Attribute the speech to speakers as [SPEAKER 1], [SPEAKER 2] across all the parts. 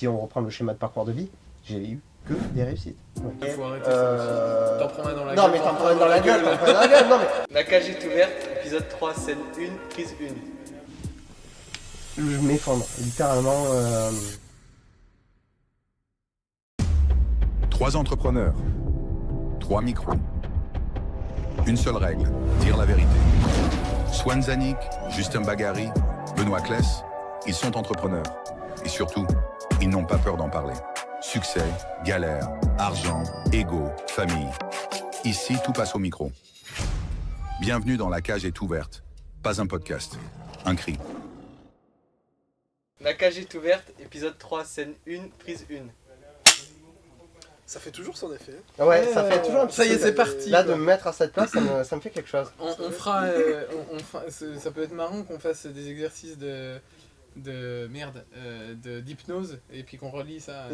[SPEAKER 1] si on reprend le schéma de parcours de vie, j'ai eu que des réussites.
[SPEAKER 2] Ouais. Faut arrêter ça. T'en prends un dans la gueule.
[SPEAKER 1] Non mais t'en prends un dans la gueule, t'en prends un dans la gueule, non mais...
[SPEAKER 3] La cage est ouverte, épisode 3, scène 1, prise 1.
[SPEAKER 1] Je m'effondre, littéralement...
[SPEAKER 4] 3 entrepreneurs, 3 micros, une seule règle, dire la vérité. Swan Zanik, Justin Bagary, Benoît Kless, ils sont entrepreneurs. Et surtout, ils n'ont pas peur d'en parler. Succès, galère, argent, ego, famille. Ici, tout passe au micro. Bienvenue dans La cage est ouverte. Pas un podcast, un cri.
[SPEAKER 3] La cage est ouverte, épisode 3, scène 1, prise 1.
[SPEAKER 2] Ça fait toujours son effet.
[SPEAKER 1] Ouais, ça fait toujours un petit
[SPEAKER 2] Ça y est,
[SPEAKER 1] peu-
[SPEAKER 2] c'est parti.
[SPEAKER 1] Là,
[SPEAKER 2] quoi.
[SPEAKER 1] de me mettre à cette place, ça me fait quelque chose.
[SPEAKER 2] On fera, ça peut être marrant qu'on fasse des exercices d'hypnose et puis qu'on relie ça.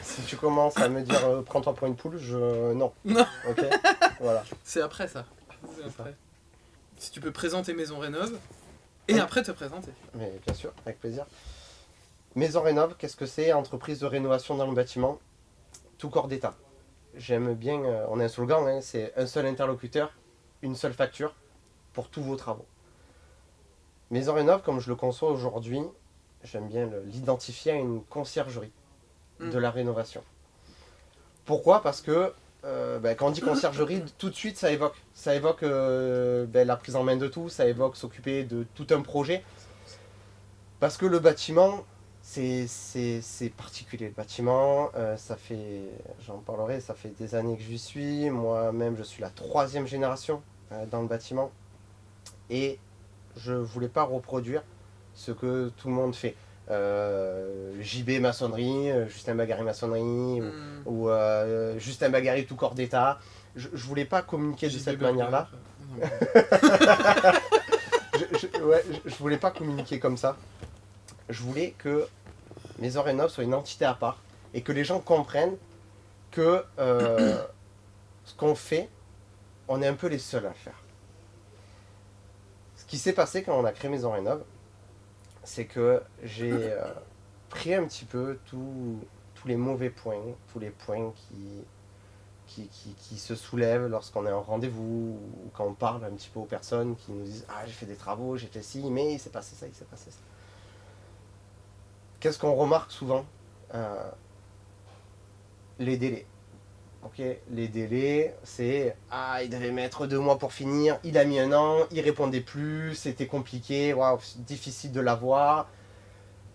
[SPEAKER 1] Si tu commences à me dire prends-toi pour une poule, non.
[SPEAKER 2] Non.
[SPEAKER 1] Ok. Voilà.
[SPEAKER 2] C'est après ça. C'est après. Si tu peux présenter Maison Rénov et après te présenter.
[SPEAKER 1] Mais bien sûr, avec plaisir. Maison Rénov, qu'est-ce que c'est? Entreprise de rénovation dans le bâtiment, tout corps d'État. J'aime bien, on a un slogan, hein, c'est un seul interlocuteur, une seule facture pour tous vos travaux. Maison Rénov, comme je le conçois aujourd'hui, j'aime bien l'identifier à une conciergerie de la rénovation. Pourquoi? Parce que quand on dit conciergerie, tout de suite ça évoque la prise en main de tout, ça évoque s'occuper de tout un projet. Parce que le bâtiment, c'est particulier. Le bâtiment, j'en parlerai, ça fait des années que j'y suis. Moi-même, je suis la 3e génération dans le bâtiment. Et je voulais pas reproduire ce que tout le monde fait. JB maçonnerie, Justin Bagary maçonnerie, ou Justin Bagary tout corps d'État. Je voulais pas communiquer de cette manière-là. Je voulais pas communiquer comme ça. Je voulais que Maison Rénov soit une entité à part et que les gens comprennent que ce qu'on fait, on est un peu les seuls à le faire. Ce qui s'est passé quand on a créé Maison Rénov, c'est que j'ai pris un petit peu tous les mauvais points, tous les points qui se soulèvent lorsqu'on est en rendez-vous ou quand on parle un petit peu aux personnes qui nous disent « Ah, j'ai fait des travaux, j'ai fait ci, mais il s'est passé ça, il s'est passé ça. » Qu'est-ce qu'on remarque souvent? Les délais. Okay, les délais, c'est « Ah, il devait mettre 2 mois pour finir, il a mis 1 an, il répondait plus, c'était compliqué, wow, difficile de l'avoir,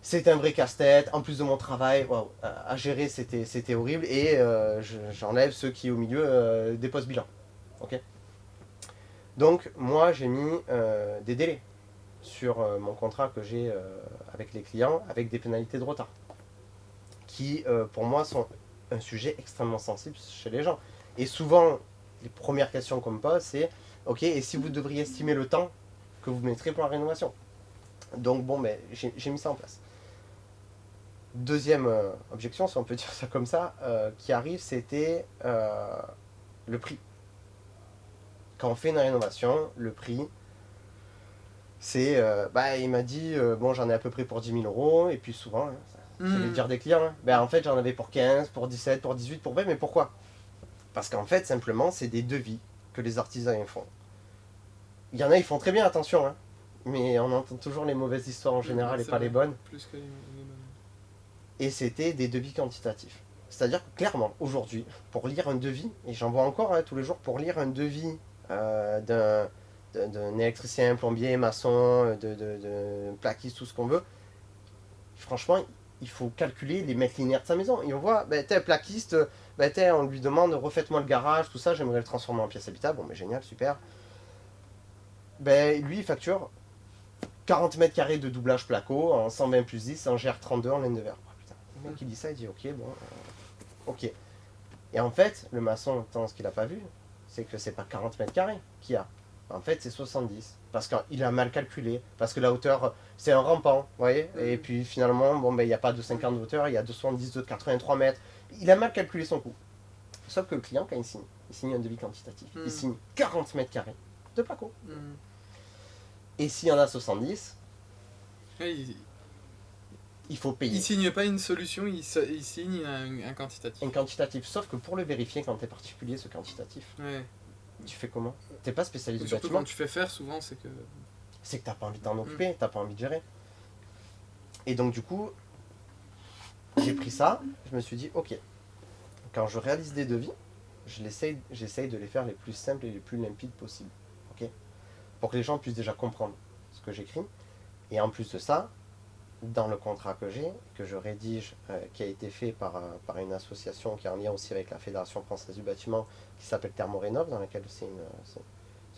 [SPEAKER 1] c'était un vrai casse-tête, en plus de mon travail, wow, à gérer c'était horrible, et j'enlève ceux qui au milieu déposent bilan. » Okay. Donc moi j'ai mis des délais sur mon contrat que j'ai avec les clients, avec des pénalités de retard, qui pour moi sont un sujet extrêmement sensible chez les gens. Et souvent, les premières questions qu'on me pose, c'est « Ok, et si vous devriez estimer le temps que vous mettrez pour la rénovation ?» Donc bon, j'ai mis ça en place. Deuxième objection, si on peut dire ça comme ça, qui arrive, c'était le prix. Quand on fait une rénovation, le prix, c'est, il m'a dit, bon, j'en ai à peu près pour 10 000 €, et puis souvent, hein, c'est les dires des clients, hein. En fait, j'en avais pour 15, pour 17, pour 18, pour 20, mais pourquoi? Parce qu'en fait, simplement, c'est des devis que les artisans font. Il y en a, ils font très bien, attention, hein, mais on entend toujours les mauvaises histoires en général et pas les bonnes.
[SPEAKER 2] Plus que les bonnes.
[SPEAKER 1] Et c'était des devis quantitatifs. C'est-à-dire que clairement, aujourd'hui, pour lire un devis, et j'en vois encore tous les jours, pour lire un devis d'un électricien, plombier, maçon, de plaquiste, tout ce qu'on veut, franchement, il faut calculer les mètres linéaires de sa maison. Et on voit, t'es plaquiste, on lui demande refaites-moi le garage, tout ça, j'aimerais le transformer en pièce habitable. Bon, mais génial, super. Lui, il facture 40 mètres carrés de doublage placo en 120 plus 10 en GR32 en laine de verre. Oh, putain. Le mec, il dit ça, il dit ok, bon, ok. Et en fait, le maçon, ce qu'il n'a pas vu, c'est que c'est pas 40 mètres carrés qu'il y a. En fait, c'est 70. Parce qu'il a mal calculé. Parce que la hauteur, c'est un rampant, vous voyez. Et puis finalement, il n'y a pas de 50 de hauteur, il y a de 70, de 83 mètres. Il a mal calculé son coût. Sauf que le client, quand il signe un devis quantitatif. Il signe 40 mètres carrés de placo. Et s'il y en a 70, il faut payer.
[SPEAKER 2] Il signe pas une solution, il signe un quantitatif.
[SPEAKER 1] Un quantitatif, sauf que pour le vérifier quand t'es particulier, ce quantitatif,
[SPEAKER 2] Ouais.
[SPEAKER 1] tu fais comment? T'es pas spécialiste du
[SPEAKER 2] Surtout
[SPEAKER 1] bâtiment,
[SPEAKER 2] quand tu fais faire, souvent, c'est que...
[SPEAKER 1] c'est que t'as pas envie de t'en occuper, t'as pas envie de gérer. Et donc du coup, j'ai pris ça, je me suis dit, ok, quand je réalise des devis, j'essaye de les faire les plus simples et les plus limpides possibles. Ok, pour que les gens puissent déjà comprendre ce que j'écris. Et en plus de ça, dans le contrat que je rédige, qui a été fait par une association qui est en lien aussi avec la Fédération française du bâtiment, qui s'appelle Thermorénov, dans laquelle c'est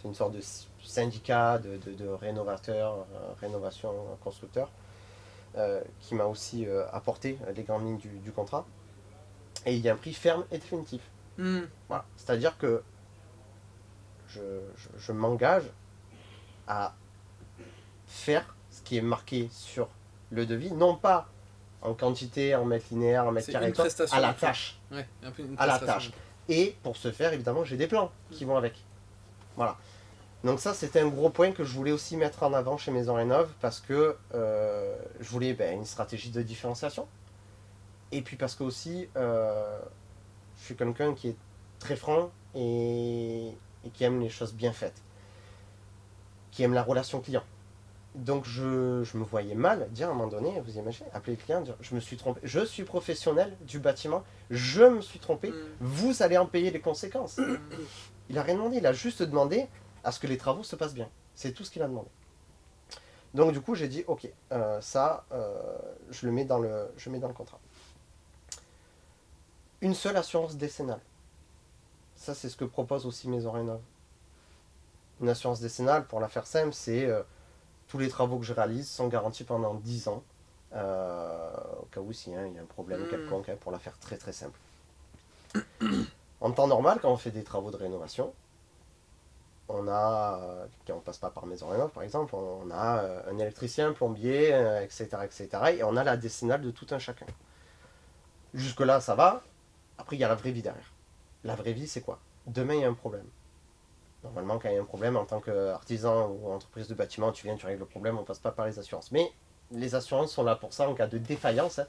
[SPEAKER 1] une sorte de syndicat de rénovateurs, rénovation constructeurs, qui m'a aussi apporté les grandes lignes du contrat. Et il y a un prix ferme et définitif. Voilà. C'est-à-dire que je m'engage à faire ce qui est marqué sur le devis, non pas en quantité, en mètres linéaires, en mètres
[SPEAKER 2] C'est
[SPEAKER 1] carrés,
[SPEAKER 2] une prestation,
[SPEAKER 1] à la
[SPEAKER 2] en fait.
[SPEAKER 1] tâche.
[SPEAKER 2] Ouais, un peu une
[SPEAKER 1] À la
[SPEAKER 2] prestation.
[SPEAKER 1] tâche. Et pour ce faire, évidemment, j'ai des plans qui vont avec. Voilà. Donc ça, c'était un gros point que je voulais aussi mettre en avant chez Maison Rénov, parce que je voulais une stratégie de différenciation. Et puis parce que aussi, je suis quelqu'un qui est très franc et qui aime les choses bien faites. Qui aime la relation client. Donc je me voyais mal dire à un moment donné, vous imaginez, appeler le client, dire je me suis trompé, je suis professionnel du bâtiment, je me suis trompé, vous allez en payer les conséquences. Il a rien demandé, il a juste demandé à ce que les travaux se passent bien. C'est tout ce qu'il a demandé. Donc du coup j'ai dit ok, je le mets dans le contrat. Une seule assurance décennale. Ça c'est ce que propose aussi Maison Rénov. Une assurance décennale, pour la faire simple, c'est tous les travaux que je réalise sont garantis pendant 10 ans. Au cas où s'il y a un problème quelconque, pour la faire très très simple. En temps normal, quand on fait des travaux de rénovation, quand on passe pas par Maison Rénov par exemple, on a un électricien, un plombier, etc., etc. Et on a la décennale de tout un chacun. Jusque là ça va, après il y a la vraie vie derrière. La vraie vie c'est quoi? Demain il y a un problème. Normalement, quand il y a un problème, en tant qu'artisan ou entreprise de bâtiment, tu viens, tu règles le problème, on passe pas par les assurances. Mais les assurances sont là pour ça en cas de défaillance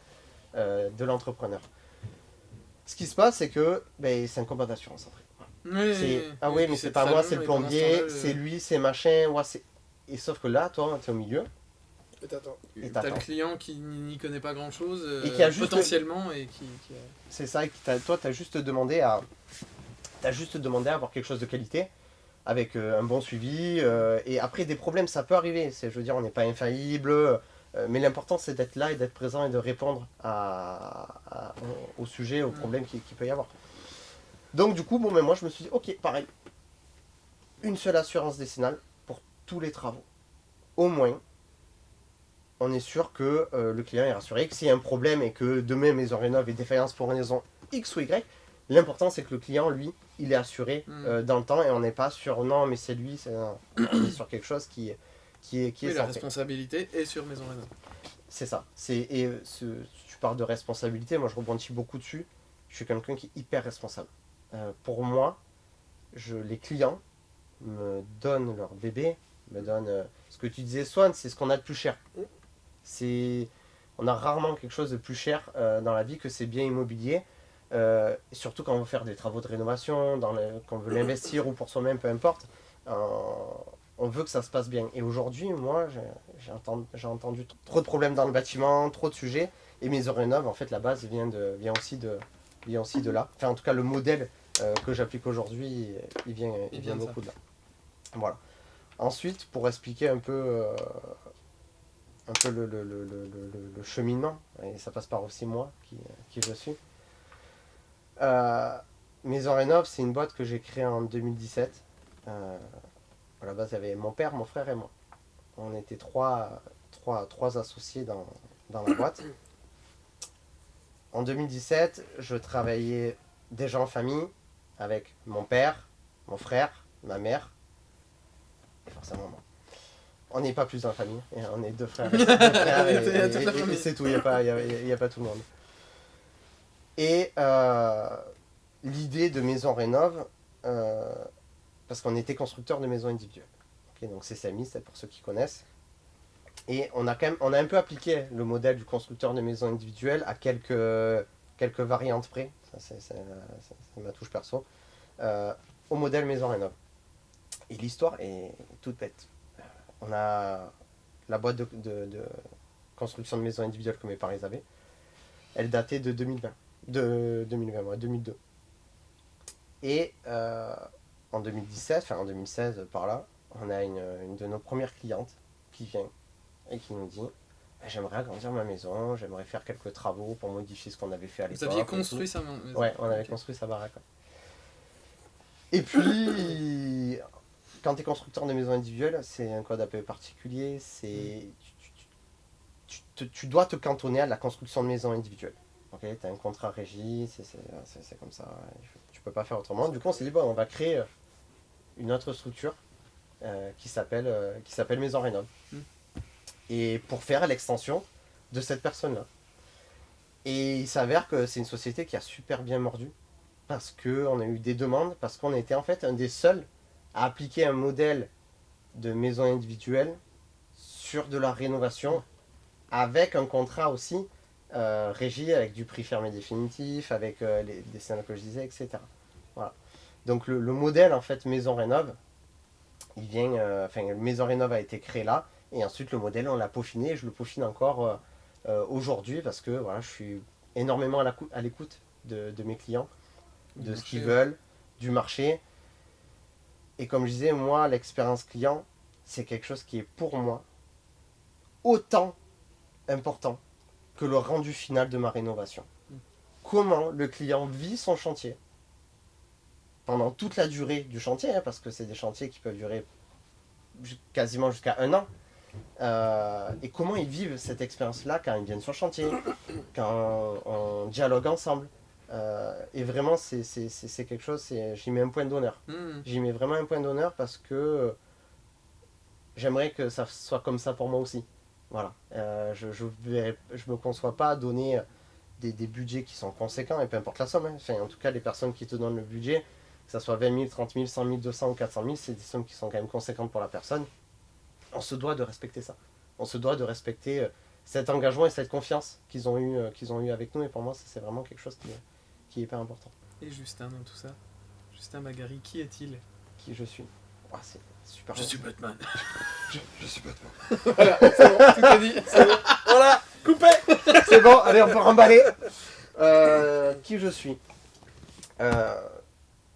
[SPEAKER 1] de l'entrepreneur. Ce qui se passe, c'est que c'est un combat d'assurance après. Ah oui, mais c'est pas moi, c'est le plombier, c'est lui, c'est machin. Ouais, et sauf que là, toi, tu es au milieu.
[SPEAKER 5] Et t'attends.
[SPEAKER 2] T'as le client qui n'y connaît pas grand chose,
[SPEAKER 1] et qui a juste
[SPEAKER 2] potentiellement, et qui
[SPEAKER 1] C'est ça, toi, tu as juste demandé à avoir quelque chose de qualité, avec un bon suivi, et après des problèmes ça peut arriver, je veux dire on n'est pas infaillible, mais l'important c'est d'être là et d'être présent et de répondre au sujet, aux problèmes qu'il peut y avoir. Donc du coup moi je me suis dit ok pareil, une seule assurance décennale pour tous les travaux, au moins on est sûr que le client est rassuré, que s'il y a un problème et que demain Maison Rénov est défaillance pour une raison X ou Y, l'important c'est que le client lui il est assuré dans le temps et on n'est pas sur non mais c'est lui, on est sur quelque chose qui est
[SPEAKER 2] oui, la
[SPEAKER 1] centré.
[SPEAKER 2] responsabilité est sur Maison Rénov.
[SPEAKER 1] C'est ça. Tu parles de responsabilité, moi je rebondis beaucoup dessus. Je suis quelqu'un qui est hyper responsable. Pour moi, les clients me donnent leur bébé, me donnent ce que tu disais Swan, c'est ce qu'on a de plus cher. On a rarement quelque chose de plus cher dans la vie que ces biens immobiliers. Surtout quand on veut faire des travaux de rénovation, quand on veut l'investir ou pour soi-même, peu importe, on veut que ça se passe bien. Et aujourd'hui, moi, j'ai entendu trop de problèmes dans le bâtiment, trop de sujets, et Maison Rénov, en fait, la base vient aussi de là. Enfin, en tout cas, le modèle que j'applique aujourd'hui, il vient beaucoup de là. Voilà. Ensuite, pour expliquer un peu le cheminement, et ça passe par aussi moi, qui je suis. Maison Rénov, c'est une boîte que j'ai créée en 2017. À la base, il y avait mon père, mon frère et moi. On était trois associés dans la boîte. En 2017, je travaillais déjà en famille avec mon père, mon frère, ma mère et forcément moi. On n'est pas plus dans la famille, on est deux frères, et c'est tout, il n'y a pas tout le monde. Et l'idée de Maison Rénov, parce qu'on était constructeur de maisons individuelles. Okay, donc c'est CMI, c'est pour ceux qui connaissent. Et on a un peu appliqué le modèle du constructeur de maisons individuelles à quelques variantes près, ça c'est ma touche perso, au modèle maison rénov. Et l'histoire est toute bête. On a la boîte de construction de maisons individuelles que mes parents avaient. Elle datait de 2020. De 2020, ouais, 2002. Et en 2017, enfin en 2016 par là, on a une de nos premières clientes qui vient et qui nous dit j'aimerais agrandir ma maison, j'aimerais faire quelques travaux pour modifier ce qu'on avait fait à l'époque.
[SPEAKER 2] Vous aviez construit sa maison?
[SPEAKER 1] Ouais, on avait construit sa baraque. Ouais. Et puis, quand tu es constructeur de maison individuelle, c'est un code un peu particulier. Tu dois te cantonner à la construction de maison individuelle. Okay, tu as un contrat régie, c'est comme ça. Tu peux pas faire autrement. Du coup, on s'est dit, bon, on va créer une autre structure qui s'appelle Maison Rénov. Et pour faire l'extension de cette personne-là. Et il s'avère que c'est une société qui a super bien mordu. Parce qu'on a eu des demandes, parce qu'on était en fait un des seuls à appliquer un modèle de maison individuelle sur de la rénovation, avec un contrat aussi régi avec du prix fermé définitif, avec des scènes que je disais, etc. Voilà. Donc le modèle en fait maison rénov, il vient, maison rénov a été créé là, et ensuite le modèle on l'a peaufiné, et je le peaufine encore aujourd'hui parce que voilà, je suis énormément à l'écoute de mes clients, de ce qu'ils veulent, du marché. Et comme je disais, moi, l'expérience client, c'est quelque chose qui est pour moi autant important que le rendu final de ma rénovation. Comment le client vit son chantier pendant toute la durée du chantier, parce que c'est des chantiers qui peuvent durer quasiment jusqu'à 1 an. Et comment ils vivent cette expérience-là quand ils viennent sur le chantier, quand on dialogue ensemble. Et vraiment, c'est quelque chose, j'y mets un point d'honneur. J'y mets vraiment un point d'honneur parce que j'aimerais que ça soit comme ça pour moi aussi. Voilà. Je me conçois pas donner des budgets qui sont conséquents, et peu importe la somme. Hein. Enfin, en tout cas, les personnes qui te donnent le budget, que ça soit 20 000, 30 000, 100 000, 200 ou 400 000, c'est des sommes qui sont quand même conséquentes pour la personne. On se doit de respecter ça. On se doit de respecter cet engagement et cette confiance qu'ils ont eu avec nous. Et pour moi, ça, c'est vraiment quelque chose qui est hyper important.
[SPEAKER 2] Et Justin dans tout ça, Justin Bagary, qui est-il?
[SPEAKER 1] Qui je suis? Oh, c'est super.
[SPEAKER 2] Je suis Batman.
[SPEAKER 1] Je suis Batman.
[SPEAKER 2] Voilà, c'est bon, tout est dit. C'est bon. Voilà, coupé.
[SPEAKER 1] C'est bon, allez, on peut remballer. Qui je suis?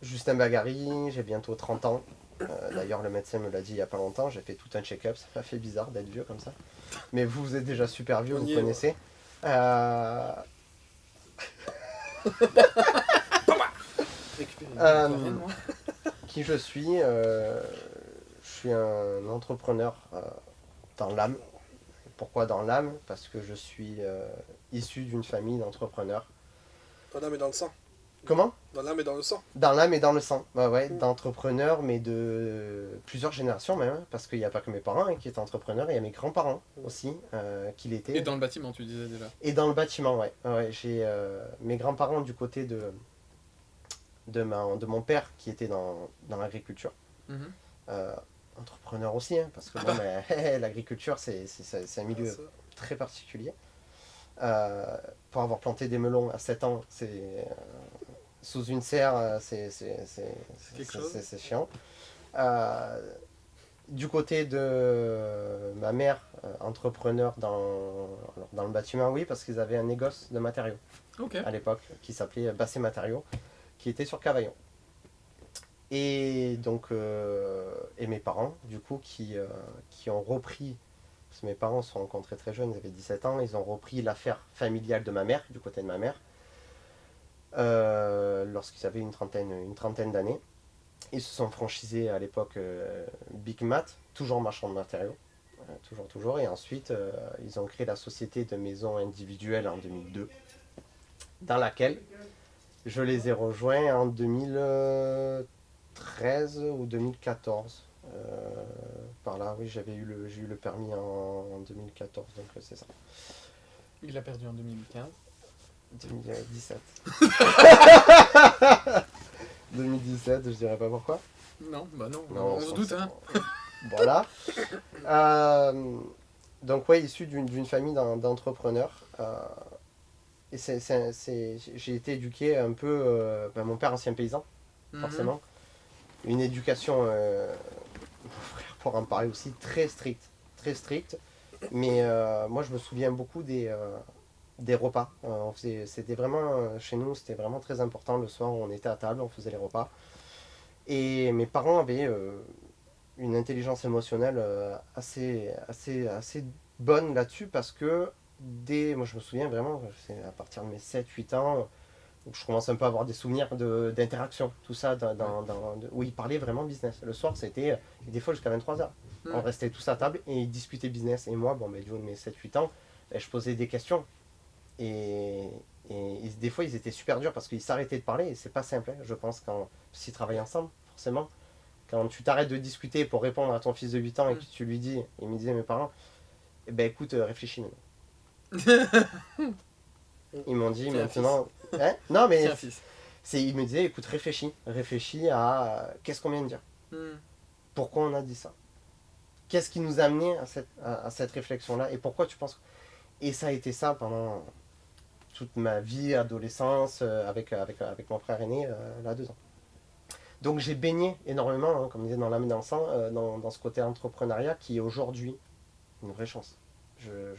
[SPEAKER 1] Justin Bagary, j'ai bientôt 30 ans. D'ailleurs, le médecin me l'a dit il n'y a pas longtemps, j'ai fait tout un check-up, ça m'a fait bizarre d'être vieux comme ça. Mais vous êtes déjà super vieux, vous connaissez. Qui je suis? Je suis un entrepreneur dans l'âme. Pourquoi dans l'âme? Parce que je suis issu d'une famille d'entrepreneurs.
[SPEAKER 5] Dans l'âme et dans le sang.
[SPEAKER 1] Comment?
[SPEAKER 5] Dans l'âme et dans le sang.
[SPEAKER 1] Dans l'âme et dans le sang, ouais, d'entrepreneurs, mais de plusieurs générations même, parce qu'il n'y a pas que mes parents qui étaient entrepreneurs, il y a mes grands-parents aussi qui l'étaient.
[SPEAKER 2] Et dans le bâtiment, tu disais déjà.
[SPEAKER 1] Et dans le bâtiment, ouais. J'ai mes grands-parents du côté de mon père qui était dans l'agriculture. Entrepreneur aussi, hein, parce que l'agriculture, c'est un milieu très particulier. Pour avoir planté des melons à 7 ans, sous une serre, c'est chiant. Du côté de ma mère, entrepreneur dans le bâtiment, oui, parce qu'ils avaient un négoce de matériaux à l'époque qui s'appelait Basset Matériaux, qui était sur Cavaillon. Et donc, et mes parents, du coup, qui ont repris. Parce que mes parents se sont rencontrés très jeunes, ils avaient 17 ans, ils ont repris l'affaire familiale de ma mère, du côté de ma mère, lorsqu'ils avaient une trentaine d'années. Ils se sont franchisés à l'époque Big Mat, toujours marchand de matériaux, toujours. Et ensuite, ils ont créé la société de maisons individuelles en 2002, dans laquelle je les ai rejoints en 2013 ou 2014. Par là, oui, j'ai eu le permis en 2014, donc c'est ça.
[SPEAKER 2] Il l'a perdu en 2015.
[SPEAKER 1] 2017. 2017, je dirais pas pourquoi.
[SPEAKER 2] Non, bah non on se doute, hein.
[SPEAKER 1] Voilà. Donc ouais, issu d'une famille d'entrepreneurs. Et j'ai été éduqué un peu... mon père, ancien paysan, forcément. Une éducation, mon frère pour en parler aussi, très stricte. Très stricte. Mais moi, je me souviens beaucoup des repas. C'était vraiment, chez nous, c'était vraiment très important. Le soir, on était à table, on faisait les repas. Et mes parents avaient une intelligence émotionnelle assez bonne là-dessus parce que moi je me souviens vraiment, c'est à partir de mes 7-8 ans, où je commence un peu à avoir des souvenirs d'interaction, tout ça, où ils parlaient vraiment business. Le soir, c'était des fois jusqu'à 23h. On restait tous à table et ils discutaient business. Et moi, du haut de mes 7-8 ans, je posais des questions. Et des fois, ils étaient super durs parce qu'ils s'arrêtaient de parler et c'est pas simple, je pense, s'ils travaillent ensemble, forcément. Quand tu t'arrêtes de discuter pour répondre à ton fils de 8 ans et que tu lui dis, ils me disaient mes parents, eh ben écoute, réfléchis maintenant. Ils m'ont dit maintenant. Hein non, mais ils me disaient, écoute, réfléchis à qu'est-ce qu'on vient de dire. Pourquoi on a dit ça? Qu'est-ce qui nous a amené à cette réflexion-là et pourquoi tu penses. Et ça a été ça pendant toute ma vie, adolescence, avec mon frère aîné, là, 2 ans. Donc j'ai baigné énormément, comme on disait, dans l'âme et dans le sang, dans ce côté entrepreneuriat qui est aujourd'hui une vraie chance. Je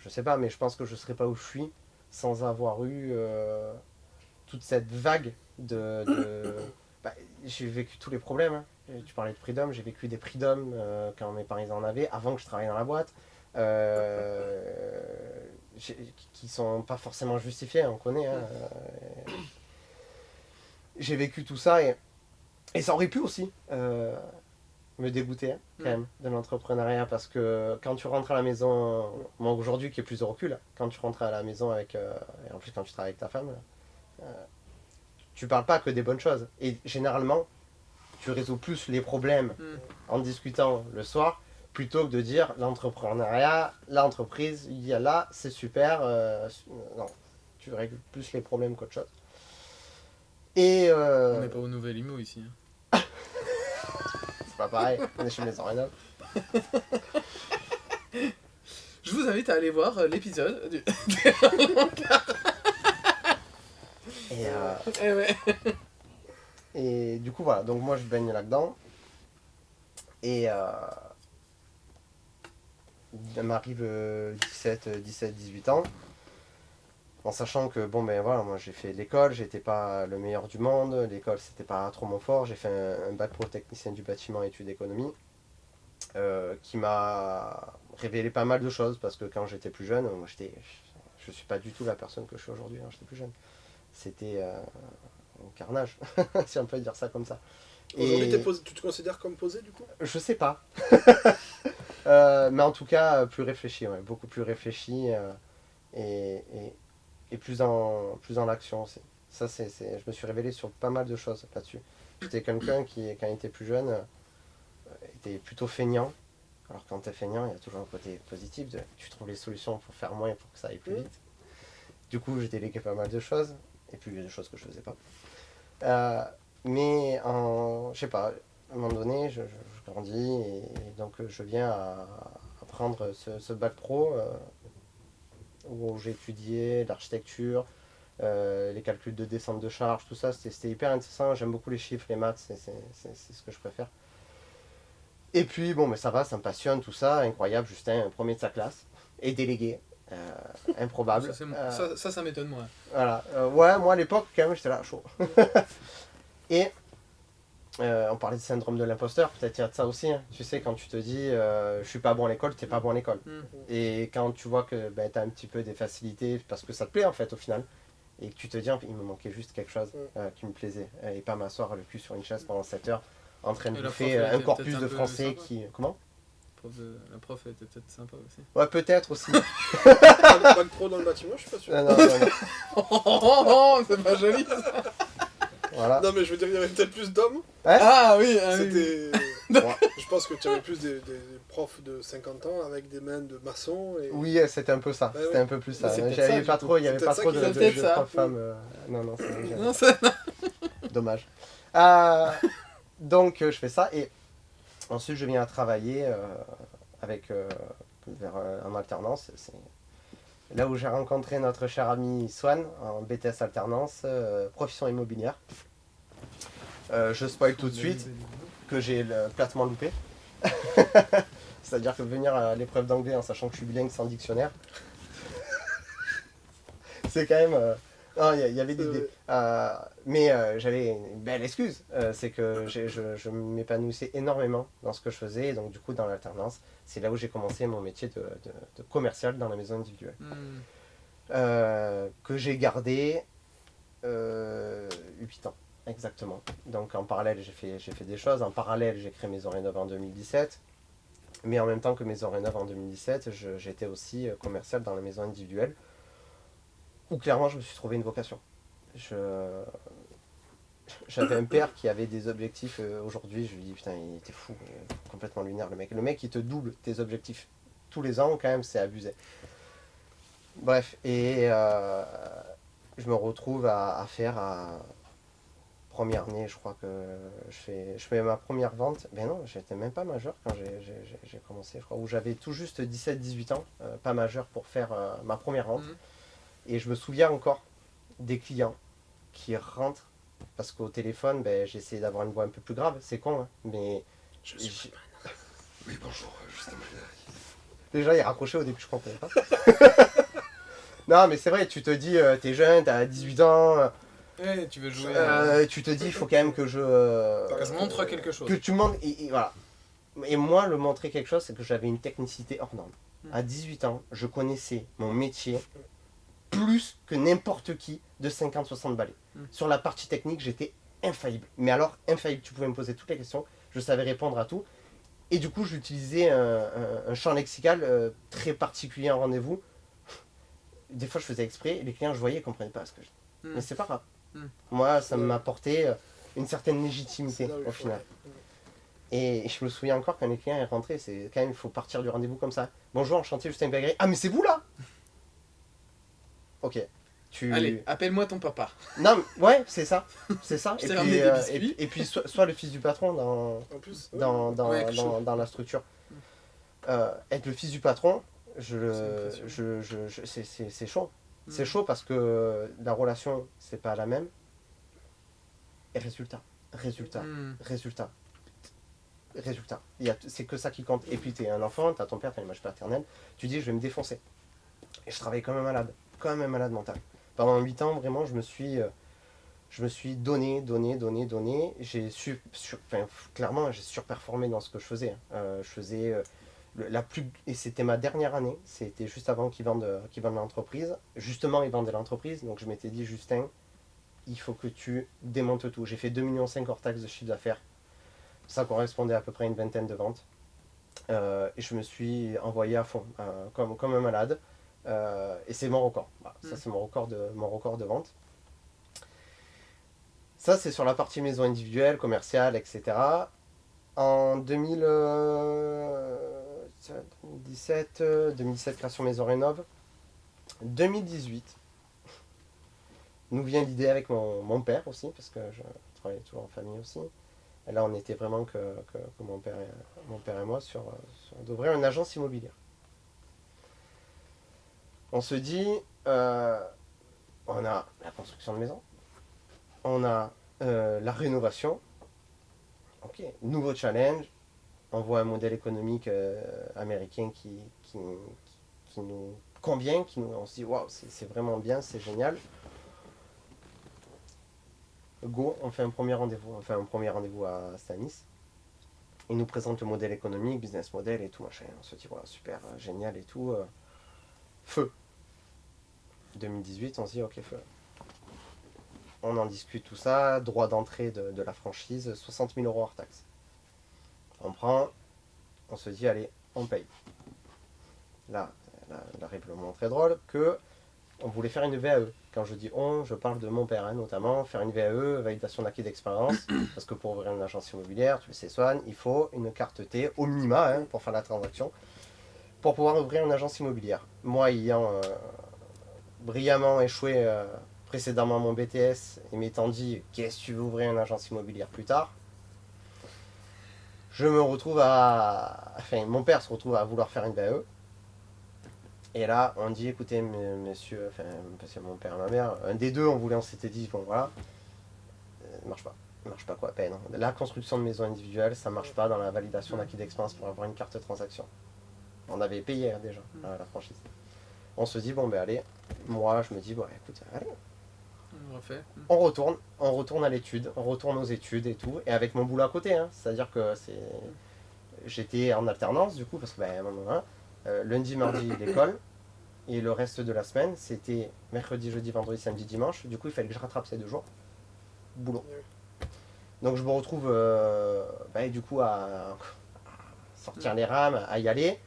[SPEAKER 1] sais pas, mais je pense que je serais pas où je suis sans avoir eu toute cette vague j'ai vécu tous les problèmes. Hein. Tu parlais de Freedom, j'ai vécu des Freedom quand mes parents en avaient, avant que je travaille dans la boîte. Qui sont pas forcément justifiés, on connaît. Hein. J'ai vécu tout ça et ça aurait pu aussi me dégoûter quand même de l'entrepreneuriat parce que quand tu rentres à la maison, moi aujourd'hui qui ai plus de recul, quand tu rentres à la maison et en plus quand tu travailles avec ta femme, tu parles pas que des bonnes choses et généralement tu résous plus les problèmes en discutant le soir plutôt que de dire l'entrepreneuriat, l'entreprise, il y a là, c'est super, non, tu règles plus les problèmes qu'autre chose. Et
[SPEAKER 2] on n'est pas au Nouvel Imo ici. Hein.
[SPEAKER 1] C'est pas pareil, on est chez Maison Rénov.
[SPEAKER 2] Je vous invite à aller voir l'épisode du...
[SPEAKER 1] Et du coup voilà, donc moi je baigne là-dedans. Et il m'arrive 17-18 ans. En sachant que moi j'ai fait l'école, j'étais pas le meilleur du monde, l'école c'était pas trop mon fort, j'ai fait un bac pro technicien du bâtiment études économie qui m'a révélé pas mal de choses parce que quand j'étais plus jeune, je suis pas du tout la personne que je suis aujourd'hui, j'étais plus jeune. C'était un carnage, si on peut dire ça comme ça.
[SPEAKER 5] Aujourd'hui tu te considères comme posé du coup?
[SPEAKER 1] Je sais pas. Mais en tout cas plus réfléchi, beaucoup plus réfléchi et plus dans l'action aussi. Ça, je me suis révélé sur pas mal de choses là-dessus. J'étais quelqu'un qui, quand il était plus jeune, était plutôt feignant. Alors quand tu es feignant, il y a toujours un côté positif. Tu trouves les solutions pour faire moins et pour que ça aille plus vite. Du coup, j'ai délégué pas mal de choses. Et puis, il y a des choses que je faisais pas. Mais, je sais pas, à un moment donné, je grandis et donc je viens à prendre ce bac pro où j'ai étudié l'architecture, les calculs de descente de charge, tout ça, c'était hyper intéressant. J'aime beaucoup les chiffres, les maths, c'est ce que je préfère. Et puis, mais ça va, ça me passionne, tout ça, incroyable, Justin, premier de sa classe, et délégué, improbable.
[SPEAKER 2] Ça m'étonne, moi.
[SPEAKER 1] Voilà, ouais, moi à l'époque, quand même, j'étais là, chaud. Et on parlait du syndrome de l'imposteur, peut-être il y a de ça aussi. Hein. Tu sais, quand tu te dis je suis pas bon à l'école, t'es pas bon à l'école. Et quand tu vois que t'as un petit peu des facilités parce que ça te plaît en fait au final, et que tu te dis il me manquait juste quelque chose qui me plaisait, et pas m'asseoir le cul sur une chaise pendant 7 heures en train de bouffer un corpus de français qui. Comment?
[SPEAKER 2] La prof était peut-être sympa aussi.
[SPEAKER 1] Ouais, peut-être aussi.
[SPEAKER 5] Bac pro dans le bâtiment, je suis pas sûr.
[SPEAKER 1] Non.
[SPEAKER 2] C'est pas joli ça.
[SPEAKER 1] Voilà.
[SPEAKER 5] Non mais je veux dire, il y avait peut-être plus d'hommes.
[SPEAKER 1] Ouais.
[SPEAKER 2] Ah oui,
[SPEAKER 5] C'était...
[SPEAKER 1] Ouais.
[SPEAKER 5] Je pense que tu avais plus des profs de 50 ans avec des mains de maçon. Et...
[SPEAKER 1] Oui, c'était un peu ça.
[SPEAKER 5] Ouais,
[SPEAKER 1] c'était un peu plus ça.
[SPEAKER 5] C'est
[SPEAKER 1] Il n'y avait pas trop de profs femmes. Non, c'est dommage. Donc je fais ça et Ensuite, je viens à travailler en alternance. C'est là où j'ai rencontré notre cher ami Swan en BTS alternance, profession immobilière. Je spoil tout de suite que j'ai le platement loupé. C'est-à-dire que venir à l'épreuve d'anglais en sachant que je suis bilingue sans dictionnaire, c'est quand même... non, il y avait mais j'avais une belle excuse. C'est que je m'épanouissais énormément dans ce que je faisais. Et donc du coup, dans l'alternance, c'est là où j'ai commencé mon métier de commercial dans la maison individuelle. Que j'ai gardé 8 ans, exactement. Donc en parallèle, j'ai fait des choses. En parallèle, j'ai créé Maison Rénov en 2017. Mais en même temps que Maison Rénov en 2017, j'étais aussi commercial dans la maison individuelle, où clairement je me suis trouvé une vocation. J'avais un père qui avait des objectifs aujourd'hui, je lui dis putain, il était fou, complètement lunaire le mec. Le mec il te double tes objectifs tous les ans, quand même, c'est abusé. Bref, et je me retrouve à faire première année, je crois que je fais ma première vente. Mais non, j'étais même pas majeur quand j'ai commencé, je crois, où j'avais tout juste 17-18 ans, pas majeur pour faire ma première vente. Et je me souviens encore des clients qui rentrent, parce qu'au téléphone, j'ai essayé d'avoir une voix un peu plus grave, c'est con, hein, mais...
[SPEAKER 6] Oui, bonjour, Justin Bieber.
[SPEAKER 1] Déjà, il raccrochait au début, je comprenais pas. Non, mais c'est vrai, tu te dis, t'es jeune, t'as 18 ans...
[SPEAKER 2] tu veux jouer.
[SPEAKER 1] Tu te dis, il faut quand même que je
[SPEAKER 2] montre quelque chose.
[SPEAKER 1] Que tu montres. Et voilà. Et moi, le montrer quelque chose, c'est que j'avais une technicité hors norme. À 18 ans, je connaissais mon métier plus que n'importe qui de 50-60 balais. Sur la partie technique, j'étais infaillible. Mais alors, infaillible, tu pouvais me poser toutes les questions, je savais répondre à tout. Et du coup, j'utilisais un champ lexical très particulier en rendez-vous. Des fois, je faisais exprès, et les clients, je voyais, ils ne comprenaient pas ce que je disais. Mais c'est pas grave. Moi, ça m'a apporté une certaine légitimité au final. Et je me souviens encore quand les clients est rentré, c'est quand même, il faut partir du rendez-vous comme ça. Bonjour, enchanté, Justin Bieber. Ah, mais c'est vous là? Ok.
[SPEAKER 2] Allez, appelle-moi ton papa.
[SPEAKER 1] Non, mais, ouais, c'est ça. C'est ça.
[SPEAKER 2] Je t'ai ramené des biscuits.
[SPEAKER 1] Et puis, soit le fils du patron dans la structure. Être le fils du patron, c'est chaud. C'est chaud parce que la relation, c'est pas la même. Et résultat. C'est que ça qui compte. Et puis t'es un enfant, t'as ton père, t'as l'image paternelle. Tu dis, je vais me défoncer. Et je travaille comme un malade mental. Pendant 8 ans, vraiment, je me suis donné. Clairement, j'ai surperformé dans ce que je faisais. Je faisais... et c'était ma dernière année, c'était juste avant qu'ils vendent l'entreprise. Justement, ils vendaient l'entreprise, donc je m'étais dit, Justin, il faut que tu démontes tout. J'ai fait 2,5 millions hors taxe de chiffre d'affaires. Ça correspondait à peu près à une vingtaine de ventes. Et je me suis envoyé à fond, comme un malade. Et c'est mon record. Voilà, ça, c'est mon record de vente. Ça, c'est sur la partie maison individuelle, commerciale, etc. En 2017, création Maison Rénov. 2018, nous vient l'idée avec mon père aussi, parce que je travaillais toujours en famille aussi. Et là, on était vraiment que mon père et moi sur d'ouvrir une agence immobilière. On se dit, on a la construction de maison, on a la rénovation. Ok, nouveau challenge. On voit un modèle économique américain qui nous convient, on se dit waouh, c'est vraiment bien, c'est génial. Go, on fait un premier rendez-vous à Stanis. Il nous présente le modèle économique, business model et tout machin. On se dit voilà, super, génial et tout. Feu. 2018, on se dit ok, feu. On en discute tout ça, droit d'entrée de la franchise, 60 000 € hors taxe. On prend, on se dit allez, on paye. Là arrive le moment très drôle que on voulait faire une VAE. Quand je dis on, je parle de mon père, hein, notamment, faire une VAE, validation d'acquis d'expérience, parce que pour ouvrir une agence immobilière, tu le sais Swan, il faut une carte T au minima hein, pour faire la transaction, pour pouvoir ouvrir une agence immobilière. Moi ayant brillamment échoué précédemment mon BTS et m'étant dit qu'est-ce que tu veux ouvrir une agence immobilière plus tard, Je me retrouve à... Enfin, mon père se retrouve à vouloir faire une BAE. Et là, on dit, écoutez, messieurs, enfin, parce que mon père et ma mère, un des deux, on s'était dit, bon voilà, marche pas. Marche pas quoi, à peine. La construction de maisons individuelles, ça marche pas dans la validation d'acquis d'expérience pour avoir une carte de transaction. On avait payé déjà la franchise. On se dit, bon ben allez, moi je me dis, bon écoute, allez.
[SPEAKER 2] On refait.
[SPEAKER 1] On retourne à l'étude, on retourne aux études et tout, et avec mon boulot à côté, hein. C'est-à-dire que j'étais en alternance du coup, parce que lundi, mardi, l'école, et le reste de la semaine, c'était mercredi, jeudi, vendredi, samedi, dimanche. Du coup, il fallait que je rattrape ces 2 jours. Boulot. Donc je me retrouve du coup à sortir les rames, à y aller.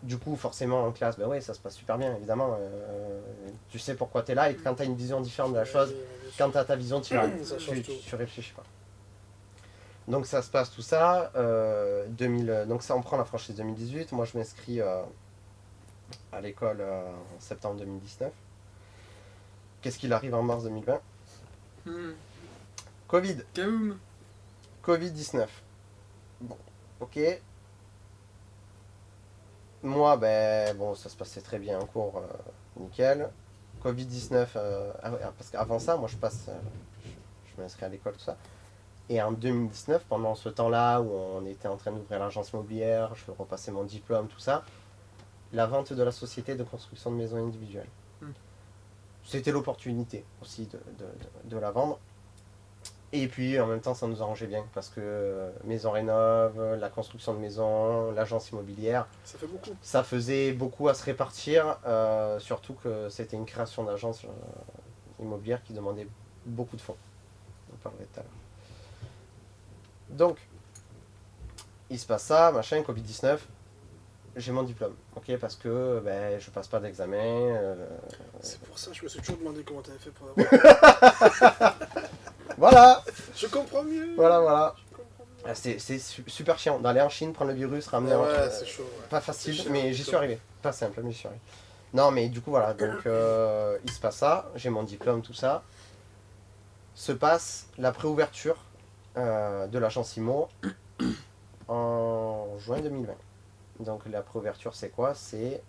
[SPEAKER 1] Du coup, forcément, en classe, ouais, ça se passe super bien, évidemment. Tu sais pourquoi tu es là, et quand tu as une vision différente de la chose, quand tu as ta vision, tu réfléchis pas. Donc ça se passe tout ça. Donc ça, on prend la franchise 2018. Moi, je m'inscris à l'école en septembre 2019. Qu'est-ce qu'il arrive en mars 2020 ? Covid.
[SPEAKER 2] Kaoum.
[SPEAKER 1] Covid-19. Bon, ok. Moi, ça se passait très bien en cours, nickel. Covid-19, parce qu'avant ça, moi je m'inscris à l'école, tout ça. Et en 2019, pendant ce temps-là où on était en train d'ouvrir l'agence immobilière, je repassais mon diplôme, tout ça, la vente de la société de construction de maisons individuelles. C'était l'opportunité aussi de la vendre. Et puis en même temps, ça nous arrangeait bien parce que maison rénov, la construction de maisons, l'agence immobilière,
[SPEAKER 5] ça fait beaucoup.
[SPEAKER 1] Ça faisait beaucoup à se répartir, surtout que c'était une création d'agence immobilière qui demandait beaucoup de fonds. On parlerait tout à l'heure. Donc, il se passe ça, machin, Covid-19, j'ai mon diplôme, ok, parce que je passe pas d'examen.
[SPEAKER 5] C'est pour ça que je me suis toujours demandé comment tu avais fait pour avoir.
[SPEAKER 1] Voilà.
[SPEAKER 5] Je comprends mieux.
[SPEAKER 1] Voilà. C'est super chiant d'aller en Chine, prendre le virus, ramener en Chine.
[SPEAKER 5] C'est chaud. Ouais.
[SPEAKER 1] Pas facile, mais j'y suis arrivé. Pas simple, mais j'y suis arrivé. Non, mais du coup, voilà. Donc, il se passe ça. J'ai mon diplôme, tout ça. Se passe la préouverture de l'agence IMO en juin 2020. Donc, la préouverture, c'est quoi ? C'est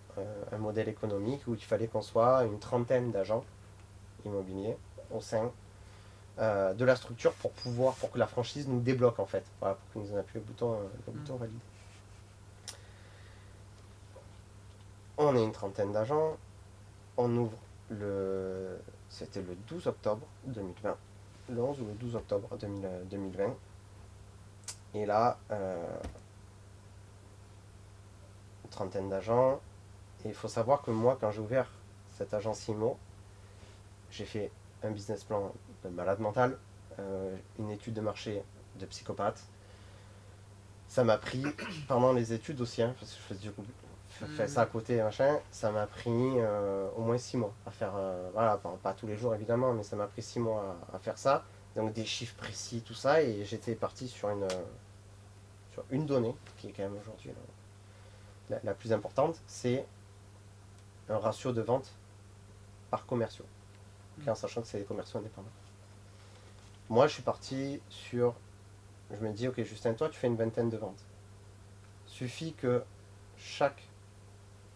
[SPEAKER 1] un modèle économique où il fallait qu'on soit une trentaine d'agents immobiliers au sein de la structure pour que la franchise nous débloque en fait, voilà, pour que nous appuie le bouton valide. On est une trentaine d'agents, on ouvre c'était le 12 octobre 2020, le 11 ou le 12 octobre 2020, et là, une trentaine d'agents, et il faut savoir que moi, quand j'ai ouvert cette agence IMO, j'ai fait un business plan de malade mental, une étude de marché de psychopathe. Ça m'a pris, pendant les études aussi, hein, parce que je fais ça à côté, machin, ça m'a pris au moins 6 mois à faire, voilà, pas tous les jours évidemment, mais ça m'a pris 6 mois à faire ça, donc des chiffres précis, tout ça, et j'étais parti sur une donnée, qui est quand même aujourd'hui la plus importante, c'est un ratio de vente par commerciaux, en sachant que c'est des commerciaux indépendants. Moi, je suis parti sur... Je me dis, ok, Justin, toi, tu fais une vingtaine de ventes. Suffit que chaque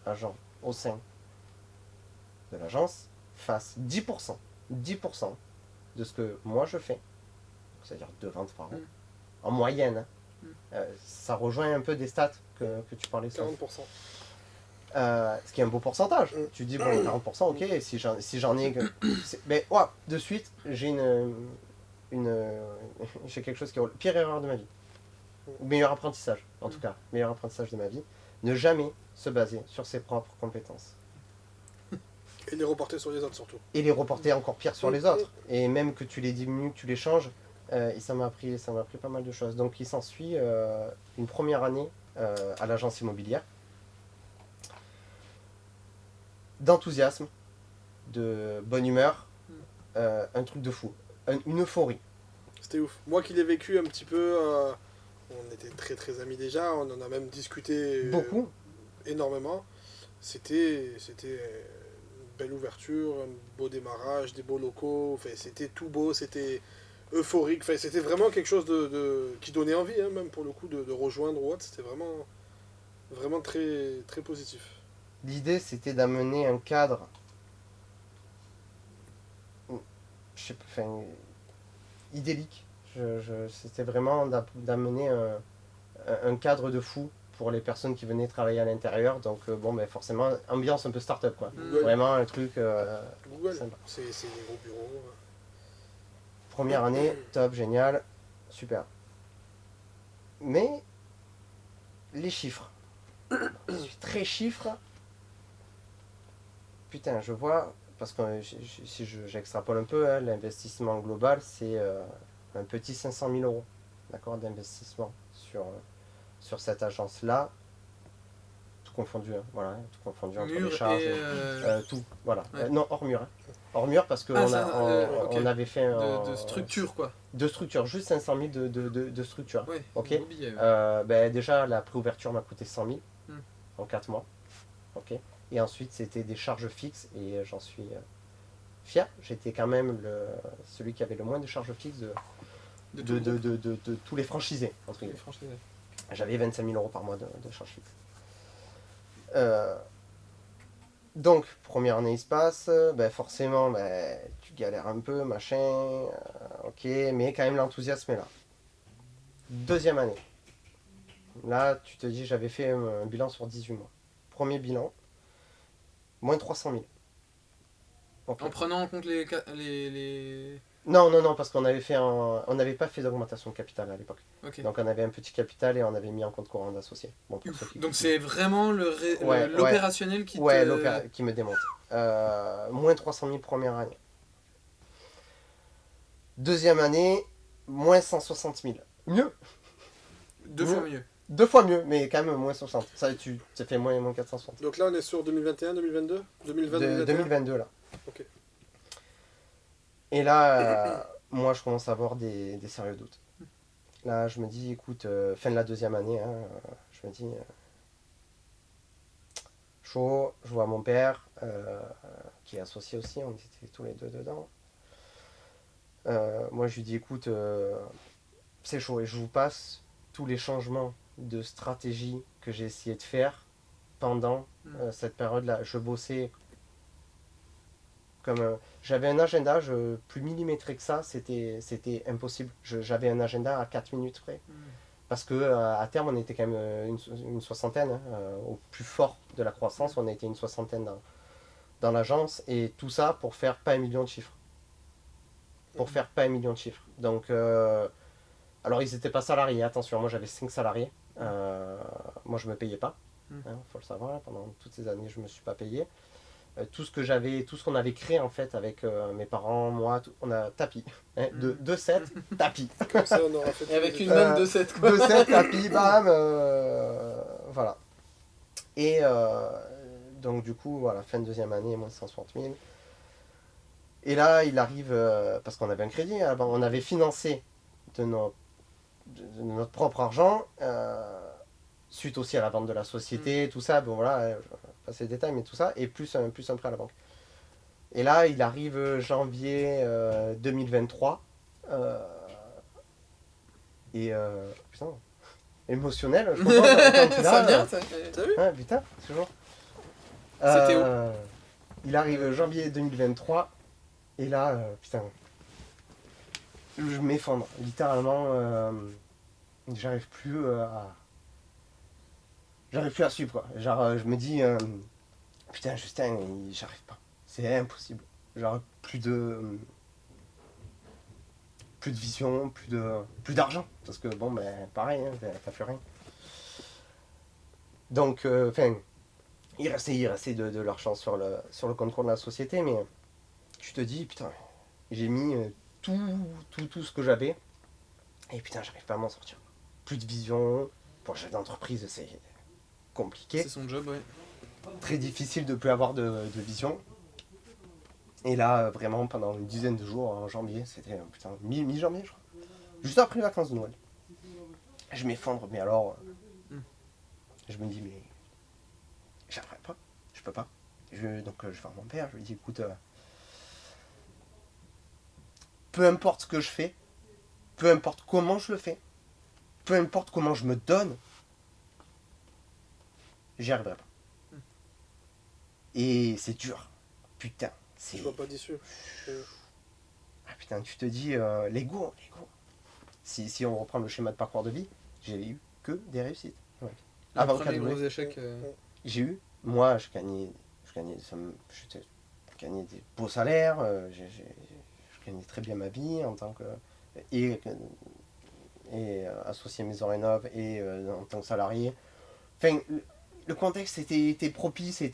[SPEAKER 1] agent au sein de l'agence fasse 10% de ce que moi je fais, c'est-à-dire 2 ventes par an, en moyenne. Ça rejoint un peu des stats que tu parlais.
[SPEAKER 5] 40%.
[SPEAKER 1] Ce qui est un beau pourcentage. Tu dis, bon, 40%, ok, si j'en ai... Mais de suite, j'ai j'ai quelque chose qui est pire erreur de ma vie. Meilleur apprentissage, en tout cas. Meilleur apprentissage de ma vie. Ne jamais se baser sur ses propres compétences.
[SPEAKER 5] Et les reporter sur les autres surtout.
[SPEAKER 1] Et les reporter encore pire sur les autres. Et même que tu les diminues, que tu les changes. Et ça m'a appris pas mal de choses. Donc il s'ensuit une première année à l'agence immobilière. D'enthousiasme, de bonne humeur, un truc de fou. Une euphorie.
[SPEAKER 5] C'était ouf. Moi qui l'ai vécu un petit peu, on était très très amis déjà, on en a même discuté
[SPEAKER 1] beaucoup,
[SPEAKER 5] énormément. C'était une belle ouverture, un beau démarrage, des beaux locaux, enfin, c'était tout beau, c'était euphorique. Enfin, c'était vraiment quelque chose qui donnait envie, hein, même pour le coup, de rejoindre ou autre. C'était vraiment très, très positif.
[SPEAKER 1] L'idée, c'était d'amener un cadre, je sais pas, enfin, idyllique. C'était vraiment d'amener un cadre de fou pour les personnes qui venaient travailler à l'intérieur. Donc, bon, ben, forcément, ambiance un peu start-up, quoi.
[SPEAKER 5] Google.
[SPEAKER 1] Vraiment un truc
[SPEAKER 5] Google,
[SPEAKER 1] sympa.
[SPEAKER 5] c'est des gros bureaux.
[SPEAKER 1] Première année, top, génial, super. Mais les chiffres. Je suis très chiffre. Putain, je vois, parce que si j'extrapole un peu, hein, l'investissement global, c'est un petit 500 000 euros, d'accord, d'investissement sur cette agence-là. Tout confondu, hein, voilà, hein, tout confondu entre les charges, tout, voilà.
[SPEAKER 2] Ouais.
[SPEAKER 1] Non, hors mur. Hein. Hors mur, parce qu'on
[SPEAKER 2] ok.
[SPEAKER 1] on avait fait
[SPEAKER 2] de structure, quoi.
[SPEAKER 1] de structure, juste 500 000 de structure.
[SPEAKER 2] Ouais,
[SPEAKER 1] Ok.
[SPEAKER 2] gros billet, ouais.
[SPEAKER 1] Ben, déjà, la préouverture m'a coûté 100 000
[SPEAKER 2] Hmm.
[SPEAKER 1] en 4 mois. Ok. Et ensuite, c'était des charges fixes et j'en suis fier. J'étais quand même celui qui avait le moins de charges fixes de tous les franchisés. Entre guillemets.
[SPEAKER 2] Franchement,
[SPEAKER 1] J'avais 25 000 euros par mois de charges fixes. Donc, première année, il se passe, ben forcément, ben, tu galères un peu, machin, ok, mais quand même l'enthousiasme est là. Deuxième année. Là, tu te dis, j'avais fait un bilan sur 18 mois. Premier bilan, moins 300 000. Ok.
[SPEAKER 2] en prenant en compte les...
[SPEAKER 1] Non, parce qu'on avait on n'avait pas fait d'augmentation de capital à l'époque.
[SPEAKER 2] Ok.
[SPEAKER 1] Donc on avait un petit capital et on avait mis en compte courant d'associé. Bon, pour ceux qui-
[SPEAKER 2] Donc c'est vraiment
[SPEAKER 1] Ouais,
[SPEAKER 2] l'opérationnel qui
[SPEAKER 1] Ouais,
[SPEAKER 2] te...
[SPEAKER 1] qui me démonte. Moins 300 000 première année. Deuxième année, moins 160 000. Mieux.
[SPEAKER 2] Deux fois mieux.
[SPEAKER 1] 2 fois mieux, mais quand même moins 60. Ça, tu fait moins 460.
[SPEAKER 5] Donc là, on est sur 2021, 2022 2020, 2021
[SPEAKER 1] 2022 là.
[SPEAKER 5] Ok.
[SPEAKER 1] Et là, moi je commence à avoir des sérieux doutes. Là, je me dis, écoute, fin de la deuxième année, hein, je me dis, chaud, je vois mon père, qui est associé aussi, on était tous les deux dedans. Moi je lui dis, écoute, c'est chaud, et je vous passe tous les changements de stratégie que j'ai essayé de faire pendant cette période-là. Je bossais comme j'avais un agenda plus millimétré que ça, c'était impossible. J'avais un agenda à 4 minutes près. Parce que à terme, on était quand même une soixantaine. Hein, au plus fort de la croissance, on était une soixantaine dans l'agence. Et tout ça pour faire pas 1 million de chiffres. Pour faire pas 1 million de chiffres. Donc, alors ils n'étaient pas salariés, attention, moi j'avais 5 salariés. Moi je me payais pas. Faut le savoir, pendant toutes ces années, je me suis pas payé. Tout ce qu'on avait créé en fait avec mes parents, moi, on a tapis. Hein, de 7, tapis.
[SPEAKER 5] Comme ça, on aura fait
[SPEAKER 2] Et avec une manne de 7, quoi.
[SPEAKER 1] De 7, tapis, bam, voilà. Et donc du coup, voilà, fin de deuxième année, moins 160 000. Et là, il arrive, parce qu'on avait un crédit, hein, on avait financé de notre propre argent, suite aussi à la vente de la société, tout ça, bon voilà, je vais passer les détails, mais tout ça, et plus un prêt à la banque. Et là, il arrive janvier 2023, et putain, émotionnel, je comprends, quand tu
[SPEAKER 2] Ça
[SPEAKER 1] l'as,
[SPEAKER 2] vient, ça.
[SPEAKER 5] T'as vu
[SPEAKER 1] ouais, putain, toujours.
[SPEAKER 2] C'était où
[SPEAKER 1] Il arrive janvier 2023, et là, putain, je m'effondre, littéralement, j'arrive plus à suivre, quoi. Genre, je me dis, putain, Justin, j'arrive pas, c'est impossible. Genre, plus de vision, plus d'argent, parce que bon, ben, pareil, hein, t'as plus rien. Donc, enfin, il restait de l'argent sur le contrôle de la société, mais tu te dis, putain, j'ai mis tout ce que j'avais, et putain, j'arrive pas à m'en sortir. Plus de vision, pour le chef d'entreprise, c'est compliqué.
[SPEAKER 2] C'est son job, ouais.
[SPEAKER 1] Très difficile de plus avoir de vision. Et là, vraiment, pendant une dizaine de jours, en janvier, c'était putain, mi-janvier, je crois. Juste après les vacances de Noël. Je m'effondre, mais alors, je me dis, mais j'arriverai pas, je peux pas. Donc je vais voir mon père, je lui dis, écoute, peu importe ce que je fais, peu importe comment je le fais, peu importe comment je me donne, j'y arriverai pas. Et c'est dur. Putain, c'est...
[SPEAKER 5] Tu vas pas déçu.
[SPEAKER 1] Ah putain, tu te dis, l'ego. Si on reprend le schéma de parcours de vie, j'ai eu que des réussites. Ouais.
[SPEAKER 2] Le
[SPEAKER 1] Avant
[SPEAKER 2] premier
[SPEAKER 1] Cadeau,
[SPEAKER 2] gros échec.
[SPEAKER 1] j'ai eu, moi, je gagnais des beaux salaires, je gagnais très bien ma vie en tant que... Et associé Maison Rénov et en tant que salarié. Enfin, le contexte était propice,
[SPEAKER 2] Ce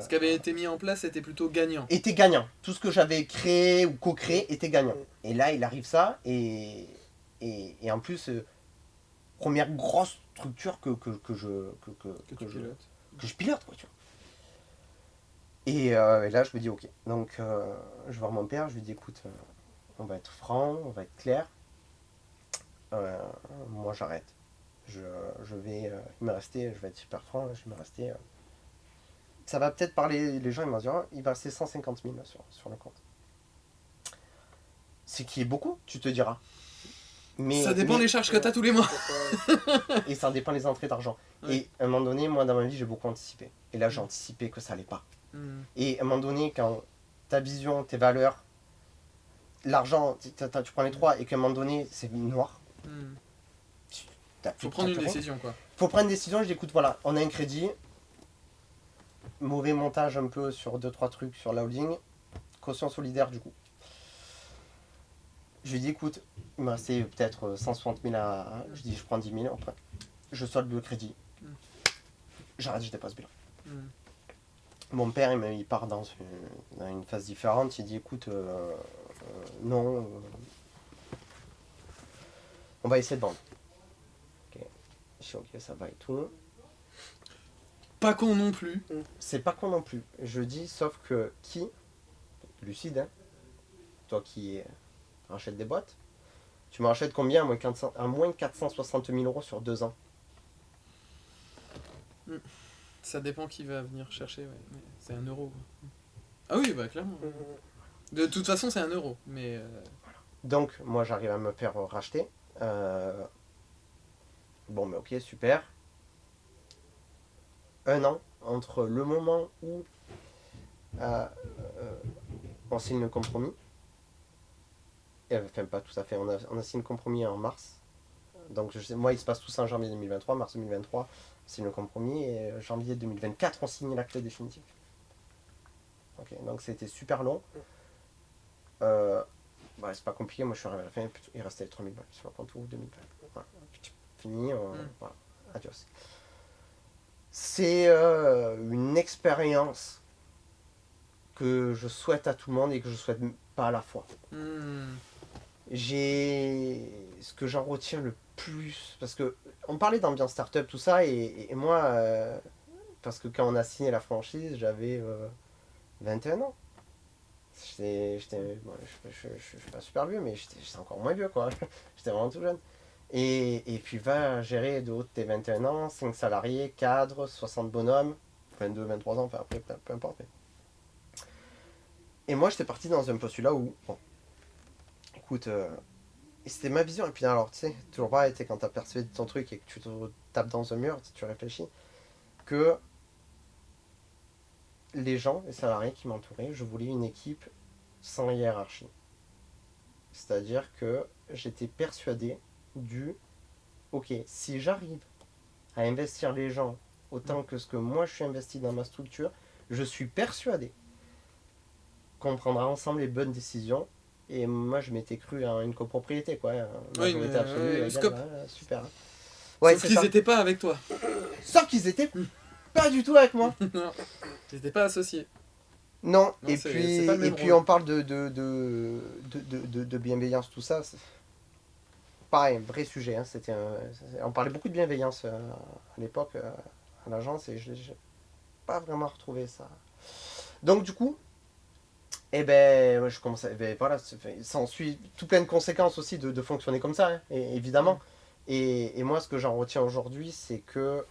[SPEAKER 2] qui avait été mis en place était plutôt gagnant.
[SPEAKER 1] était gagnant. Tout ce que j'avais créé ou co-créé était gagnant. Et là, il arrive ça, et en plus, première grosse structure que je pilote, quoi, tu vois. Et là, je me dis, ok. Donc, je vais voir mon père, je lui dis, écoute, on va être franc, on va être clair. Moi, j'arrête. Je vais me rester, je vais être super franc, je vais me rester... ça va peut-être parler, les gens ils vont dire, oh, il va rester 150 000 sur le compte. C'est qui est beaucoup, tu te diras. Mais,
[SPEAKER 2] Ça dépend des charges que tu as tous les mois.
[SPEAKER 1] Et ça dépend des entrées d'argent.
[SPEAKER 2] Ouais.
[SPEAKER 1] Et à un moment donné, moi dans ma vie, j'ai beaucoup anticipé. Et là, j'ai anticipé que ça allait pas. Et à un moment donné, quand ta vision, tes valeurs, l'argent, tu prends les trois, et qu'à un moment donné, c'est noir.
[SPEAKER 2] Faut prendre une décision, quoi.
[SPEAKER 1] Faut prendre une décision, je dis, écoute, voilà, on a un crédit. Mauvais montage un peu sur 2-3 trucs sur la holding. Caution solidaire, du coup. Je lui dis, écoute, il me restait peut-être 160 000 à... Je dis, je prends 10 000, après. Je solde le crédit. J'arrête, je dépasse bien. Mon père, il part dans une phase différente. Il dit, écoute, non, on va essayer de vendre. Ok, je dis, ok, ça va et tout.
[SPEAKER 2] Pas con non plus.
[SPEAKER 1] C'est pas con non plus. Je dis, sauf que qui, lucide, hein, toi qui rachètes des boîtes, tu m'en rachètes combien à moins de 460 000 euros sur 2 ans?
[SPEAKER 2] Ça dépend qui va venir chercher, ouais. Mais c'est 1 euro. Ah oui, bah clairement. De toute façon, c'est 1 euro. Mais
[SPEAKER 1] Donc, moi, j'arrive à me faire racheter. Bon, mais ok, super. 1 an entre le moment où on signe le compromis. Enfin, pas tout à fait. On a signé le compromis en mars. Donc, moi, il se passe tout ça en janvier 2023, mars 2023. On signe le compromis et janvier 2024, on signe l'acte définitif. Ok, donc c'était super long. C'est pas compliqué. Moi, je suis arrivé à la fin. Il restait 3000 balles sur le compte ou 2000 balles. Voilà. Fini. Voilà. Adios. C'est une expérience que je souhaite à tout le monde et que je souhaite pas à la fois. Ce que j'en retiens le plus, parce que on parlait d'ambiance startup, tout ça, et moi, parce que quand on a signé la franchise, j'avais 21 ans. Je suis pas super vieux, mais j'étais encore moins vieux, quoi. J'étais vraiment tout jeune. Et puis va gérer de haut de tes 21 ans, 5 salariés, cadres, 60 bonhommes, 22, 23 ans, enfin après, peu importe. Mais... Et moi, j'étais parti dans un postulat où, bon, écoute, et c'était ma vision. Et puis alors, tu sais, toujours pareil, quand tu as persuadé ton truc et que tu te tapes dans un mur, tu réfléchis, que les gens, les salariés qui m'entouraient, je voulais une équipe sans hiérarchie. C'est-à-dire que j'étais persuadé ok, si j'arrive à investir les gens autant que ce que moi je suis investi dans ma structure, je suis persuadé qu'on prendra ensemble les bonnes décisions. Et moi je m'étais cru à une copropriété, quoi.
[SPEAKER 2] Oui,
[SPEAKER 1] Majorité absolue,
[SPEAKER 2] scope.
[SPEAKER 1] super. Ouais,
[SPEAKER 2] sauf qu'ils n'étaient pas avec toi.
[SPEAKER 1] Sauf qu'ils étaient pas du tout avec moi.
[SPEAKER 2] Non, ils n'étaient pas associés.
[SPEAKER 1] Non,
[SPEAKER 2] Non,
[SPEAKER 1] et
[SPEAKER 2] c'est
[SPEAKER 1] puis,
[SPEAKER 2] pas le même
[SPEAKER 1] et puis
[SPEAKER 2] rôle.
[SPEAKER 1] on parle de bienveillance, tout ça. Pareil, vrai sujet. Hein, on parlait beaucoup de bienveillance à l'époque à l'agence et je n'ai pas vraiment retrouvé ça. Donc du coup, je commençais, voilà, ça en suit tout plein de conséquences aussi de fonctionner comme ça, hein, évidemment. Et moi, ce que j'en retiens aujourd'hui, c'est que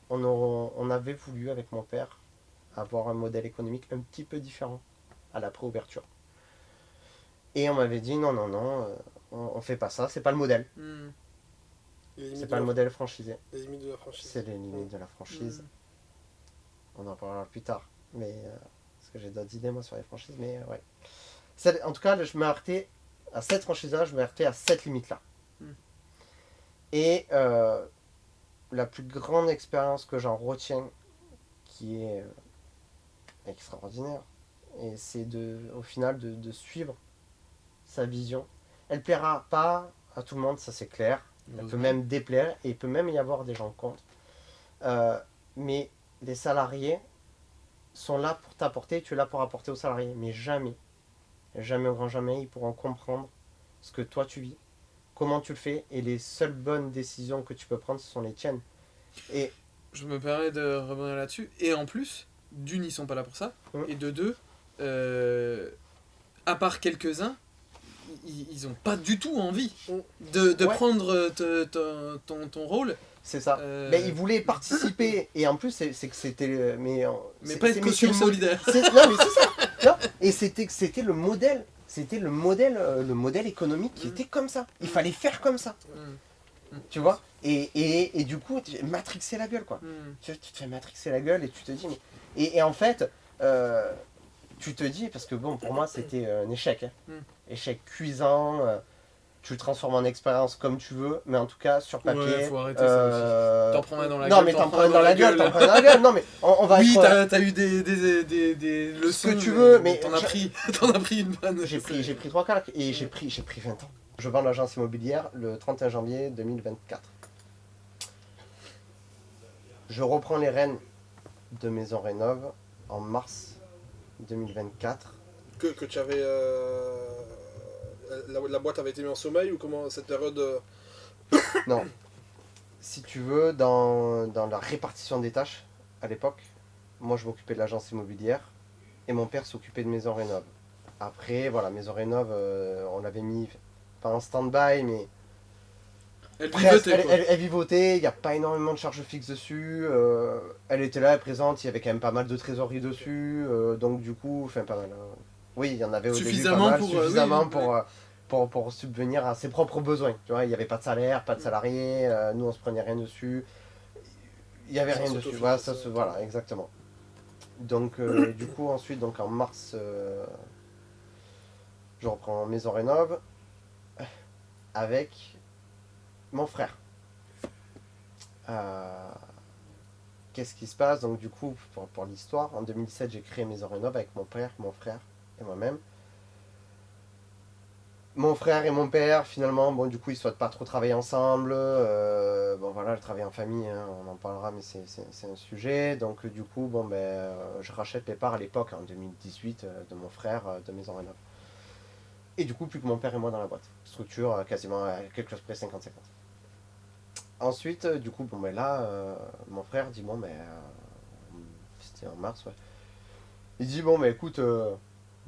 [SPEAKER 1] on avait voulu, avec mon père, avoir un modèle économique un petit peu différent à la préouverture. Et on m'avait dit non, on fait pas ça, c'est pas le modèle.
[SPEAKER 2] Hmm.
[SPEAKER 5] Les limites
[SPEAKER 1] C'est
[SPEAKER 5] de
[SPEAKER 1] pas
[SPEAKER 5] la-
[SPEAKER 1] le modèle franchisé.
[SPEAKER 5] Les limites de la franchise.
[SPEAKER 1] C'est les limites de la franchise. On en parlera plus tard. Mais parce que j'ai d'autres idées moi sur les franchises, mais ouais. En tout cas, je me heurtais à cette franchise-là, je me heurtais à cette limite-là. Et la plus grande expérience que j'en retiens, qui est extraordinaire, et c'est au final de suivre sa vision. Elle plaira pas à tout le monde, ça c'est clair. Elle peut même déplaire et il peut même y avoir des gens contre. Mais les salariés sont là pour t'apporter, tu es là pour apporter aux salariés. Mais jamais, jamais au grand jamais, ils pourront comprendre ce que toi tu vis, comment tu le fais, et les seules bonnes décisions que tu peux prendre, ce sont les tiennes. Et
[SPEAKER 2] Je me permets de rebondir là-dessus. Et en plus, d'une, ils sont pas là pour ça. Et de deux, à part quelques-uns, ils ont pas du tout envie de
[SPEAKER 1] Ouais.
[SPEAKER 2] prendre ton rôle.
[SPEAKER 1] c'est ça. Mais ils voulaient participer, et en plus, c'est que c'était... Mais
[SPEAKER 2] pas être caution solidaire.
[SPEAKER 1] Non, mais c'est ça. Non, et c'était le modèle. C'était le modèle économique qui était comme ça. Il fallait faire comme ça. Tu vois, et du coup, tu matrixer la gueule, quoi. Tu te fais matrixer la gueule et tu te dis... Mais... Et en fait, tu te dis, parce que bon, pour moi, c'était un échec. Échec cuisant. Tu le transformes en expérience comme tu veux, mais en tout cas, sur papier...
[SPEAKER 2] Ouais, faut arrêter ça aussi. T'en prends un dans la
[SPEAKER 1] non,
[SPEAKER 2] gueule.
[SPEAKER 1] mais t'en prends un dans la gueule, t'en prends un dans la gueule. Non, mais on va
[SPEAKER 2] Oui,
[SPEAKER 1] être...
[SPEAKER 2] t'as eu des leçons.
[SPEAKER 1] Ce que tu veux, mais...
[SPEAKER 2] T'en as pris une bonne.
[SPEAKER 1] J'ai pris 3 claques et j'ai pris 20 ans. Je vends l'agence immobilière le 31 janvier 2024. Je reprends les rênes de Maison Rénov en mars 2024.
[SPEAKER 5] Que tu avais... La boîte avait été mise en sommeil ou comment cette période...
[SPEAKER 1] Non. Si tu veux, dans la répartition des tâches, à l'époque, moi je m'occupais de l'agence immobilière et mon père s'occupait de Maison Rénov. Après, voilà, Maison Rénov, on l'avait mis, pas en stand-by, mais
[SPEAKER 2] Elle
[SPEAKER 1] presque,
[SPEAKER 2] vivotait, quoi.
[SPEAKER 1] elle vivotait, il n'y a pas énormément de charges fixes dessus, elle était là, elle est présente, il y avait quand même pas mal de trésorerie dessus, donc du coup, enfin pas mal. Oui, il y en avait au
[SPEAKER 2] Suffisamment
[SPEAKER 1] début pas mal,
[SPEAKER 2] pour,
[SPEAKER 1] suffisamment
[SPEAKER 2] oui,
[SPEAKER 1] pour subvenir à ses propres besoins. Tu vois, il n'y avait pas de salaire, pas de salariés, nous on se prenait rien dessus, il n'y avait
[SPEAKER 5] Ça
[SPEAKER 1] rien dessus, voilà, voilà, exactement. Donc du coup ensuite, donc en mars, je reprends Maison Rénov avec mon frère. Qu'est-ce qui se passe? Donc du coup, pour l'histoire, en 2017, j'ai créé Maison Rénov avec mon père et moi-même. Mon frère et mon père, finalement, bon, du coup, ils ne souhaitent pas trop travailler ensemble. Bon, voilà, le travail en famille, hein, on en parlera, mais c'est un sujet. Donc, du coup, bon, ben, je rachète les parts à l'époque, en 2018, de mon frère de Maison Rénov. Et du coup, plus que mon père et moi dans la boîte. Structure quasiment à quelque chose près 50-50. Ensuite, du coup, bon, ben là, mon frère dit, bon, ben, c'était en mars, ouais. Il dit, bon, ben, écoute...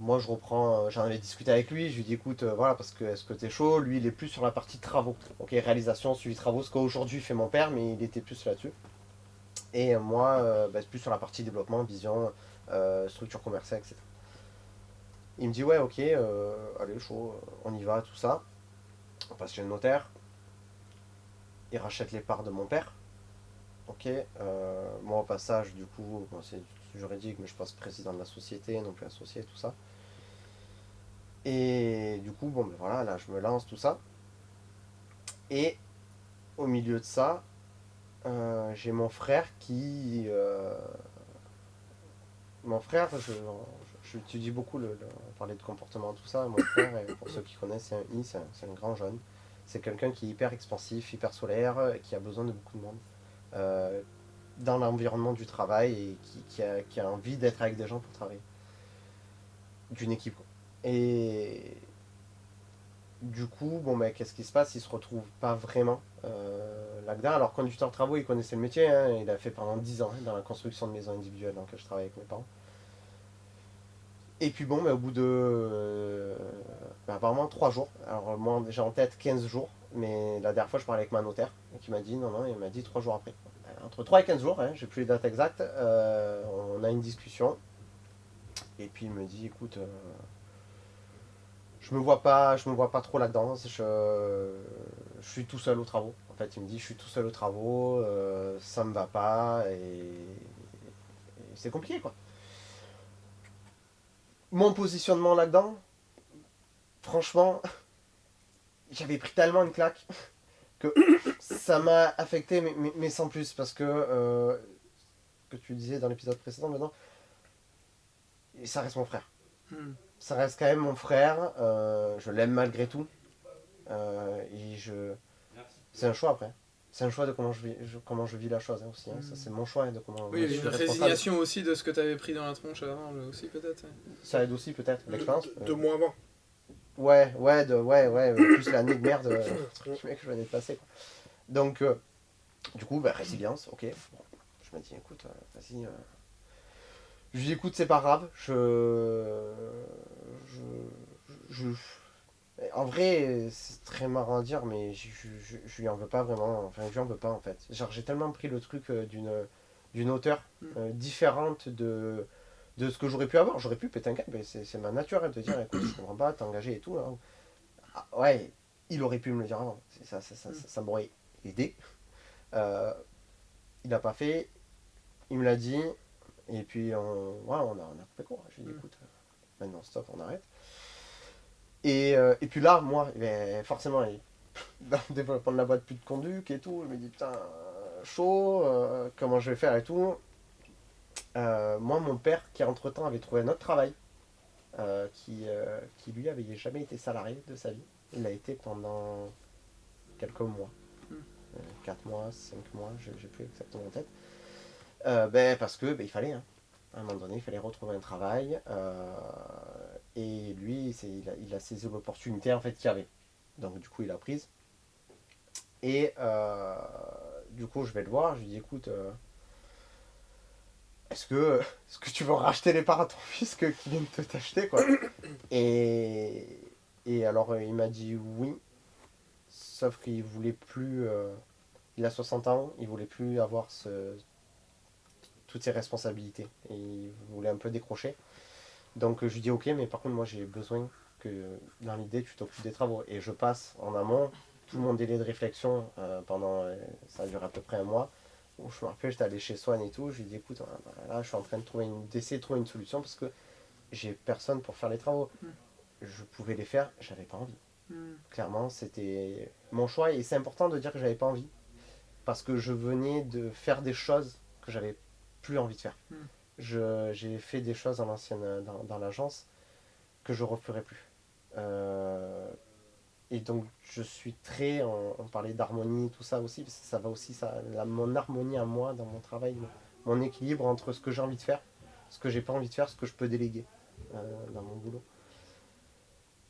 [SPEAKER 1] moi je reprends, j'en avais discuté avec lui, je lui dis écoute, voilà, parce que est-ce que t'es chaud? Lui il est plus sur la partie travaux, ok, réalisation, suivi travaux, ce qu'aujourd'hui fait mon père, mais il était plus là-dessus. Et moi, c'est plus sur la partie développement, vision, structure commerciale, etc. Il me dit ouais, ok, allez, chaud, on y va, tout ça. On passe chez le notaire, il rachète les parts de mon père, ok, moi au passage, du coup, bon, c'est juridique, mais je passe président de la société, non plus associé, tout ça. Et du coup, bon, ben voilà, là, je me lance, tout ça. Et au milieu de ça, j'ai mon frère qui... mon frère, je étudie beaucoup, parler de comportement, tout ça. Mon frère, pour ceux qui connaissent, c'est un I, c'est un grand jeune. C'est quelqu'un qui est hyper expansif, hyper solaire, qui a besoin de beaucoup de monde. Dans l'environnement du travail et qui a envie d'être avec des gens pour travailler. D'une équipe, quoi. Et du coup, bon, ben, qu'est-ce qui se passe? Il se retrouve pas vraiment là-dedans. Alors, conducteur de travaux, il connaissait le métier, hein, il a fait pendant 10 ans dans la construction de maisons individuelles dans laquelle je travaille avec mes parents. Et puis bon, mais au bout de apparemment 3 jours, alors moi j'ai en tête 15 jours, mais la dernière fois je parlais avec ma notaire qui m'a dit non, il m'a dit 3 jours après. Entre 3 et 15 jours, hein, j'ai plus les dates exactes, on a une discussion. Et puis il me dit écoute, je je me vois pas trop là-dedans. Je suis tout seul aux travaux. En fait, il me dit, je suis tout seul aux travaux, ça me va pas, et c'est compliqué, quoi. Mon positionnement là-dedans, franchement, j'avais pris tellement une claque que ça m'a affecté, mais sans plus, parce que tu disais dans l'épisode précédent maintenant, ça reste mon frère.
[SPEAKER 2] Hmm.
[SPEAKER 1] Ça reste quand même mon frère, je l'aime malgré tout, et c'est un choix après. C'est un choix de comment je vis la chose, hein, aussi. Hein. Ça, c'est mon choix, hein, de comment
[SPEAKER 2] Oui, il y
[SPEAKER 1] je
[SPEAKER 2] avait
[SPEAKER 1] suis
[SPEAKER 2] une
[SPEAKER 1] responsable.
[SPEAKER 2] résignation aussi de ce que tu avais pris dans la tronche avant, aussi peut-être.
[SPEAKER 1] Ça aide aussi peut-être, l'expérience.
[SPEAKER 5] 2 mois avant.
[SPEAKER 1] Ouais, plus l'année de merde que je venais de passer, quoi. Donc, du coup, résilience, ok. Bon, je me dis, écoute, vas-y. Je lui dis, écoute, c'est pas grave. En vrai, c'est très marrant à dire, mais je lui en veux pas vraiment. Enfin, je lui en veux pas, en fait. Genre, j'ai tellement pris le truc d'une hauteur différente de ce que j'aurais pu avoir. J'aurais pu péter un câble, mais c'est ma nature, hein, de dire, écoute, je comprends pas, t'es engagé et tout. Hein. Ah, ouais, il aurait pu me le dire avant. Ça m'aurait aidé. Il n'a pas fait. Il me l'a dit. Et puis, on a coupé court. J'ai dit, écoute, maintenant, stop, on arrête. Et puis là, moi, forcément, dans le développement de la boîte, plus de conduc et tout, je me dis, putain, chaud, comment je vais faire et tout. Moi, mon père, qui entre-temps avait trouvé un autre travail, qui lui avait jamais été salarié de sa vie. Il l'a été pendant quelques mois. 4 mois, 5 mois, j'ai plus exactement en tête. Parce que il fallait, hein. À un moment donné, il fallait retrouver un travail. Et lui, il a saisi l'opportunité en fait qu'il y avait. Donc du coup, il a prise. Et du coup, je vais le voir, je lui dis, écoute, est-ce que tu veux racheter les parts à ton fils qui vient de t'acheter, quoi. Et alors, il m'a dit oui, sauf qu'il voulait plus... il a 60 ans, il voulait plus avoir toutes ses responsabilités. Et il voulait un peu décrocher. Donc je lui dis ok, mais par contre moi j'ai besoin que dans l'idée tu t'occupes des travaux. Et je passe en amont tout mon délai de réflexion pendant, ça a duré à peu près un mois. Où je me rappelle, j'étais allé chez Swan et tout, je lui dis écoute, là je suis en train d'essayer de trouver une solution parce que j'ai personne pour faire les travaux. Je pouvais les faire, j'avais pas envie. Clairement, c'était mon choix et c'est important de dire que j'avais pas envie. Parce que je venais de faire des choses que j'avais plus envie de faire. J'ai fait des choses dans l'agence que je ne referai plus. Et donc je suis très, on parlait d'harmonie, tout ça aussi, parce que ça va aussi, mon harmonie à moi dans mon travail, mon équilibre entre ce que j'ai envie de faire, ce que j'ai pas envie de faire, ce que je peux déléguer dans mon boulot.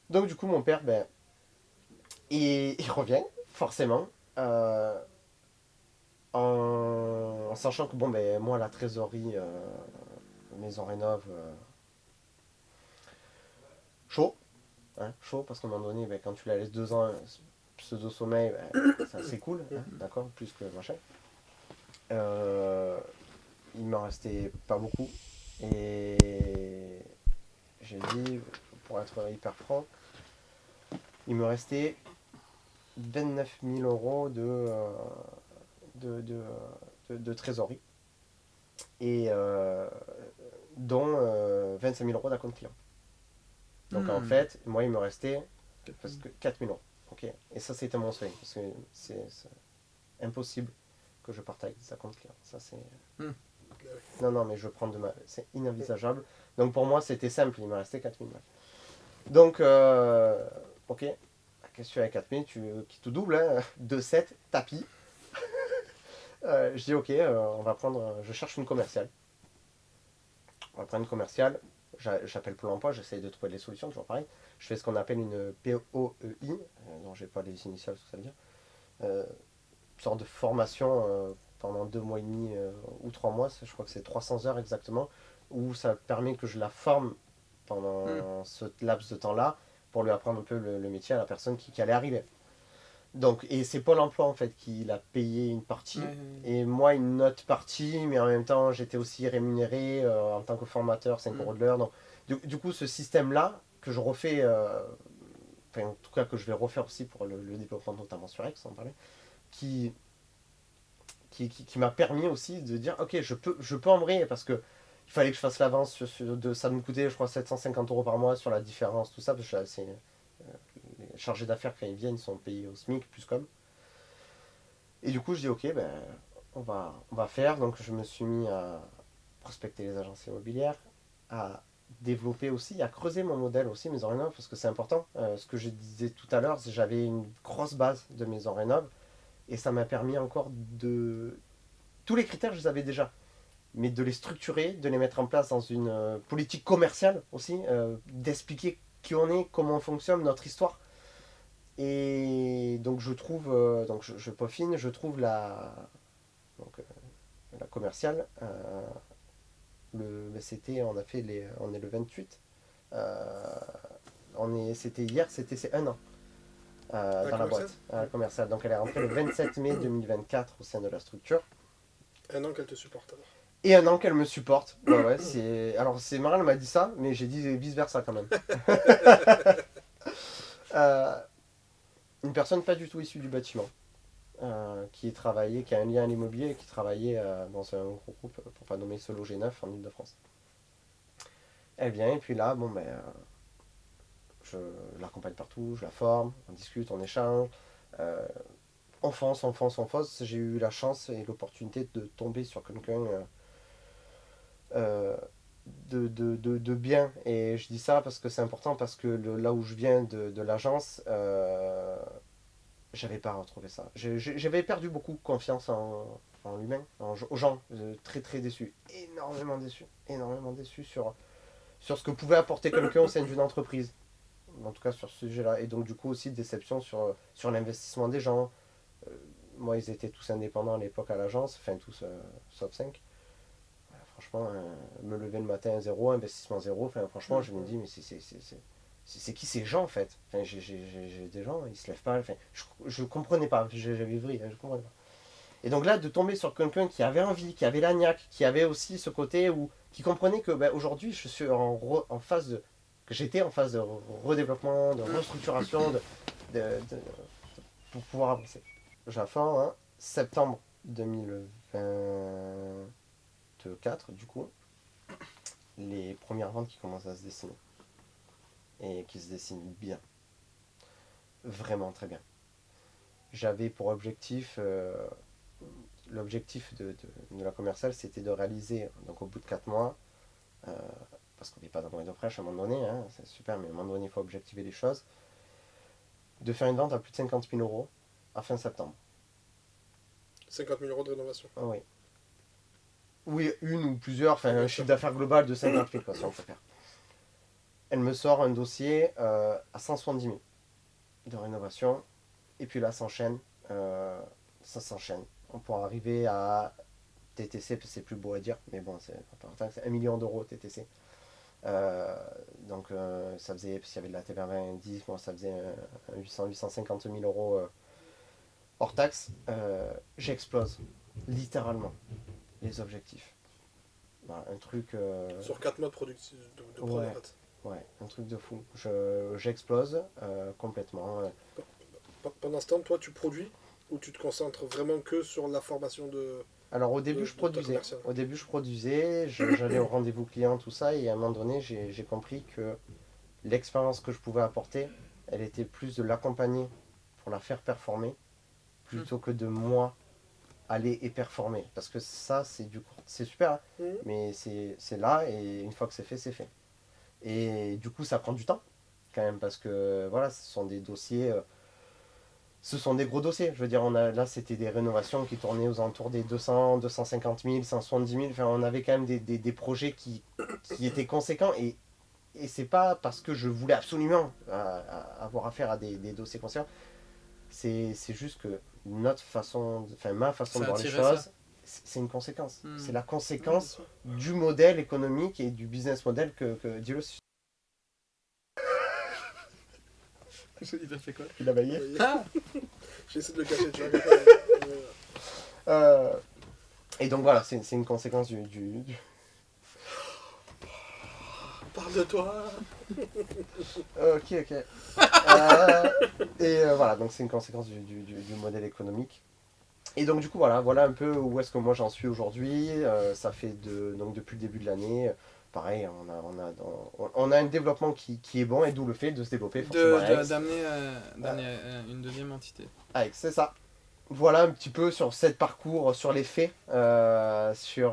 [SPEAKER 1] Donc du coup mon père, il revient, forcément, en sachant que moi la trésorerie, maison rénov, chaud, hein, chaud parce qu'à un moment donné quand tu la laisses 2 ans pseudo sommeil, c'est cool, hein, d'accord, plus que machin. Il m'en restait pas beaucoup et j'ai dit, pour être hyper franc, il me restait 29 000 euros de trésorerie et dont 25 000 euros d'acompte client. Donc en fait, moi il me restait parce que 4 000 euros. Okay. Et ça c'était mon seuil, parce que c'est impossible que je parte avec des acomptes clients. Ça c'est... Non, mais je prends c'est inenvisageable. Donc pour moi c'était simple, il me restait 4 000 balles. Donc, ok, qu'est-ce que tu fais avec 4 000 qui tout double, hein, 2,7, tapis. Je dis ok, je cherche une commerciale. On va prendre une commerciale, j'appelle Pôle emploi, j'essaie de trouver des solutions, toujours pareil. Je fais ce qu'on appelle une POEI, dont j'ai pas les initiales, ce que ça veut dire. Une sorte de formation pendant 2 mois et demi ou 3 mois, je crois que c'est 300 heures exactement, où ça permet que je la forme pendant ce laps de temps-là, pour lui apprendre un peu le métier à la personne qui allait arriver. Donc, et c'est Pôle emploi en fait qui l'a payé une partie, et moi une autre partie, mais en même temps j'étais aussi rémunéré en tant que formateur, 5 euros de l'heure. Donc, du coup ce système-là, que je refais enfin en tout cas que je vais refaire aussi pour le développement notamment sur X, on en parlait, qui m'a permis aussi de dire ok je peux embrayer parce que il fallait que je fasse l'avance ça me coûtait je crois 750 € par mois sur la différence tout ça parce que les chargés d'affaires quand ils viennent ils sont payés au SMIC plus comme et du coup je dis ok ben on va faire donc je me suis mis à prospecter les agences immobilières à développer aussi, à creuser mon modèle aussi, maison rénov, parce que c'est important. Ce que je disais tout à l'heure, c'est que j'avais une grosse base de maison rénov, et ça m'a permis encore de... Tous les critères, je les avais déjà, mais de les structurer, de les mettre en place dans une politique commerciale aussi, d'expliquer qui on est, comment on fonctionne, notre histoire. Et donc je trouve, donc je peaufine, je trouve la commerciale. On est le 28. C'était hier, c'est 1 an dans la boîte commerciale. Donc elle est rentrée le 27 mai 2024 au sein de la structure.
[SPEAKER 5] 1 an qu'elle te supporte alors.
[SPEAKER 1] Et 1 an qu'elle me supporte. Ouais, alors c'est marrant, elle m'a dit ça, mais j'ai dit vice versa quand même. Une personne pas du tout issue du bâtiment. Qui a un lien à l'immobilier et qui travaillait dans un gros groupe, pour pas nommer Solo G9 en Ile-de-France. Elle vient et puis là, je l'accompagne partout, je la forme, on discute, on échange. On fonce. J'ai eu la chance et l'opportunité de tomber sur quelqu'un de bien. Et je dis ça parce que c'est important, parce que là où je viens de l'agence, j'avais pas retrouvé ça. J'avais perdu beaucoup confiance en l'humain, aux gens. Très très déçu. Énormément déçu sur ce que pouvait apporter quelqu'un au sein d'une entreprise. En tout cas sur ce sujet-là. Et donc du coup aussi déception sur l'investissement des gens. Moi ils étaient tous indépendants à l'époque à l'agence, enfin tous sauf 5. Franchement, me lever le matin à 0, investissement 0, enfin franchement je me dis mais c'est qui ces gens en fait, enfin, j'ai des gens, ils se lèvent pas, enfin, je comprenais pas, j'avais vrillé, je comprenais pas. Et donc là, de tomber sur quelqu'un qui avait envie, qui avait la niaque, qui avait aussi ce côté où, qui comprenait que aujourd'hui, je suis en phase de, que j'étais en phase de redéveloppement, de restructuration, pour pouvoir avancer. J'attends septembre 2024, du coup, les premières ventes qui commencent à se dessiner. Et qui se dessinent bien. Vraiment très bien. J'avais pour objectif, l'objectif de la commerciale, c'était de réaliser, donc au bout de 4 mois, parce qu'on n'est pas dans le de fraîche à un moment donné, c'est super, mais à un moment donné, il faut objectiver les choses, de faire une vente à plus de 50 000 € à fin septembre.
[SPEAKER 5] 50 000 € de rénovation.
[SPEAKER 1] Oui. Oui, une ou plusieurs, enfin un chiffre d'affaires global de 50 000, quoi, si on peut faire. Elle me sort un dossier à 170 000 de rénovation. Et puis là, ça s'enchaîne. On pourra arriver à TTC, c'est plus beau à dire, mais bon, c'est 1 million d'euros TTC. Donc ça faisait, s'il y avait de la TVA 10, moi ça faisait 850 000 € hors taxe. J'explose, littéralement, les objectifs. Voilà, un truc...
[SPEAKER 5] Sur 4 mois de production de
[SPEAKER 1] ouais. Ouais, un truc de fou. J'explose complètement.
[SPEAKER 5] Pendant ce temps, toi, tu produis ou tu te concentres vraiment que sur la formation de...
[SPEAKER 1] Alors au début, je produisais. J'allais au rendez-vous client, tout ça, et à un moment donné, j'ai compris que l'expérience que je pouvais apporter, elle était plus de l'accompagner pour la faire performer, plutôt que de moi aller et performer. Parce que ça, c'est super, mais c'est là, et une fois que c'est fait, c'est fait. Et du coup, ça prend du temps, quand même, parce que voilà, ce sont des dossiers, ce sont des gros dossiers. Je veux dire, là, c'était des rénovations qui tournaient aux alentours des 200, 250 000, 170 000. Enfin, on avait quand même des projets qui étaient conséquents. Et c'est pas parce que je voulais absolument avoir affaire à des dossiers conséquents. C'est juste que ma façon de voir les choses, c'est une conséquence. C'est la conséquence du modèle économique et du business model que dis-le.
[SPEAKER 2] Il a fait quoi?
[SPEAKER 1] Il a baillé.
[SPEAKER 5] J'essaie de le cacher, tu
[SPEAKER 1] vois. Et donc voilà, c'est une conséquence du...
[SPEAKER 5] Parle de toi.
[SPEAKER 1] Ok. Voilà, donc c'est une conséquence du modèle économique. Et donc du coup voilà un peu où est-ce que moi j'en suis aujourd'hui. Ça fait donc depuis le début de l'année, pareil, on a un développement qui est bon, et d'où le fait de se développer forcément Aix.
[SPEAKER 2] D'amener une deuxième entité.
[SPEAKER 1] Aix, c'est ça. Voilà un petit peu sur cette parcours, sur les faits, sur un petit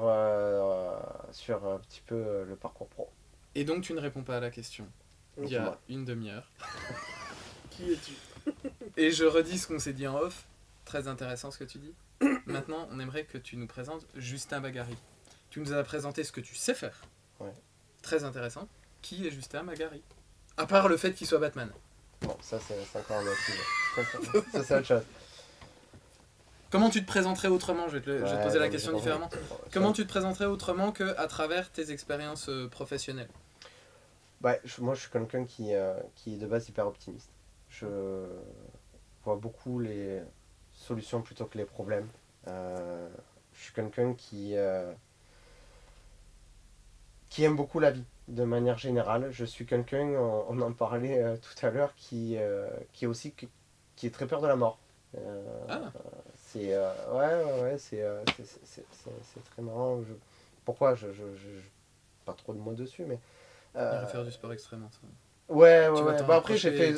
[SPEAKER 1] peu le parcours pro.
[SPEAKER 2] Et donc tu ne réponds pas à la question. Il y a une demi-heure.
[SPEAKER 5] Qui es-tu?
[SPEAKER 2] Et je redis ce qu'on s'est dit en off. Très intéressant ce que tu dis. Maintenant, on aimerait que tu nous présentes Justin Bagary. Tu nous as présenté ce que tu sais faire.
[SPEAKER 1] Ouais.
[SPEAKER 2] Très intéressant. Qui est Justin Bagary? À part le fait qu'il soit Batman.
[SPEAKER 1] Bon, ça c'est encore un autre sujet. Ça c'est autre chose.
[SPEAKER 2] Comment tu te présenterais autrement? Je vais te poser la question différemment. Comment tu te présenterais autrement qu'à travers tes expériences professionnelles?
[SPEAKER 1] Moi je suis quelqu'un qui est de base hyper optimiste. Je vois beaucoup les solutions plutôt que les problèmes. Je suis quelqu'un qui aime beaucoup la vie de manière générale. Je suis quelqu'un, on en parlait tout à l'heure, qui est très peur de la mort. C'est très marrant. Pourquoi je pas trop de mots dessus, mais
[SPEAKER 2] Il va faire du sport extrêmement. Ça.
[SPEAKER 1] Ouais.
[SPEAKER 2] Après
[SPEAKER 1] j'ai fait.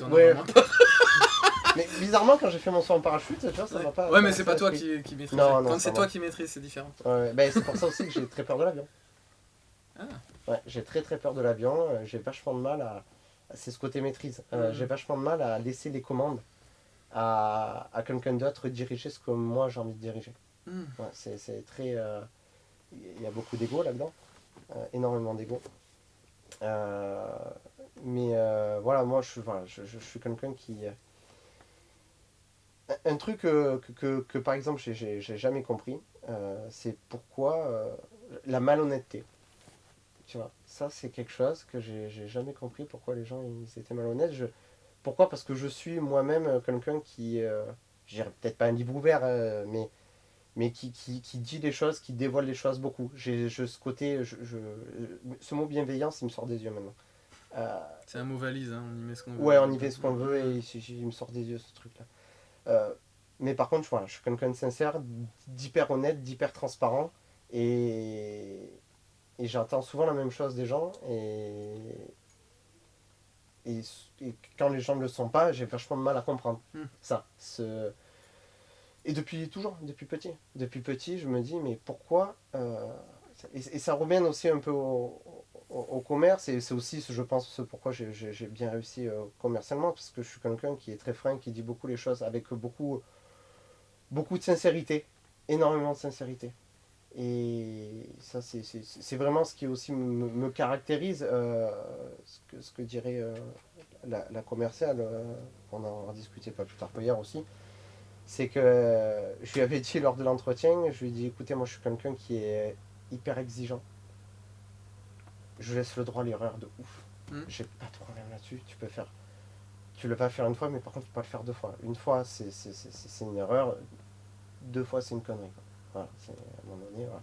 [SPEAKER 1] Mais bizarrement, quand j'ai fait mon saut en parachute, tu vois, ça va pas.
[SPEAKER 2] Ouais, mais c'est pas toi qui maîtrise.
[SPEAKER 1] Non,
[SPEAKER 2] quand c'est toi qui maîtrise, c'est différent.
[SPEAKER 1] C'est pour ça aussi que j'ai très peur de l'avion. Ouais, j'ai très peur de l'avion. J'ai vachement de mal à. C'est ce côté maîtrise. J'ai vachement de mal à laisser les commandes à quelqu'un d'autre diriger ce que moi j'ai envie de diriger. Ouais, c'est très. Il y a beaucoup d'ego là-dedans. Énormément d'ego. Voilà, moi je suis quelqu'un qui. Un truc que par exemple j'ai jamais compris, c'est pourquoi la malhonnêteté. Tu vois, ça c'est quelque chose que j'ai jamais compris, pourquoi les gens ils étaient malhonnêtes. Pourquoi? Parce que je suis moi-même quelqu'un qui, je dirais peut-être pas un livre ouvert, mais qui dit les choses, qui dévoile les choses beaucoup. J'ai ce côté, ce mot bienveillance, il me sort des yeux maintenant.
[SPEAKER 2] C'est un mot valise, hein, on y met ce qu'on veut.
[SPEAKER 1] Ouais, on y met ce qu'on veut et il me sort des yeux ce truc-là. Mais par contre, voilà, je suis quelqu'un de sincère, d'hyper honnête, d'hyper transparent, et j'entends souvent la même chose des gens, et quand les gens ne le sont pas, j'ai vachement de mal à comprendre ça. Et depuis petit, je me dis, mais pourquoi et ça revient aussi un peu au commerce, et c'est aussi, je pense, pourquoi j'ai bien réussi commercialement, parce que je suis quelqu'un qui est très franc, qui dit beaucoup les choses avec beaucoup de sincérité, énormément de sincérité. Et ça, c'est vraiment ce qui aussi me caractérise, ce que dirait la commerciale, on en discutait pas plus tard qu'hier aussi, c'est que je lui avais dit lors de l'entretien, je lui ai dit, écoutez, moi je suis quelqu'un qui est hyper exigeant. Je laisse le droit à l'erreur de ouf. J'ai pas de problème là-dessus, tu le vas faire une fois, mais par contre tu peux pas le faire deux fois. Une fois c'est une erreur, deux fois c'est une connerie, quoi. Voilà, c'est à un moment donné, voilà.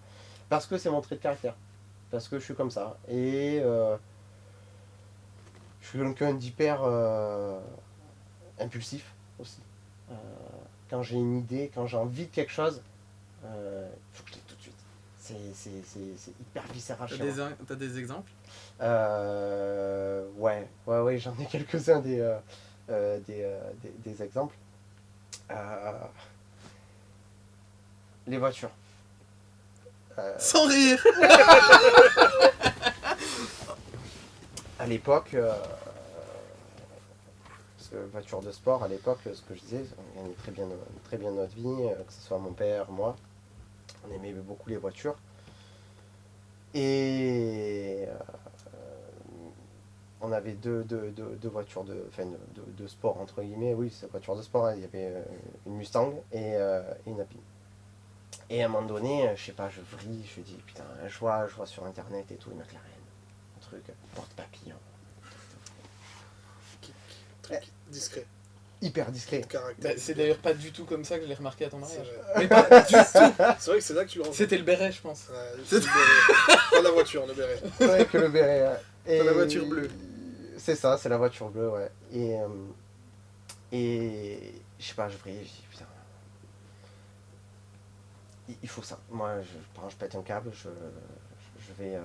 [SPEAKER 1] Parce que c'est mon trait de caractère, parce que je suis comme ça, et je suis quelqu'un d'hyper impulsif aussi. Quand j'ai une idée, quand j'ai envie de quelque chose, il faut que je l'ai tout de suite. C'est hyper viscéral chez moi.
[SPEAKER 2] T'as des exemples?
[SPEAKER 1] Ouais, j'en ai quelques-uns des exemples. Les voitures.
[SPEAKER 2] Sans rire.
[SPEAKER 1] À l'époque, parce que voiture de sport, à l'époque, ce que je disais, on gagnait très bien notre vie, que ce soit mon père, moi, on aimait beaucoup les voitures. Et on avait deux voitures de sport, entre guillemets. Oui, c'est voiture de sport, hein. Il y avait une Mustang et une Alpine. Et à un moment donné, je sais pas, je vrille, je dis putain, je vois sur internet et tout, une McLaren, un truc, porte-papillon.
[SPEAKER 5] Truc discret.
[SPEAKER 1] Hyper discret.
[SPEAKER 2] C'est d'ailleurs pas du tout comme ça que je l'ai remarqué à ton mariage.
[SPEAKER 5] Mais pas du tout. C'est vrai que c'est là que tu le rencontres.
[SPEAKER 2] C'était le béret, je pense.
[SPEAKER 5] Ouais, c'est le béret. Pas la voiture, le béret.
[SPEAKER 1] C'est vrai que le béret. Et
[SPEAKER 2] la voiture bleue.
[SPEAKER 1] C'est ça, c'est la voiture bleue, ouais. Et je sais pas, je dis putain. Il faut ça. Moi, je pète un câble, je vais,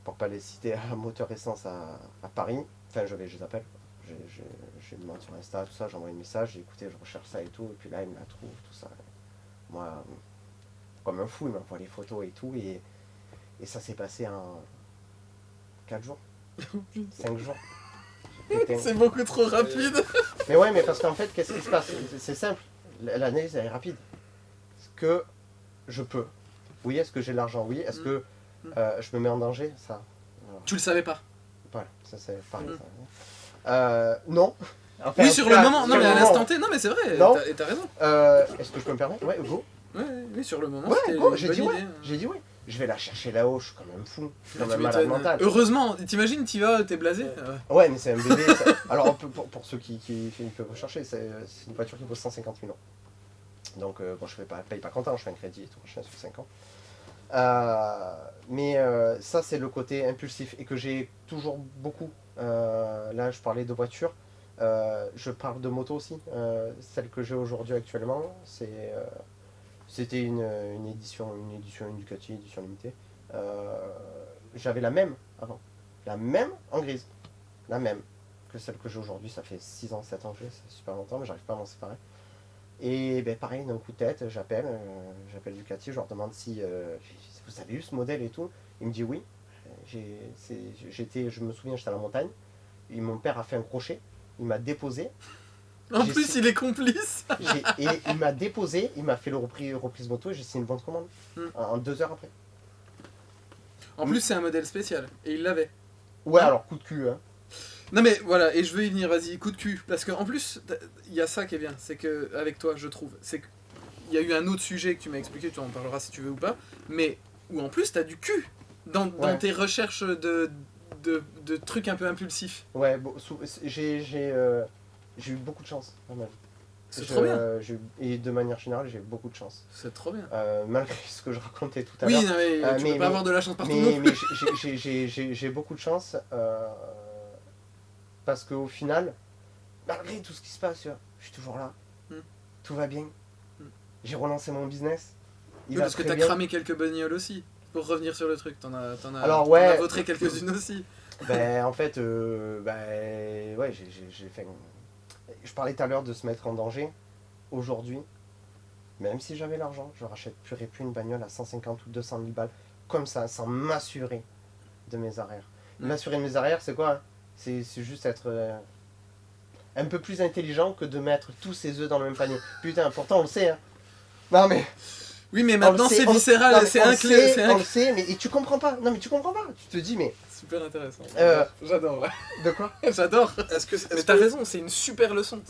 [SPEAKER 1] pour pas les citer, à Moteur Essence à Paris. Enfin, je les appelle. Je demande sur Insta, tout ça, j'envoie un message, écoutez, je recherche ça et tout, et puis là, il me la trouve, tout ça. Moi, comme un fou, il m'envoie les photos et tout, et ça s'est passé en 4 jours, 5 jours.
[SPEAKER 2] C'est beaucoup trop rapide.
[SPEAKER 1] Mais ouais, mais parce qu'en fait, qu'est-ce qui se passe? C'est simple, l'analyse elle est rapide. Est-ce que je peux? Oui, est-ce que j'ai l'argent? Oui, est-ce que je me mets en danger? Ça. Alors,
[SPEAKER 2] Tu le savais pas.
[SPEAKER 1] voilà, ça c'est pareil. Ça. Non. Enfin,
[SPEAKER 2] Oui,
[SPEAKER 1] en
[SPEAKER 2] sur
[SPEAKER 1] tout
[SPEAKER 2] le
[SPEAKER 1] cas,
[SPEAKER 2] moment, non
[SPEAKER 1] sur
[SPEAKER 2] mais
[SPEAKER 1] le
[SPEAKER 2] à
[SPEAKER 1] moment.
[SPEAKER 2] l'instant T, non mais c'est vrai,
[SPEAKER 1] Non.
[SPEAKER 2] t'as raison.
[SPEAKER 1] Est-ce que je peux me permettre? Ouais, go.
[SPEAKER 2] Oui, sur le moment,
[SPEAKER 1] Ouais,
[SPEAKER 2] c'était
[SPEAKER 1] go,
[SPEAKER 2] une
[SPEAKER 1] j'ai
[SPEAKER 2] bonne
[SPEAKER 1] dit ouais.
[SPEAKER 2] idée.
[SPEAKER 1] J'ai dit ouais. Je vais la chercher là-haut, je suis quand même fou. Je suis
[SPEAKER 2] Tu
[SPEAKER 1] quand même malade
[SPEAKER 2] m'étonnes.
[SPEAKER 1] mental.
[SPEAKER 2] Heureusement, t'imagines, t'y vas, t'es blasé.
[SPEAKER 1] Ouais, mais c'est un bébé. Alors, pour ceux qui peuvent rechercher, c'est une voiture qui vaut 150 000 €. Donc, bon, je paye pas content, je fais un crédit et tout, machin, sur 5 ans. Mais ça, c'est le côté impulsif et que j'ai toujours beaucoup. Là, je parlais de voiture. Je parle de moto aussi. Celle que j'ai aujourd'hui actuellement, c'était une édition Ducati, édition limitée. J'avais la même avant. La même en grise. La même que celle que j'ai aujourd'hui. Ça fait 6 ans, 7 ans que j'ai, c'est super longtemps, mais j'arrive pas à m'en séparer. Et ben pareil, d'un coup de tête, j'appelle Ducati, je leur demande si vous avez eu ce modèle et tout. Il me dit oui. Je me souviens, j'étais à la montagne. Et mon père a fait un crochet. Il m'a déposé.
[SPEAKER 2] En plus, il est complice.
[SPEAKER 1] Et il m'a déposé, il m'a fait le reprise moto et j'ai signé une bonne commande. En 2 heures après.
[SPEAKER 2] En plus, c'est un modèle spécial. Et il l'avait.
[SPEAKER 1] Ouais, alors coup de cul, hein.
[SPEAKER 2] Non mais voilà, et je veux y venir, vas-y, coup de cul. Parce qu'en plus, il y a ça qui est bien, c'est que avec toi, je trouve, c'est qu'il y a eu un autre sujet que tu m'as expliqué, tu en parleras si tu veux ou pas, mais où en plus, t'as du cul dans tes recherches de trucs un peu impulsifs.
[SPEAKER 1] Ouais, bon, j'ai eu beaucoup de chance dans ma vie.
[SPEAKER 2] C'est trop bien.
[SPEAKER 1] Et de manière générale, j'ai eu beaucoup de chance.
[SPEAKER 2] C'est trop bien.
[SPEAKER 1] Malgré ce que je racontais tout à l'heure.
[SPEAKER 2] Oui, non, mais tu peux pas avoir de la chance partout.
[SPEAKER 1] Mais j'ai beaucoup de chance parce qu'au final, malgré tout ce qui se passe, je suis toujours là. Tout va bien. J'ai relancé mon business.
[SPEAKER 2] Oui, parce que t'as cramé quelques bagnoles aussi. Pour revenir sur le truc, t'en as vautré quelques-unes aussi.
[SPEAKER 1] Ben, en fait, ouais, j'ai fait... Je parlais tout à l'heure de se mettre en danger. Aujourd'hui, même si j'avais l'argent, je rachèterais plus une bagnole à 150 ou 200 000 balles, comme ça, sans m'assurer de mes arrières. M'assurer de mes arrières, c'est quoi? C'est juste être un peu plus intelligent que de mettre tous ses œufs dans le même panier. Putain, pourtant on le sait, hein. Non mais...
[SPEAKER 2] Oui, mais maintenant c'est viscéral, c'est un clé.
[SPEAKER 1] On le sait, mais et tu comprends pas. Non mais tu comprends pas. Tu te dis, mais...
[SPEAKER 2] Super intéressant.
[SPEAKER 1] J'adore. De quoi?
[SPEAKER 2] J'adore. Mais t'as raison, c'est une super leçon.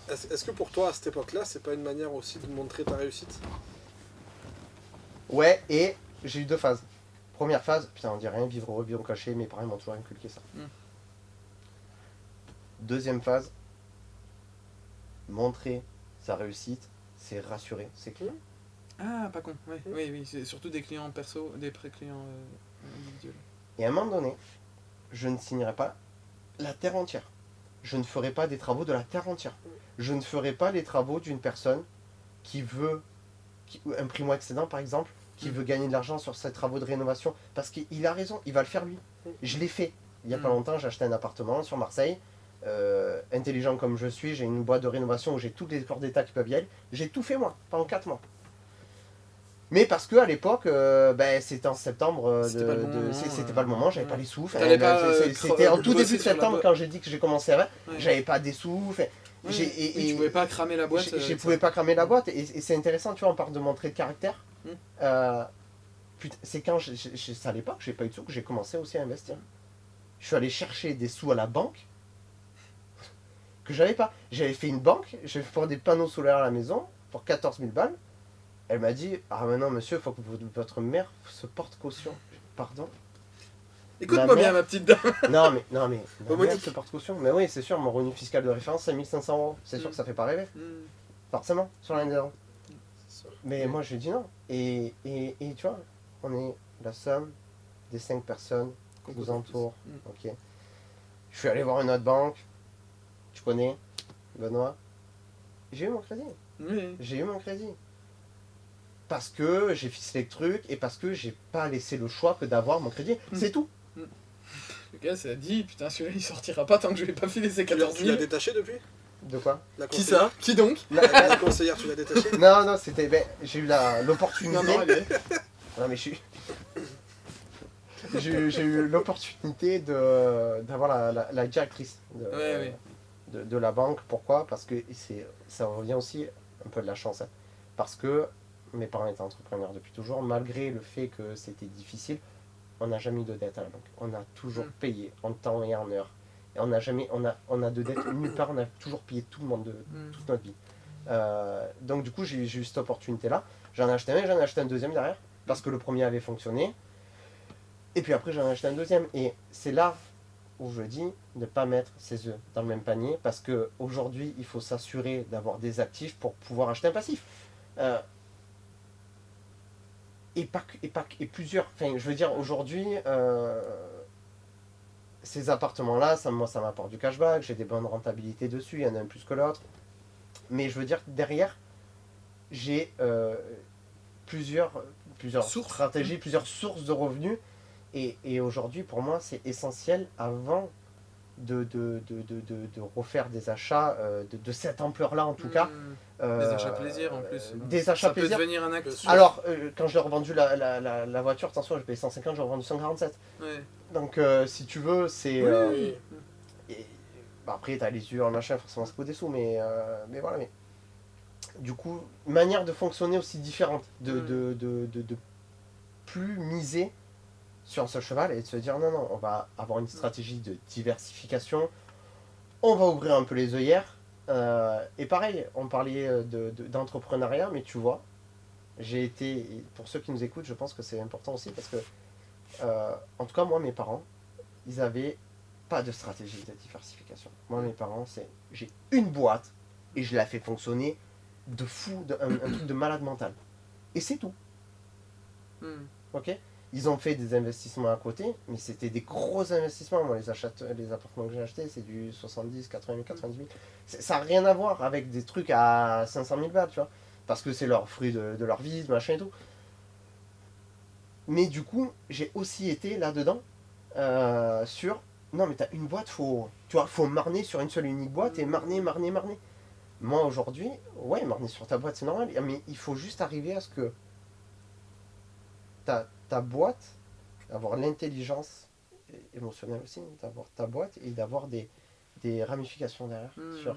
[SPEAKER 5] Est-ce que pour toi, à cette époque-là, c'est pas une manière aussi de montrer ta réussite?
[SPEAKER 1] Ouais, et j'ai eu 2 phases. Première phase, putain, on dit rien, vivre heureux, vivre caché, mes parents m'ont toujours inculqué ça. Deuxième phase, montrer sa réussite, c'est rassurer ses clients.
[SPEAKER 2] Ah, pas con, oui, c'est surtout des clients perso, des pré-clients individuels.
[SPEAKER 1] Et à un moment donné, je ne signerai pas la terre entière. Je ne ferai pas des travaux de la terre entière. Je ne ferai pas les travaux d'une personne qui veut, un primo-accédant par exemple, qui veut gagner de l'argent sur ses travaux de rénovation. Parce qu'il a raison, il va le faire lui. Je l'ai fait. Il n'y a pas longtemps, j'ai acheté un appartement sur Marseille. Intelligent comme je suis, j'ai une boîte de rénovation où j'ai tous les corps d'état qui peuvent y aller. J'ai tout fait moi, pendant 4 mois. Mais parce que à l'époque, c'était en septembre, c'était pas le moment, j'avais pas les sous. C'était en tout début de septembre quand j'ai dit que j'ai commencé à j'avais pas des sous.
[SPEAKER 2] Et tu pouvais pas cramer la boîte.
[SPEAKER 1] Je pouvais pas cramer la boîte et c'est intéressant, tu vois, on parle de montrer de caractère. C'est quand c'est à l'époque, j'ai pas eu de sous que j'ai commencé aussi à investir. Je suis allé chercher des sous à la banque que j'avais pas. J'avais fait une banque, j'ai fait des panneaux solaires à la maison pour 14 000 balles. Elle m'a dit, ah mais non monsieur, il faut que votre mère se porte caution. Pardon?
[SPEAKER 2] Écoute-moi bien ma petite dame.
[SPEAKER 1] Non mais ma mère se porte caution. Mais oui, c'est sûr, mon revenu fiscal de référence c'est 1 500 €. C'est sûr que ça fait pas rêver. Forcément, sur l'année d'avant. Mais moi j'ai dit non. Et tu vois, on est la somme des 5 personnes vous entoure.
[SPEAKER 2] Mm.
[SPEAKER 1] Ok. Je suis allé voir une autre banque. Tu connais, Benoît. J'ai eu mon crédit.
[SPEAKER 2] Oui.
[SPEAKER 1] J'ai eu mon crédit. Parce que j'ai ficelé le truc et parce que j'ai pas laissé le choix que d'avoir mon crédit. C'est tout.
[SPEAKER 2] Le gars s'est dit, putain, celui-là il sortira pas tant que je vais pas filer ses
[SPEAKER 5] Tu
[SPEAKER 2] 14
[SPEAKER 5] l'as
[SPEAKER 2] 000.
[SPEAKER 5] détaché depuis
[SPEAKER 1] De quoi?
[SPEAKER 5] La
[SPEAKER 2] Qui
[SPEAKER 5] conseillère-
[SPEAKER 2] ça? Qui donc?
[SPEAKER 5] La conseillère, tu l'as détachée
[SPEAKER 1] Non, c'était. J'ai eu l'opportunité.
[SPEAKER 2] Non, allez.
[SPEAKER 1] Non, mais j'ai eu l'opportunité d'avoir la directrice de la banque. Pourquoi? Parce que ça revient aussi un peu de la chance. Hein. Parce que mes parents étaient entrepreneurs depuis toujours, malgré le fait que c'était difficile, on n'a jamais eu de dette à la banque. On a toujours payé en temps et en heure. Et on a de dette nulle part, on a toujours payé tout le monde toute notre vie. Donc du coup, j'ai eu cette opportunité-là. J'en ai acheté un et j'en ai acheté un deuxième derrière, parce que le premier avait fonctionné. Et puis après, j'en ai acheté un deuxième. Et c'est là où je dis de ne pas mettre ses œufs dans le même panier, parce qu'aujourd'hui, il faut s'assurer d'avoir des actifs pour pouvoir acheter un passif. Et plusieurs. Enfin, je veux dire, aujourd'hui, ces appartements-là, moi, ça m'apporte du cashback, j'ai des bonnes rentabilités dessus, il y en a un plus que l'autre. Mais je veux dire, derrière, j'ai plusieurs stratégies, plusieurs sources de revenus. Et aujourd'hui, pour moi, c'est essentiel avant de refaire des achats de cette ampleur-là, en tout cas.
[SPEAKER 2] Des achats plaisir en plus.
[SPEAKER 1] Des achats
[SPEAKER 2] Ça peut
[SPEAKER 1] plaisir.
[SPEAKER 2] devenir un actif.
[SPEAKER 1] Alors, quand j'ai revendu la voiture, attention, j'ai payé 150, j'ai revendu 147.
[SPEAKER 2] Ouais.
[SPEAKER 1] Donc, si tu veux, c'est...
[SPEAKER 2] Oui.
[SPEAKER 1] après, t'as les yeux, machin, forcément, ça coûte des sous, mais voilà. Mais... Du coup, manière de fonctionner aussi différente, de plus miser sur un seul cheval et de se dire non, on va avoir une stratégie de diversification, on va ouvrir un peu les œillères. Et pareil, on parlait d'entrepreneuriat, mais tu vois, j'ai été, pour ceux qui nous écoutent, je pense que c'est important aussi parce que, en tout cas, moi, mes parents, ils avaient pas de stratégie de diversification. Moi, mes parents, j'ai une boîte et je la fais fonctionner de fou, un truc de malade mental. Et c'est tout. Ok ? Ils ont fait des investissements à côté, mais c'était des gros investissements. Moi, les appartements que j'ai achetés, c'est du 70, 80 000, 90 000. Ça n'a rien à voir avec des trucs à 500 000 balles, tu vois. Parce que c'est leur fruit de leur vie, machin et tout. Mais du coup, j'ai aussi été là-dedans sur... Non, mais t'as une boîte, faut marner sur une seule unique boîte et marner. Moi, aujourd'hui, ouais, marner sur ta boîte, c'est normal. Mais il faut juste arriver à ce que ta boîte, avoir l'intelligence émotionnelle aussi, d'avoir ta boîte et d'avoir des ramifications derrière. Sur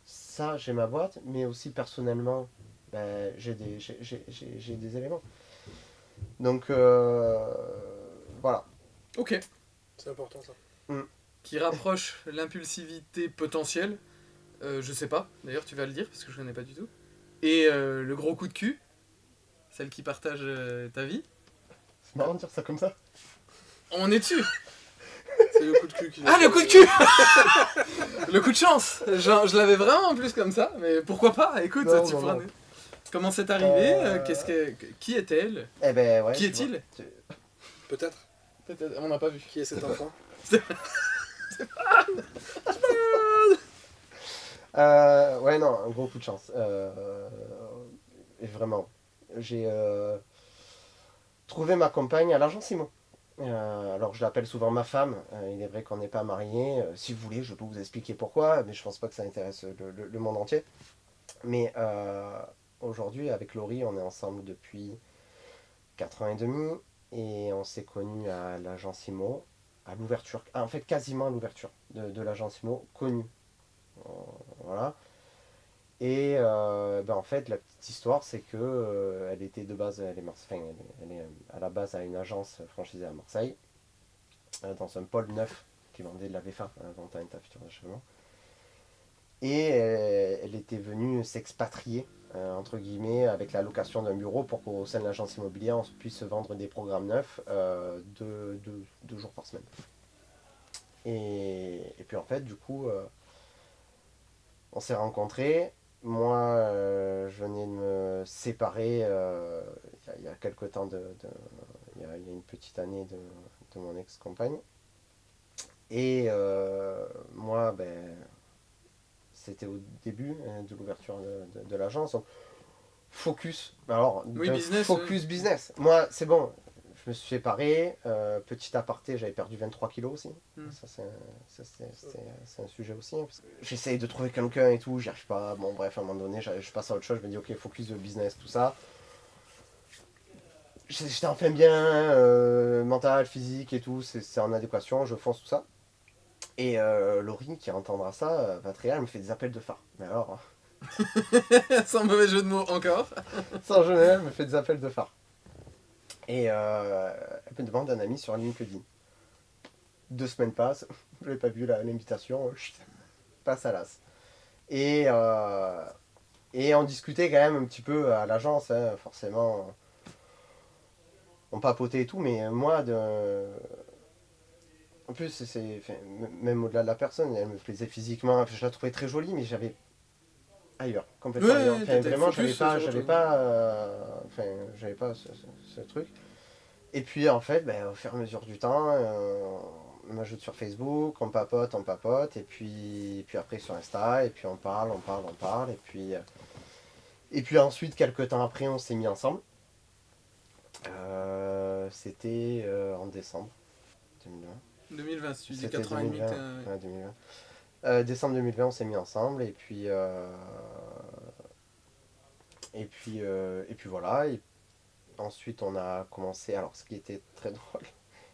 [SPEAKER 1] ça, j'ai ma boîte, mais aussi personnellement, j'ai des éléments. Donc, voilà.
[SPEAKER 2] Ok.
[SPEAKER 5] C'est important ça.
[SPEAKER 2] Qui rapproche l'impulsivité potentielle, je sais pas, d'ailleurs tu vas le dire parce que je connais pas du tout, et le gros coup de cul, celle qui partage ta vie.
[SPEAKER 1] C'est marrant de dire ça comme ça.
[SPEAKER 2] On est dessus.
[SPEAKER 5] C'est le coup de cul qui...
[SPEAKER 2] Ah, le coup de cul. Le coup de chance. Je l'avais vraiment en plus comme ça, mais pourquoi pas. Écoute,
[SPEAKER 1] Non.
[SPEAKER 2] Comment c'est arrivé Qui est-elle?
[SPEAKER 1] Eh ben ouais.
[SPEAKER 2] Qui est-il?
[SPEAKER 5] Peut-être.
[SPEAKER 2] Peut-être, on n'a pas vu.
[SPEAKER 5] Qui est cet enfant?
[SPEAKER 1] Ouais, non, un gros coup de chance. Et vraiment, j'ai trouvé ma compagne à l'agence IMO. Alors je l'appelle souvent ma femme, il est vrai qu'on n'est pas mariés. Si vous voulez, je peux vous expliquer pourquoi, mais je pense pas que ça intéresse le monde entier. Mais aujourd'hui, avec Laurie, on est ensemble depuis 4 ans et demi, et on s'est connus à l'agence IMO, à l'ouverture, en fait quasiment à l'ouverture de l'agence IMO, connue. Voilà. Et en fait, la petite histoire, c'est que elle était de base, elle est à la base à une agence franchisée à Marseille, dans un pôle neuf qui vendait de la VFA, vente à état futur d'achèvement. Et elle était venue s'expatrier, entre guillemets, avec la location d'un bureau pour qu'au sein de l'agence immobilière, on puisse vendre des programmes neufs 2 jours par semaine. Et puis en fait, du coup, on s'est rencontrés. Moi, je venais de me séparer il y a quelque temps, il y a une petite année de de mon ex-compagne. Et moi, c'était au début de l'ouverture de l'agence. Donc, focus. Alors,
[SPEAKER 2] Oui, business,
[SPEAKER 1] focus business. Moi, c'est bon. Je me suis séparé. Petit aparté, j'avais perdu 23 kilos aussi. Ça, c'est un sujet aussi. Parce que j'essaye de trouver quelqu'un et tout. J'y arrive pas. Bon, bref, à un moment donné, je passe à autre chose. Je me dis, ok, focus business, tout ça. J'étais enfin bien, mental, physique et tout. C'est en adéquation. Je fonce tout ça. Et Laurie, qui entendra ça, va très bien, elle me fait des appels de phare. Mais alors,
[SPEAKER 2] Sans mauvais jeu de mots encore.
[SPEAKER 1] sans jeu de mots, elle me fait des appels de phare. Et elle me demande un ami sur LinkedIn. 2 semaines passent, je n'ai pas vu l'invitation, chut, passe à l'as. Et on discutait quand même un petit peu à l'agence, hein, forcément. On papotait et tout, mais moi, en plus, même au-delà de la personne, elle me plaisait physiquement, je la trouvais très jolie, mais j'avais ailleurs, complètement
[SPEAKER 2] Ouais,
[SPEAKER 1] ailleurs. Enfin,
[SPEAKER 2] t'étais
[SPEAKER 1] vraiment,
[SPEAKER 2] focus
[SPEAKER 1] j'avais
[SPEAKER 2] sur autre
[SPEAKER 1] pas ce truc. Et puis en fait, au fur et à mesure du temps, on m'ajoute sur Facebook, on papote, et puis après sur Insta, et puis on parle, et puis ensuite, quelques temps après, on s'est mis ensemble. C'était en décembre 2020.
[SPEAKER 2] 2020, si tu dis
[SPEAKER 1] C'était
[SPEAKER 2] 80
[SPEAKER 1] 2020,
[SPEAKER 2] 000.
[SPEAKER 1] ouais, 2020. Décembre 2020, on s'est mis ensemble, et puis voilà. Et ensuite, on a commencé. Alors, ce qui était très drôle,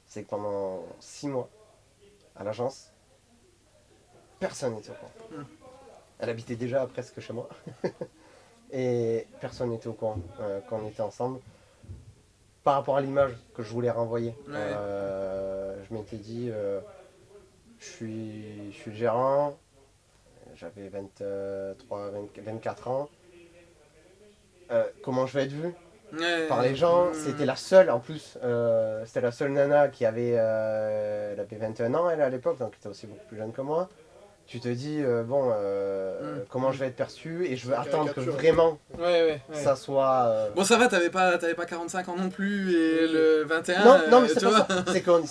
[SPEAKER 1] c'est que pendant 6 mois, à l'agence, personne n'était au courant. Elle habitait déjà presque chez moi. Et personne n'était au courant quand on était ensemble. Par rapport à l'image que je voulais renvoyer,
[SPEAKER 2] Ouais.
[SPEAKER 1] je m'étais dit, je suis le gérant, j'avais 24 ans. Comment je vais être vu par les gens? C'était la seule, en plus, c'était la seule nana qui avait, elle avait 21 ans, elle, à l'époque, donc elle était aussi beaucoup plus jeune que moi. Tu te dis, comment je vais être perçu, et je veux attendre que vraiment
[SPEAKER 2] Ouais.
[SPEAKER 1] ça soit...
[SPEAKER 2] Bon, ça va, t'avais pas 45 ans non plus, et le 21.
[SPEAKER 1] Non, mais c'est
[SPEAKER 2] tu
[SPEAKER 1] pas
[SPEAKER 2] vois.
[SPEAKER 1] ça. C'est que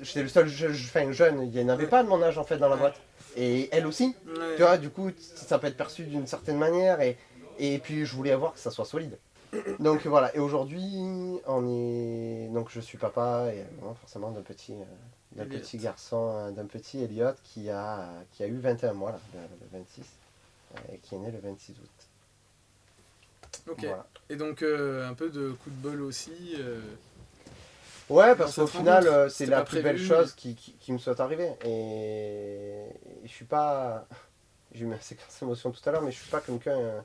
[SPEAKER 1] j'étais le seul jeune, il n'y en avait pas de mon âge en fait dans la boîte. Et elle aussi.
[SPEAKER 2] Ouais.
[SPEAKER 1] Tu vois, du coup, ça peut être perçu d'une certaine manière, et puis je voulais avoir que ça soit solide. Donc voilà, et aujourd'hui, donc je suis papa, et forcément d'un petit garçon, d'un petit Elliot qui a eu 21 mois, là, le 26, et qui est né le 26 août.
[SPEAKER 2] Ok,
[SPEAKER 1] Voilà.
[SPEAKER 2] et donc un peu de coup de bol aussi.
[SPEAKER 1] Ouais, parce
[SPEAKER 2] Dans
[SPEAKER 1] qu'au
[SPEAKER 2] cette
[SPEAKER 1] final,
[SPEAKER 2] rencontre,
[SPEAKER 1] c'est
[SPEAKER 2] c'était
[SPEAKER 1] la
[SPEAKER 2] pas
[SPEAKER 1] plus
[SPEAKER 2] prévu,
[SPEAKER 1] belle chose qui me soit arrivée. Et je suis pas... J'ai eu ma séquence émotion tout à l'heure, mais je suis pas quelqu'un...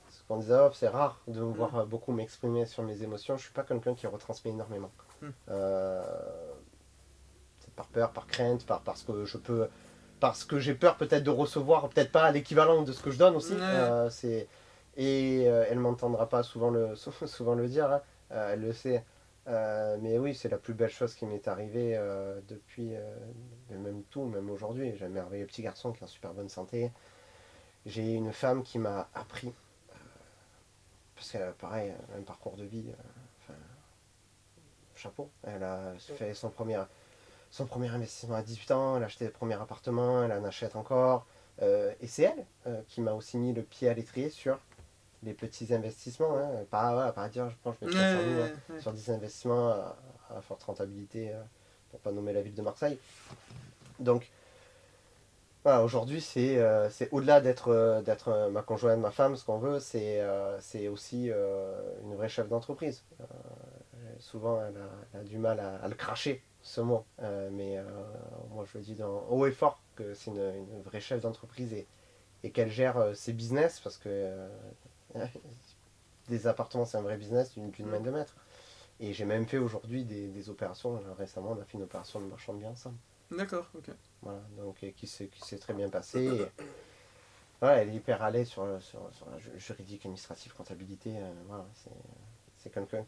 [SPEAKER 1] Ce qu'on disait, c'est rare de me voir beaucoup m'exprimer sur mes émotions. Je suis pas quelqu'un qui retransmet énormément. C'est par peur, par crainte, parce que je peux... Parce que j'ai peur peut-être de recevoir, peut-être pas l'équivalent de ce que je donne aussi.
[SPEAKER 2] Ouais.
[SPEAKER 1] Elle m'entendra pas souvent le dire, hein. Elle le sait. Mais oui, c'est la plus belle chose qui m'est arrivée depuis, même aujourd'hui. J'ai un merveilleux petit garçon qui est en super bonne santé. J'ai une femme qui m'a appris, parce que pareil, un parcours de vie, chapeau. Elle a fait son premier investissement à 18 ans, elle a acheté le premier appartement, elle en achète encore. Et c'est elle qui m'a aussi mis le pied à l'étrier sur les petits investissements, hein. Pas dire je vais mettre 500 000 sur des investissements à forte rentabilité, pour pas nommer la ville de Marseille. Donc voilà, aujourd'hui c'est au-delà d'être ma conjointe, ma femme, ce qu'on veut, c'est aussi une vraie chef d'entreprise. Souvent elle a du mal à le cracher, ce mot, mais moi je le dis haut et fort que c'est une vraie chef d'entreprise, et qu'elle gère ses business, parce que des appartements c'est un vrai business d'une main de maître. Et j'ai même fait aujourd'hui des opérations. Récemment on a fait une opération de marchand de biens ensemble.
[SPEAKER 2] D'accord, ok.
[SPEAKER 1] Voilà, donc qui s'est très bien passé. Et, voilà, elle est hyper à l'aise sur la juridique, administrative, comptabilité. Voilà, c'est quelqu'un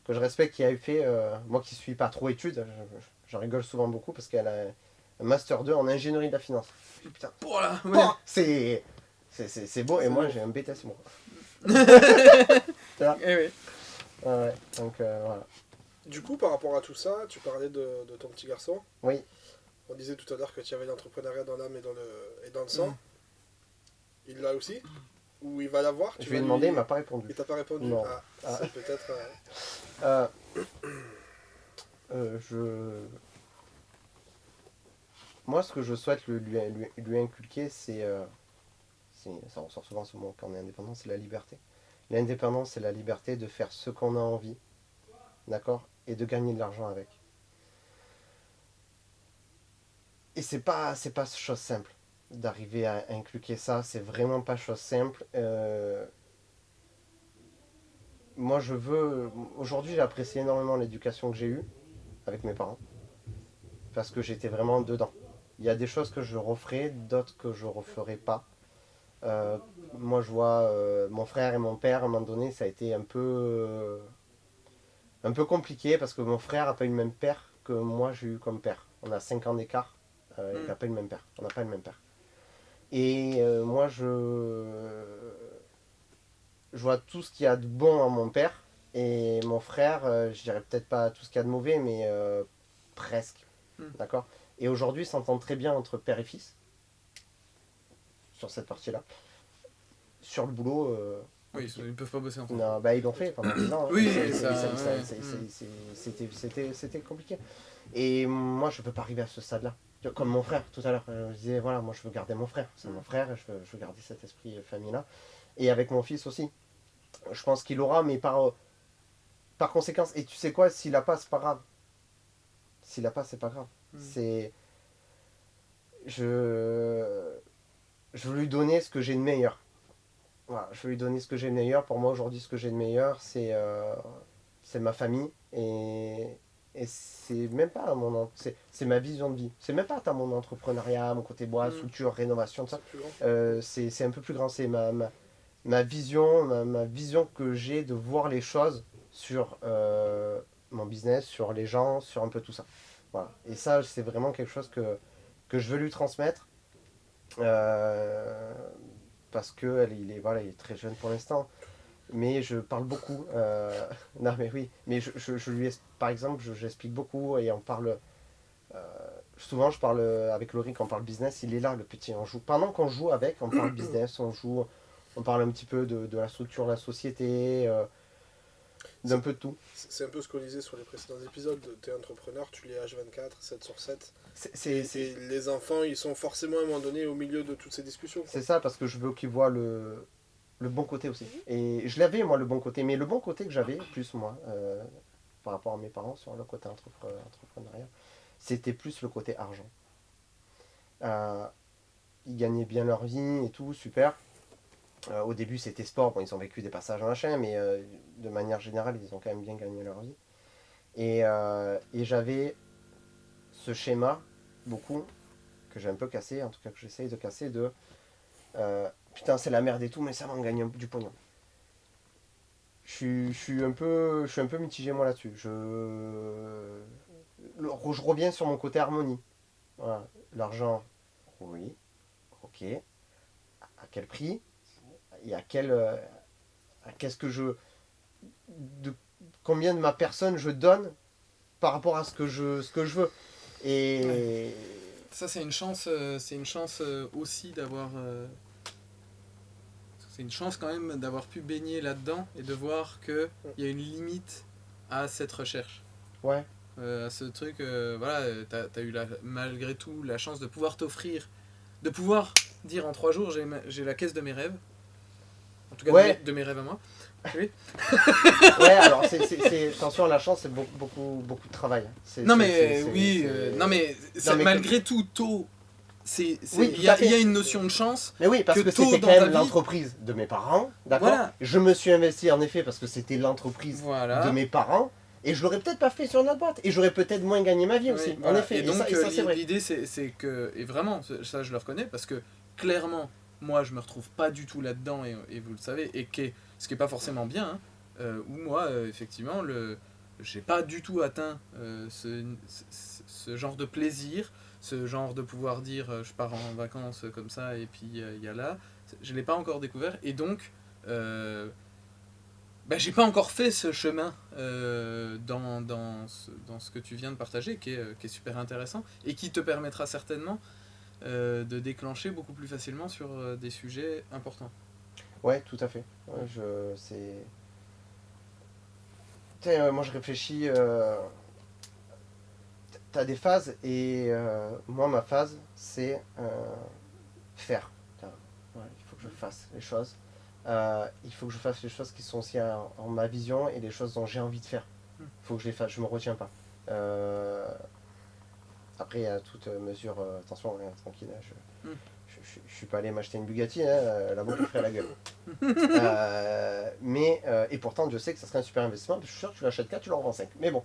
[SPEAKER 1] que je respecte, qui a fait, moi qui suis pas trop études, j'en rigole souvent beaucoup parce qu'elle a un master 2 en ingénierie de la finance. Putain,
[SPEAKER 2] Voilà, ouais.
[SPEAKER 1] oh, c'est beau, et moi j'ai un BTS moi.
[SPEAKER 2] Eh oui.
[SPEAKER 1] Ouais, donc voilà.
[SPEAKER 5] Du coup, par rapport à tout ça, tu parlais de ton petit garçon.
[SPEAKER 1] Oui.
[SPEAKER 5] On disait tout à l'heure que tu avais l'entrepreneuriat dans l'âme et dans le sang. Il l'a aussi? Ou il va l'avoir?
[SPEAKER 1] Je lui ai demandé, il m'a pas répondu.
[SPEAKER 5] Il t'a pas répondu?
[SPEAKER 1] Non.
[SPEAKER 5] Ah, c'est peut-être...
[SPEAKER 1] Moi, ce que je souhaite lui inculquer, ça ressort souvent ce mot quand on est indépendant, c'est la liberté. L'indépendance, c'est la liberté de faire ce qu'on a envie, d'accord, et de gagner de l'argent avec. Et c'est pas chose simple d'arriver à inculquer ça, c'est vraiment pas chose simple. Moi, aujourd'hui, j'apprécie énormément l'éducation que j'ai eue avec mes parents, parce que j'étais vraiment dedans. Il y a des choses que je referai, d'autres que je referai pas. Moi, je vois mon frère et mon père, à un moment donné, ça a été un peu compliqué, parce que mon frère n'a pas eu le même père que moi j'ai eu comme père. On a 5 ans d'écart, il n'a pas eu le même père. On n'a pas le même père. Et moi, je vois tout ce qu'il y a de bon en mon père, et mon frère, je dirais peut-être pas tout ce qu'il y a de mauvais, mais presque. D'accord. Et aujourd'hui, s'entend très bien entre père et fils, sur cette partie-là. Sur le boulot...
[SPEAKER 2] Oui, ils ne peuvent pas bosser ensemble.
[SPEAKER 1] Non, bah ils l'ont fait pendant 10 ans. Hein.
[SPEAKER 2] Oui,
[SPEAKER 1] c'était compliqué. Et moi, je peux pas arriver à ce stade-là. Comme mon frère, tout à l'heure. Je disais, voilà, moi, je veux garder mon frère. C'est mon frère, je veux garder cet esprit famille-là. Et avec mon fils aussi. Je pense qu'il aura, mais par conséquent. Et tu sais quoi, s'il a pas, c'est pas grave. S'il a pas, c'est pas grave. C'est... Je veux lui donner ce que j'ai de meilleur. Voilà, je veux lui donner ce que j'ai de meilleur. Pour moi, aujourd'hui, ce que j'ai de meilleur, c'est ma famille. Et c'est même pas c'est ma vision de vie. C'est même pas mon entrepreneuriat, mon côté bois, structure, rénovation, tout ça. C'est un peu plus grand. C'est ma vision, ma vision que j'ai de voir les choses sur mon business, sur les gens, sur un peu tout ça. Voilà. Et ça, c'est vraiment quelque chose que je veux lui transmettre. Parce qu'il est très jeune pour l'instant, mais je parle beaucoup. Non mais oui, mais je lui par exemple, j'explique beaucoup et on parle. Souvent, je parle avec Laurie quand on parle business, il est là, le petit. Pendant qu'on joue avec, on parle business, on parle un petit peu de la structure de la société, d'un peu de tout.
[SPEAKER 5] C'est un peu ce qu'on disait sur les précédents épisodes. Tu es entrepreneur, tu l'es H24, 7 sur 7.
[SPEAKER 1] Et
[SPEAKER 5] les enfants, ils sont forcément à un moment donné au milieu de toutes ces discussions.
[SPEAKER 1] C'est ça, parce que je veux qu'ils voient le bon côté aussi. Et je l'avais, moi, le bon côté. Mais le bon côté que j'avais, plus moi, par rapport à mes parents, sur le côté entrepreneuriat, c'était plus le côté argent. Ils gagnaient bien leur vie et tout, super. Au début, c'était sport. Bon, ils ont vécu des passages machin, mais de manière générale, ils ont quand même bien gagné leur vie. Et j'avais ce schéma, beaucoup, que j'ai un peu cassé, en tout cas que j'essaye de casser, de putain, c'est la merde et tout, mais ça m'en gagne du pognon. Je suis un peu mitigé, moi, là-dessus. Je reviens sur mon côté harmonie. Voilà. L'argent, oui, ok. À quel prix? Et qu'est-ce que combien de ma personne je donne par rapport à ce que je veux. Et
[SPEAKER 2] ça, c'est une chance aussi d'avoir... c'est une chance quand même d'avoir pu baigner là-dedans et de voir qu'il y a une limite à cette recherche.
[SPEAKER 1] Ouais.
[SPEAKER 2] À ce truc, voilà, t'as eu malgré tout la chance de pouvoir t'offrir, de pouvoir dire en 3 jours, j'ai la caisse de mes rêves. En tout cas,
[SPEAKER 1] ouais.
[SPEAKER 2] de mes rêves à moi. Oui.
[SPEAKER 1] Ouais, alors attention, la chance, c'est beaucoup de travail.
[SPEAKER 2] Non mais malgré tout, tôt, il y a une notion de chance.
[SPEAKER 1] Mais oui, parce que c'était quand même l'entreprise de mes parents, d'accord. Voilà. Je me suis investi en effet parce que c'était l'entreprise de mes parents. Et je l'aurais peut-être pas fait sur notre boîte. Et j'aurais peut-être moins gagné ma vie aussi, voilà. En effet.
[SPEAKER 2] Et donc,
[SPEAKER 1] et ça c'est vrai.
[SPEAKER 2] L'idée, c'est que... Et vraiment, ça je le reconnais, parce que clairement, moi, je me retrouve pas du tout là-dedans, et vous le savez, ce qui est pas forcément bien, hein, où moi, effectivement, j'ai pas du tout atteint ce genre de plaisir, ce genre de pouvoir dire je pars en vacances comme ça, et puis il y a là. Je l'ai pas encore découvert, et donc... j'ai pas encore fait ce chemin dans ce que tu viens de partager, qui est super intéressant, et qui te permettra certainement de déclencher beaucoup plus facilement sur des sujets importants.
[SPEAKER 1] Ouais, tout à fait. Ouais, Tiens, moi je réfléchis. T'as des phases et moi ma phase c'est faire. Tiens, ouais, il faut que je fasse les choses. Il faut que je fasse les choses qui sont aussi en ma vision et les choses dont j'ai envie de faire. Il faut que je les fasse, je me retiens pas. Après, à toute mesure, attention, hein, tranquille, hein, je suis pas allé m'acheter une Bugatti, hein, la boucle ferait la gueule. Et pourtant, Dieu sait que ça serait un super investissement, parce que je suis sûr que tu l'achètes 4, tu le revends 5. Mais bon,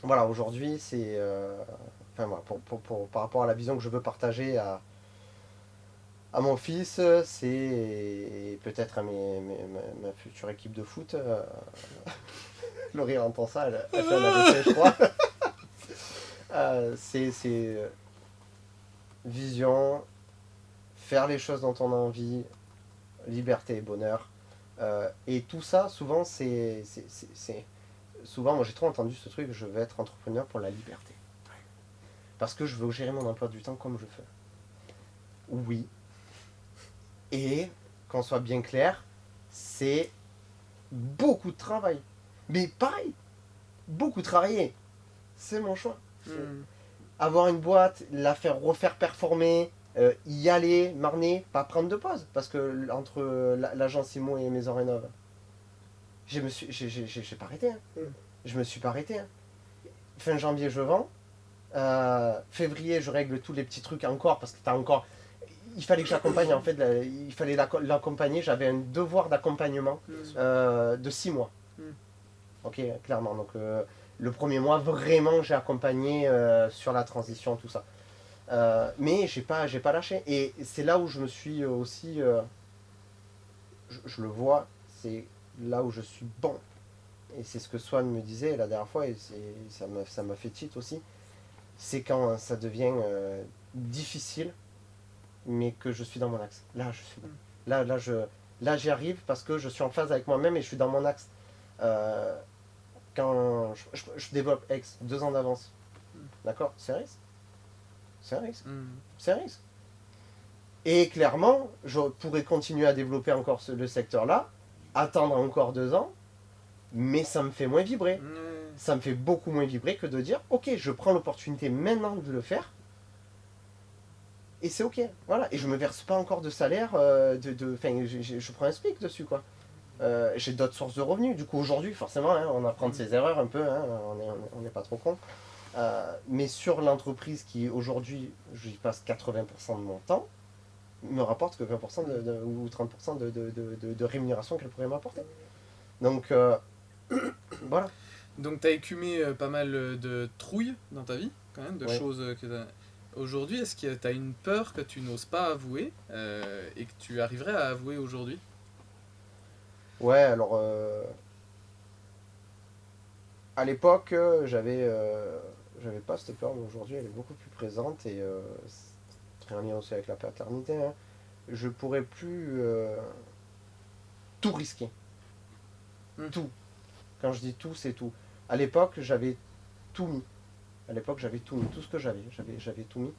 [SPEAKER 1] voilà, aujourd'hui, c'est. Enfin, voilà, par rapport à la vision que je veux partager à mon fils, c'est peut-être à ma future équipe de foot. Laurie entend ça, elle fait un AVC, je crois. C'est vision, faire les choses dont on a envie, liberté et bonheur. Et tout ça, souvent, souvent, moi j'ai trop entendu ce truc, je veux être entrepreneur pour la liberté. Parce que je veux gérer mon emploi du temps comme je veux. Oui. Et, qu'on soit bien clair, c'est beaucoup de travail. Mais pareil, beaucoup travailler. C'est mon choix. Avoir une boîte, la faire refaire performer, y aller, marner, pas prendre de pause. Parce que entre l'agence Simon et Maison Rénov, j'ai pas arrêté. Hein. Je me suis pas arrêté. Hein. Fin janvier, je vends. Février, je règle tous les petits trucs encore parce que t'as encore. Il fallait que j'accompagne, en fait, il fallait l'accompagner. J'avais un devoir d'accompagnement de 6 mois. Ok, clairement. Donc, le premier mois, vraiment, j'ai accompagné sur la transition, tout ça. Mais j'ai pas lâché. Et c'est là où je me suis aussi. Je le vois, c'est là où je suis bon. Et c'est ce que Swan me disait la dernière fois, et ça m'a fait tilt aussi. C'est quand ça devient difficile, mais que je suis dans mon axe. Là, je suis bon. Là, j'y arrive parce que je suis en phase avec moi-même et je suis dans mon axe. Quand je développe X 2 ans d'avance, d'accord, c'est un risque. C'est un risque. C'est un risque. Et clairement, je pourrais continuer à développer encore le secteur-là, attendre encore 2 ans, mais ça me fait moins vibrer. Ça me fait beaucoup moins vibrer que de dire, ok, je prends l'opportunité maintenant de le faire, et c'est ok. Voilà. Et je me verse pas encore de salaire, je prends un SPIC dessus, quoi. J'ai d'autres sources de revenus. Du coup, aujourd'hui, forcément, hein, on apprend de ses erreurs un peu, hein, on n'est pas trop con. Mais sur l'entreprise qui, aujourd'hui, j'y passe 80% de mon temps, me rapporte que 20% ou 30% de rémunération qu'elle pourrait m'apporter. Donc, voilà.
[SPEAKER 2] Donc, tu as écumé pas mal de trouilles dans ta vie, quand même, de choses que t'as... Aujourd'hui, est-ce que tu as une peur que tu n'oses pas avouer et que tu arriverais à avouer aujourd'hui ?
[SPEAKER 1] Ouais, alors à l'époque, j'avais pas cette peur, mais aujourd'hui elle est beaucoup plus présente et c'est très en lien aussi avec la paternité. Hein. Je pourrais plus tout risquer. Tout. Quand je dis tout, c'est tout. À l'époque, j'avais tout mis. Tout ce que j'avais tout mis.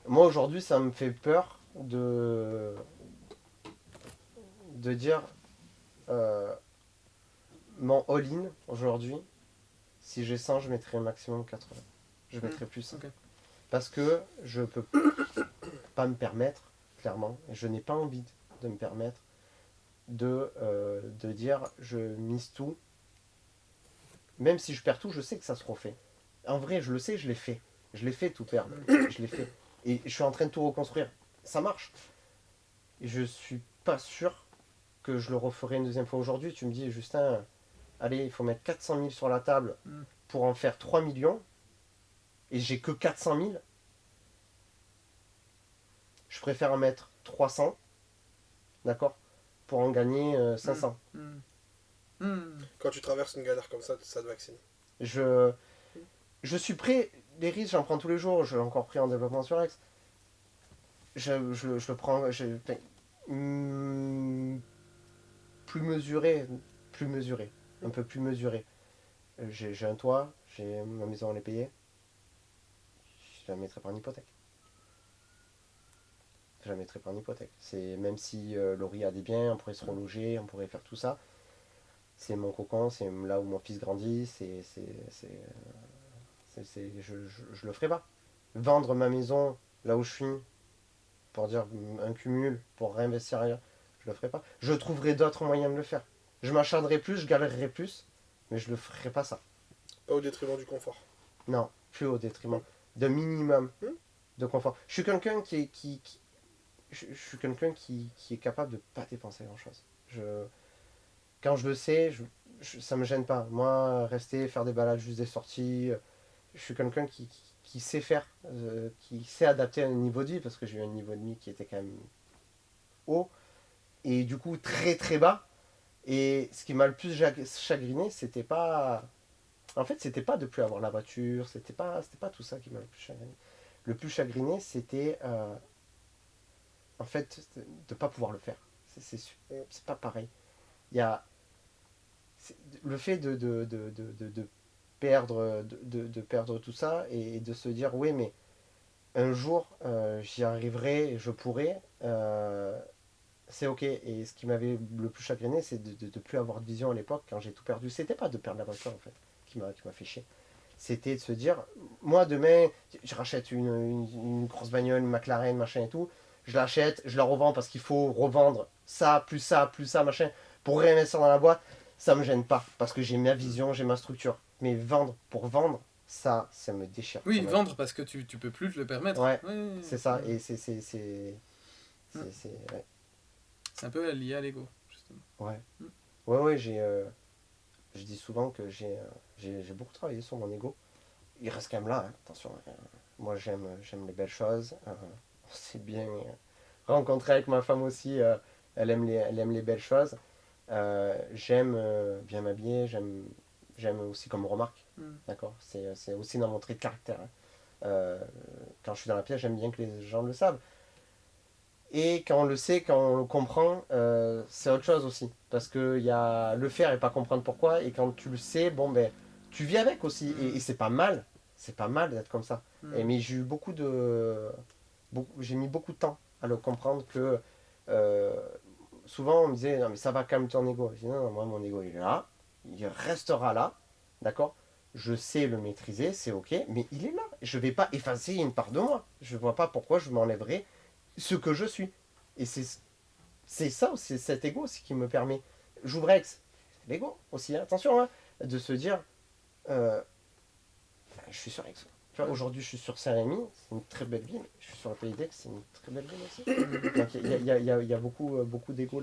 [SPEAKER 1] Moi aujourd'hui, ça me fait peur de dire mon all-in aujourd'hui, si j'ai 100, je mettrai maximum 80. Je mettrai plus 100. Okay. Parce que je peux pas me permettre, clairement, et je n'ai pas envie de me permettre de dire je mise tout. Même si je perds tout, je sais que ça se refait. En vrai, je le sais, je l'ai fait. Je l'ai fait tout perdre. Je l'ai fait. Et je suis en train de tout reconstruire. Ça marche. Et je suis pas sûr que je le referai une deuxième fois aujourd'hui. Tu me dis, Justin, allez, il faut mettre 400 000 sur la table pour en faire 3 millions. Et j'ai que 400 000. Je préfère en mettre 300. D'accord ? Pour en gagner 500.
[SPEAKER 5] Quand tu traverses une galère comme ça te vaccine.
[SPEAKER 1] Je suis prêt. Les risques, j'en prends tous les jours. Je l'ai encore pris en développement sur X. Je le prends. Plus mesuré, un peu plus mesuré. J'ai un toit, j'ai ma maison à les payer. Je la mettrai pas en hypothèque. Je la mettrai pas en hypothèque. C'est, même si Laurie a des biens, on pourrait se reloger, on pourrait faire tout ça. C'est mon cocon, c'est là où mon fils grandit, je le ferai pas. Vendre ma maison là où je suis, pour dire un cumul, pour réinvestir ailleurs, je le ferai pas. Je trouverai d'autres moyens de le faire. Je m'acharnerai plus, je galérerai plus, mais je le ferai pas ça.
[SPEAKER 5] Pas au détriment du confort.
[SPEAKER 1] Non, plus au détriment d'un minimum
[SPEAKER 5] Hmm.
[SPEAKER 1] de confort. Je suis quelqu'un je suis quelqu'un qui est capable de pas dépenser grand chose. Quand je le sais, ça me gêne pas. Moi, rester, faire des balades, juste des sorties, je suis quelqu'un qui sait faire, qui sait adapter à un niveau de vie, parce que j'ai eu un niveau de vie qui était quand même haut, et du coup très très bas. Et ce qui m'a le plus chagriné, c'était pas... En fait, c'était pas de plus avoir la voiture, c'était pas tout ça qui m'a le plus chagriné. Le plus chagriné, c'était en fait de pas pouvoir le faire. C'est pas pareil. Il y a le fait de perdre, de perdre tout ça et de se dire oui, mais un jour j'y arriverai, je pourrai. C'est ok. Et ce qui m'avait le plus chagriné, c'est de plus avoir de vision à l'époque quand j'ai tout perdu. C'était pas de perdre la voiture en fait qui m'a fait chier. C'était de se dire, moi demain, je rachète une grosse bagnole, une McLaren, machin et tout. Je l'achète, je la revends parce qu'il faut revendre ça, machin, pour réinvestir dans la boîte. Ça me gêne pas parce que j'ai ma vision, j'ai ma structure. Mais vendre pour vendre, ça me déchire.
[SPEAKER 2] Oui,
[SPEAKER 1] Ça me-
[SPEAKER 2] vendre parce que tu peux plus te le permettre.
[SPEAKER 1] Ouais,
[SPEAKER 2] Ouais,
[SPEAKER 1] c'est ça.
[SPEAKER 2] ouais.
[SPEAKER 1] Et ouais.
[SPEAKER 2] C'est un peu lié à l'ego, justement.
[SPEAKER 1] Ouais.
[SPEAKER 2] Mm.
[SPEAKER 1] Ouais, je dis souvent que j'ai beaucoup travaillé sur mon ego. Il reste quand même là, hein, attention. Moi, j'aime les belles choses. On s'est bien rencontré avec ma femme aussi. Elle aime les belles choses. J'aime bien m'habiller. J'aime aussi comme remarque.
[SPEAKER 2] Mm.
[SPEAKER 1] D'accord. C'est aussi dans mon trait de caractère. Hein. Quand je suis dans la pièce, j'aime bien que les gens le savent. Et quand on le sait, quand on le comprend, c'est autre chose aussi. Parce qu'il y a le faire et pas comprendre pourquoi. Et quand tu le sais, bon ben, tu vis avec aussi. Et c'est pas mal. C'est pas mal d'être comme ça. Mais j'ai eu j'ai mis beaucoup de temps à le comprendre que souvent on me disait non mais ça va calmer ton ego. Je dis non, moi mon ego il est là, il restera là, d'accord. Je sais le maîtriser, c'est ok, mais il est là. Je vais pas effacer une part de moi. Je vois pas pourquoi je m'enlèverais ce que je suis. Et c'est ça, c'est cet ego aussi qui me permet. J'ouvrais l'ego aussi, hein, attention, hein, de se dire je suis sur Aix. Tu vois, aujourd'hui je suis sur Saint-Rémy, c'est une très belle ville. Je suis sur le Pays d'Aix, c'est une très belle ville aussi. Donc il y a beaucoup d'ego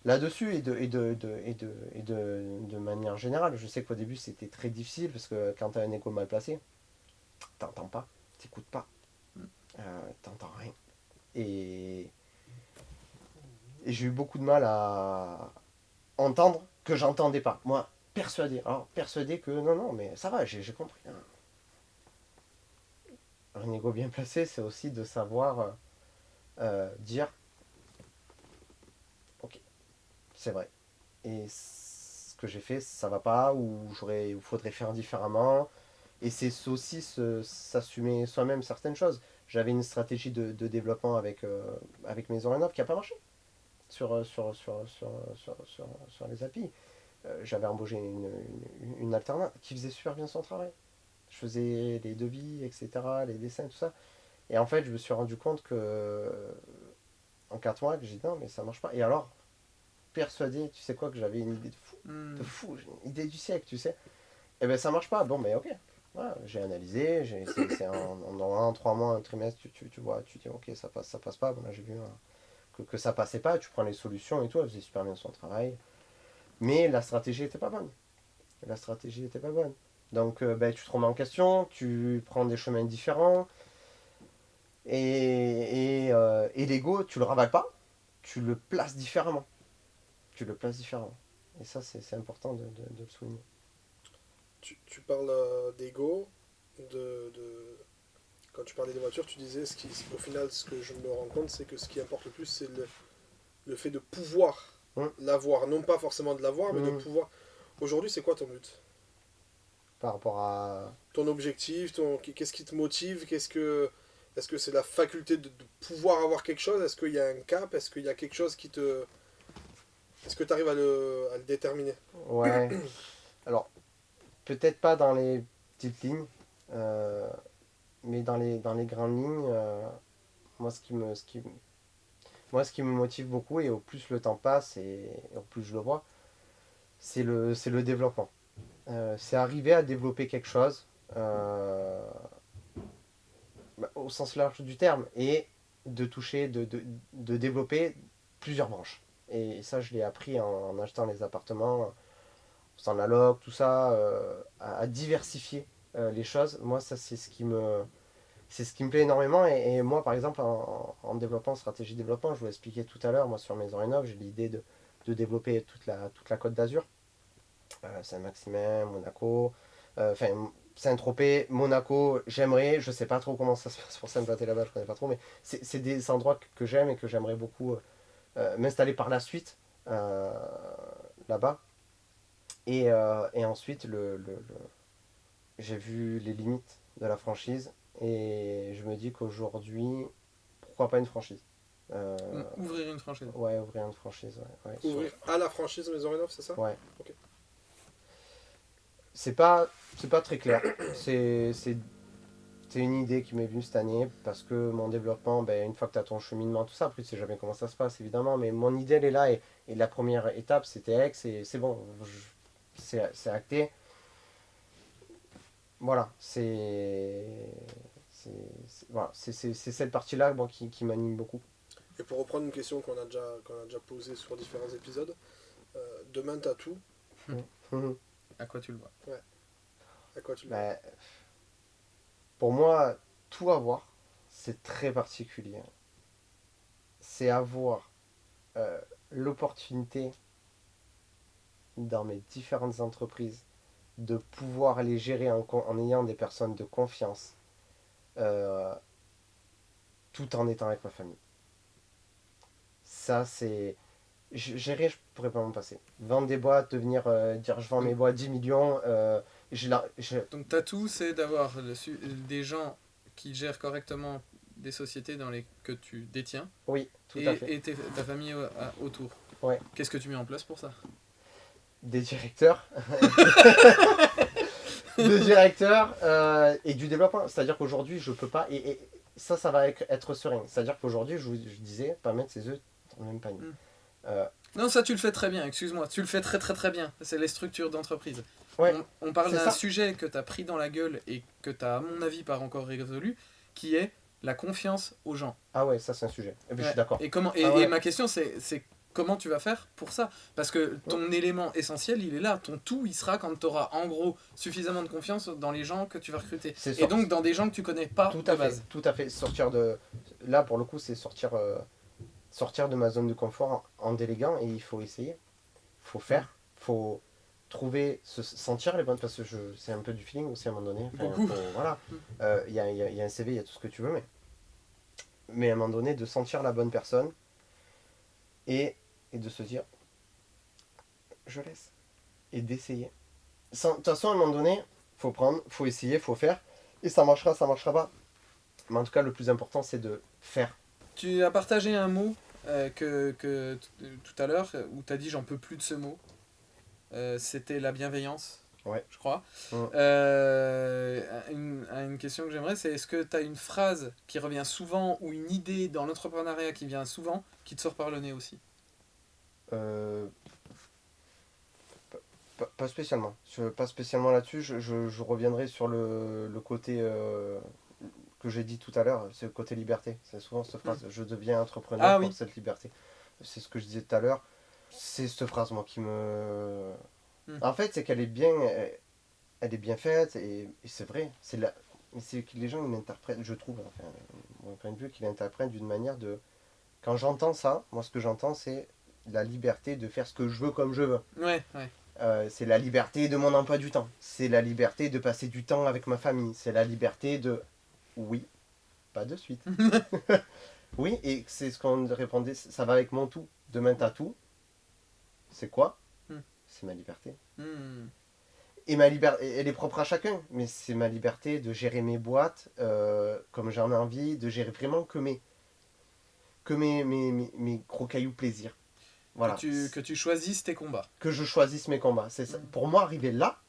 [SPEAKER 1] là-dessus de manière générale. Je sais qu'au début c'était très difficile parce que quand tu as un ego mal placé, t'entends pas, t'écoutes pas, t'entends rien. Et j'ai eu beaucoup de mal à entendre que j'entendais pas. Moi, persuadé que non, mais ça va, j'ai compris. Hein. Un ego bien placé, c'est aussi de savoir dire ok, c'est vrai. Et ce que j'ai fait, ça va pas, ou il faudrait faire différemment. Et c'est aussi s'assumer soi-même certaines choses. J'avais une stratégie de développement avec Maison Rénov qui n'a pas marché sur les API. J'avais embauché une alternante qui faisait super bien son travail. Je faisais les devis, etc., les dessins, tout ça. Et en fait, je me suis rendu compte que en 4 mois, que j'ai dit non, mais ça marche pas. Et alors, persuadé, tu sais quoi, que j'avais une idée de fou, j'ai une idée du siècle, tu sais. Et ben ça marche pas. Bon, mais ok. Voilà, j'ai analysé, c'est en 3 mois, un trimestre, tu vois, tu dis ok, ça passe pas. Bon, là, j'ai vu que ça passait pas, tu prends les solutions et tout, elle faisait super bien son travail. Mais la stratégie était pas bonne. Donc ben, tu te remets en question, tu prends des chemins différents. Et l'ego, tu le ravales pas, tu le places différemment. Et ça, c'est important de le souligner.
[SPEAKER 5] Tu parles d'ego, quand tu parlais des voitures, tu disais, au final, ce que je me rends compte, c'est que ce qui importe le plus, c'est le fait de pouvoir
[SPEAKER 1] Hum.
[SPEAKER 5] l'avoir, non pas forcément de l'avoir, mais de
[SPEAKER 1] Hum.
[SPEAKER 5] pouvoir. Aujourd'hui, c'est quoi ton but?
[SPEAKER 1] Par rapport à...
[SPEAKER 5] Ton objectif, qu'est-ce qui te motive? Est-ce que c'est la faculté de pouvoir avoir quelque chose? Est-ce qu'il y a un cap? Est-ce qu'il y a quelque chose qui te... Est-ce que tu arrives à le déterminer?
[SPEAKER 1] Ouais. Alors, peut-être pas dans les petites lignes, mais dans les grandes lignes, moi, ce qui me motive beaucoup, et au plus le temps passe, et au plus je le vois, c'est le développement. C'est arriver à développer quelque chose, au sens large du terme, et de toucher, de développer plusieurs branches. Et ça, je l'ai appris en achetant les appartements, sans la loc, tout ça, à diversifier les choses. Moi, ça, c'est ce qui me plaît énormément. Et moi, par exemple, en développement, stratégie de développement, je vous l'ai expliqué tout à l'heure, moi, sur Maison Rénov', j'ai l'idée de développer toute la Côte d'Azur. Saint-Maximin, Monaco, enfin Saint-Tropez, Monaco, j'aimerais, je sais pas trop comment ça se passe pour s'implanter là-bas, je connais pas trop, mais c'est des endroits que j'aime et que j'aimerais beaucoup m'installer par la suite là-bas. Et ensuite, j'ai vu les limites de la franchise et je me dis qu'aujourd'hui, pourquoi pas une franchise.
[SPEAKER 2] Ouvrir une franchise.
[SPEAKER 1] Ouais, ouvrir une franchise. Ouais, ouais,
[SPEAKER 5] Ouvrir à la franchise Maison Rénov', c'est ça?
[SPEAKER 1] Ouais.
[SPEAKER 5] Ok.
[SPEAKER 1] C'est pas très clair. C'est une idée qui m'est venue cette année parce que mon développement, ben, une fois que tu as ton cheminement, tout ça, après tu sais jamais comment ça se passe évidemment, mais mon idée elle est là et la première étape c'était Aix et c'est bon, c'est acté. Voilà, voilà, c'est cette partie-là bon, qui m'anime beaucoup.
[SPEAKER 5] Et pour reprendre une question qu'on a déjà posée sur différents épisodes, demain t'as tout,
[SPEAKER 2] À quoi tu le vois?
[SPEAKER 5] à quoi tu le
[SPEAKER 1] Ben, pour moi, tout avoir, c'est très particulier. C'est avoir l'opportunité dans mes différentes entreprises de pouvoir les gérer en ayant des personnes de confiance, tout en étant avec ma famille. Ça, c'est... Gérer, je pourrais pas m'en passer. Vendre des boîtes, devenir dire je vends mes boîtes 10 millions,
[SPEAKER 2] Donc Tatou, c'est d'avoir des gens qui gèrent correctement des sociétés que tu détiens
[SPEAKER 1] oui, tout à fait.
[SPEAKER 2] et ta famille autour.
[SPEAKER 1] Ouais.
[SPEAKER 2] Qu'est-ce que tu mets en place pour ça?
[SPEAKER 1] Des directeurs. Des directeurs et du développement. C'est-à-dire qu'aujourd'hui, je peux pas... Et ça va être serein. C'est-à-dire qu'aujourd'hui, je disais, pas mettre ses œufs dans le même panier.
[SPEAKER 2] Non, ça tu le fais très bien, excuse-moi. Tu le fais très très très bien. C'est les structures d'entreprise.
[SPEAKER 1] Ouais,
[SPEAKER 2] On parle
[SPEAKER 1] c'est
[SPEAKER 2] d'un
[SPEAKER 1] ça.
[SPEAKER 2] sujet que tu as pris dans la gueule et que tu as, à mon avis, pas encore résolu, qui est la confiance aux gens.
[SPEAKER 1] Ah ouais, ça c'est un sujet. Et puis, je suis d'accord.
[SPEAKER 2] Et ma question, c'est comment tu vas faire pour ça? Parce que ton élément essentiel, il est là. Ton tout, il sera quand tu auras en gros suffisamment de confiance dans les gens que tu vas recruter. Et donc dans des gens que tu connais pas
[SPEAKER 1] Tout
[SPEAKER 2] de
[SPEAKER 1] à
[SPEAKER 2] base.
[SPEAKER 1] fait. Tout à fait. Sortir de... Là, pour le coup, c'est sortir de ma zone de confort en déléguant et il faut essayer. Il faut faire. Il faut sentir les bonnes... Parce que c'est un peu du feeling aussi à un moment donné. Enfin,
[SPEAKER 2] Beaucoup.
[SPEAKER 1] Voilà. Il y a un CV, il y a tout ce que tu veux, mais à un moment donné, de sentir la bonne personne et de se dire je laisse et d'essayer. De toute façon, à un moment donné, faut prendre, faut essayer, faut faire et ça marchera pas. Mais en tout cas, le plus important, c'est de faire.
[SPEAKER 2] Tu as partagé un mot tout à l'heure où tu as dit j'en peux plus de ce mot. C'était la bienveillance.
[SPEAKER 1] Ouais.
[SPEAKER 2] Je crois.
[SPEAKER 1] Ouais.
[SPEAKER 2] Une question que j'aimerais, c'est est-ce que tu as une phrase qui revient souvent ou une idée dans l'entrepreneuriat qui vient souvent qui te sort par le nez aussi?
[SPEAKER 1] Pas spécialement. Pas spécialement là-dessus. Je reviendrai sur le côté que j'ai dit tout à l'heure, c'est le côté liberté. C'est souvent cette phrase, je deviens entrepreneur pour cette liberté. C'est ce que je disais tout à l'heure. C'est cette phrase, moi, qui me... En fait, c'est qu'elle est bien... Elle est bien faite, et c'est vrai. C'est que les gens, ils l'interprètent, je trouve, enfin, mon point de vue, qu'ils l'interprètent d'une manière de... Quand j'entends ça, moi, ce que j'entends, c'est la liberté de faire ce que je veux comme je veux.
[SPEAKER 2] Ouais.
[SPEAKER 1] C'est la liberté de mon emploi du temps. C'est la liberté de passer du temps avec ma famille. C'est la liberté de... Oui, pas de suite. Oui, et c'est ce qu'on répondait, ça va avec mon tout. Demain, t'as tout. C'est quoi? C'est ma liberté. Et ma liberté, elle est propre à chacun, mais c'est ma liberté de gérer mes boîtes comme j'en ai envie, de gérer vraiment que mes gros cailloux plaisir. Voilà.
[SPEAKER 2] Que tu choisisses tes combats.
[SPEAKER 1] Que je choisisse mes combats. C'est ça. Pour moi, arriver là,